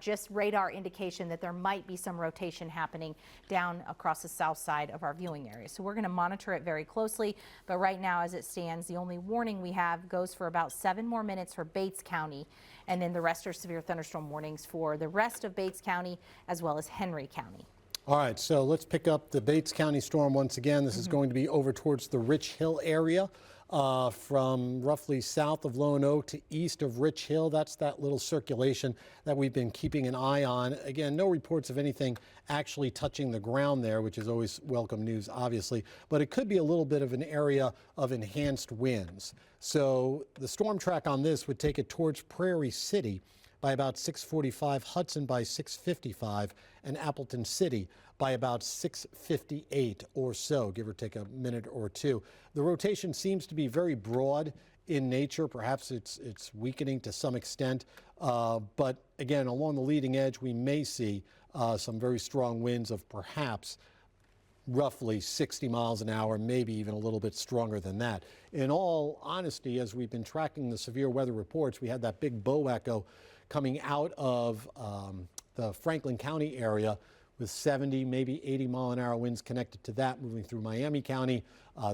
just radar indication that there might be some rotation happening down across the south side of our viewing area. So we're going to monitor it very closely, but right now as it stands, the only warning we have goes for about 7 more minutes for Bates County, and then the rest are severe thunderstorm warnings for the rest of Bates County as well as Henry County. All right, so let's pick up the Bates County storm once again. This is going to be over towards the Rich Hill area, from roughly south of Lone Oak to east of Rich Hill. That's that little circulation that we've been keeping an eye on. Again, no reports of anything actually touching the ground there, which is always welcome news, obviously, but it could be a little bit of an area of enhanced winds. So the storm track on this would take it towards Prairie City by about 6:45, Hudson by 6:55, and Appleton City by about 6:58 or so, give or take a minute or two. The rotation seems to be very broad in nature. Perhaps it's weakening to some extent, but again, along the leading edge, we may see some very strong winds of perhaps roughly 60 miles an hour, maybe even a little bit stronger than that. In all honesty, as we've been tracking the severe weather reports, we had that big bow echo coming out of the Franklin County area with 70, maybe 80 mile an hour winds connected to that moving through Miami County.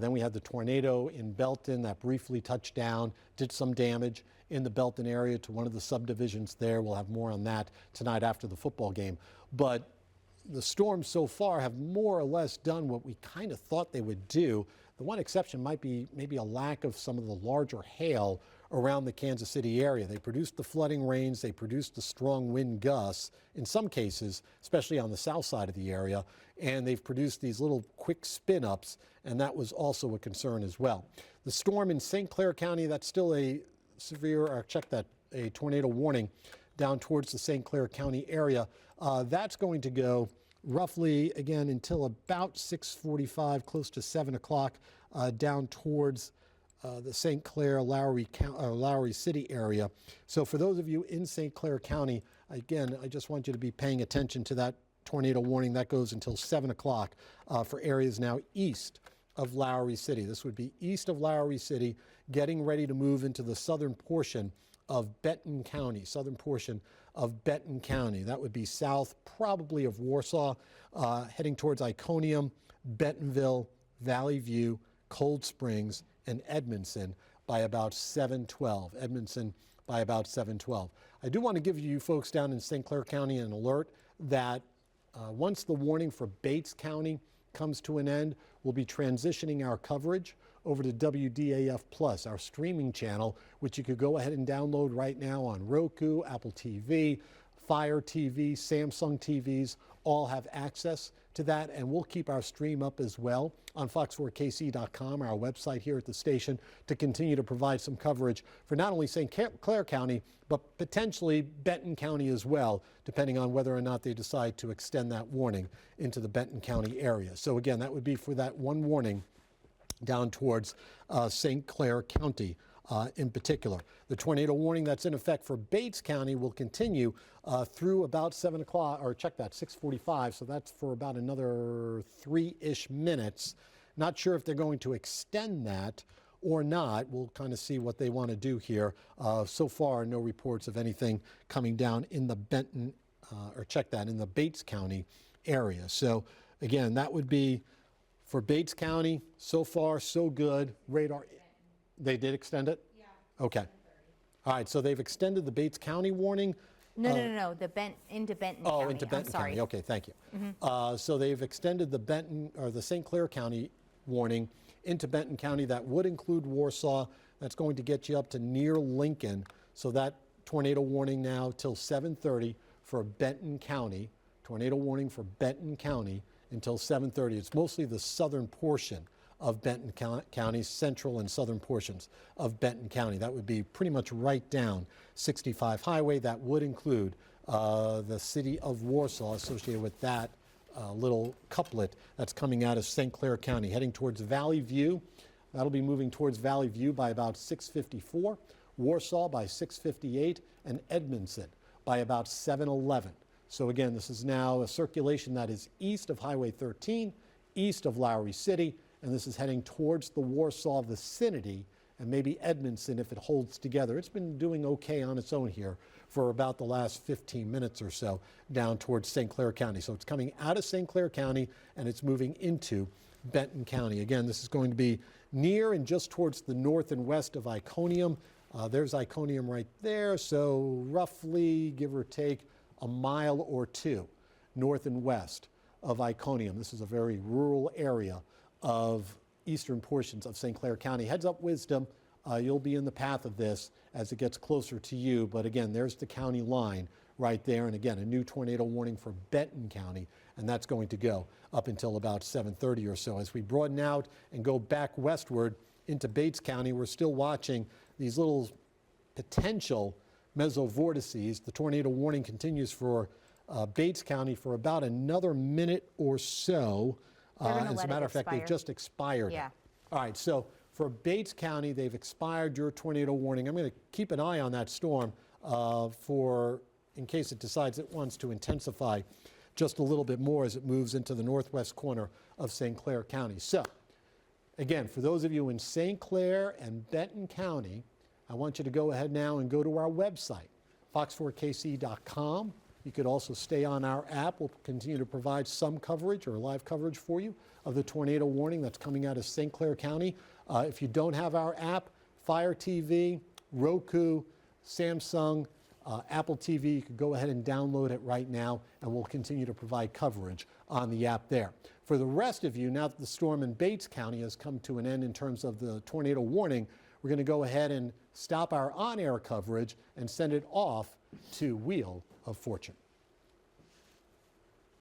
Then we had the tornado in Belton that briefly touched down, did some damage in the Belton area to one of the subdivisions there. We'll have more on that tonight after the football game. But the storms so far have more or less done what we kind of thought they would do. The one exception might be maybe a lack of some of the larger hail around the Kansas City area. They produced the flooding rains, they produced the strong wind gusts in some cases, especially on the south side of the area, and they've produced these little quick spin-ups, and that was also a concern as well. The storm in St. Clair County, that's still a severe, or a tornado warning down towards the St. Clair County area. That's going to go roughly, again, until about 6:45, close to 7 o'clock, down towards the St. Clair, Lowry City area. So for those of you in St. Clair County, again, I just want you to be paying attention to that tornado warning. That goes until 7 o'clock for areas now east of Lowry City. This would be east of Lowry City, getting ready to move into the southern portion of Benton County, That would be south probably of Warsaw, heading towards Iconium, Bentonville, Valley View, Cold Springs, and Edmondson by about 7:12. I do want to give you folks down in St. Clair County an alert that once the warning for Bates County comes to an end, we'll be transitioning our coverage over to WDAF Plus, our streaming channel, which you could go ahead and download right now on Roku, Apple TV, Fire TV, Samsung TVs, all have access to that, and we'll keep our stream up as well on fox4kc.com, our website here at the station, to continue to provide some coverage for not only St. Clair County, but potentially Benton County as well, depending on whether or not they decide to extend that warning into the Benton County area. So again, that would be for that one warning down towards St. Clair County in particular. The tornado warning that's in effect for Bates County will continue through about 7 o'clock, or 6:45, so that's for about another 3-ish minutes. Not sure if they're going to extend that or not. We'll kind of see what they want to do here. So far, no reports of anything coming down in the Benton, in the Bates County area. So again, that would be for Bates County. So far, so good. Radar. They did extend it? Yeah. Okay. All right, so they've extended the Bates County warning. No. Into Benton County. Oh, into Benton County. Okay, thank you. So they've extended the St. Clair County warning into Benton County. That would include Warsaw. That's going to get you up to near Lincoln. So that tornado warning now till 7:30 for Benton County. Tornado warning for Benton County until 7:30. It's mostly the southern portion of Benton County, central and southern portions of Benton County. That would be pretty much right down 65 Highway. That would include the city of Warsaw associated with that little couplet that's coming out of St. Clair County, heading towards Valley View. That'll be moving towards Valley View by about 6:54, Warsaw by 6:58, and Edmondson by about 7:11. So again, this is now a circulation that is east of Highway 13, east of Lowry City, and this is heading towards the Warsaw vicinity and maybe Edmondson if it holds together. It's been doing okay on its own here for about the last 15 minutes or so down towards St. Clair County. So it's coming out of St. Clair County and it's moving into Benton County. Again, this is going to be near and just towards the north and west of Iconium. There's Iconium right there, so roughly, give or take, a mile or two north and west of Iconium. This is a very rural area of eastern portions of St. Clair County. Heads up, Wisdom, you'll be in the path of this as it gets closer to you. But again, there's the county line right there. And again, a new tornado warning for Belton County, and that's going to go up until about 7:30 or so. As we broaden out and go back westward into Bates County, we're still watching these little potential mesovortices. The tornado warning continues for Bates County for about another minute or so. As a matter of fact, they've just expired. Yeah. All right, so for Bates County, they've expired your tornado warning. I'm going to keep an eye on that storm in case it decides it wants to intensify just a little bit more as it moves into the northwest corner of St. Clair County. So, again, for those of you in St. Clair and Belton County, I want you to go ahead now and go to our website, fox4kc.com. You could also stay on our app. We'll continue to provide some coverage or live coverage for you of the tornado warning that's coming out of St. Clair County. If you don't have our app, Fire TV, Roku, Samsung, Apple TV, you can go ahead and download it right now, and we'll continue to provide coverage on the app there. For the rest of you, now that the storm in Bates County has come to an end in terms of the tornado warning, we're going to go ahead and stop our on-air coverage and send it off to Wheel of Fortune.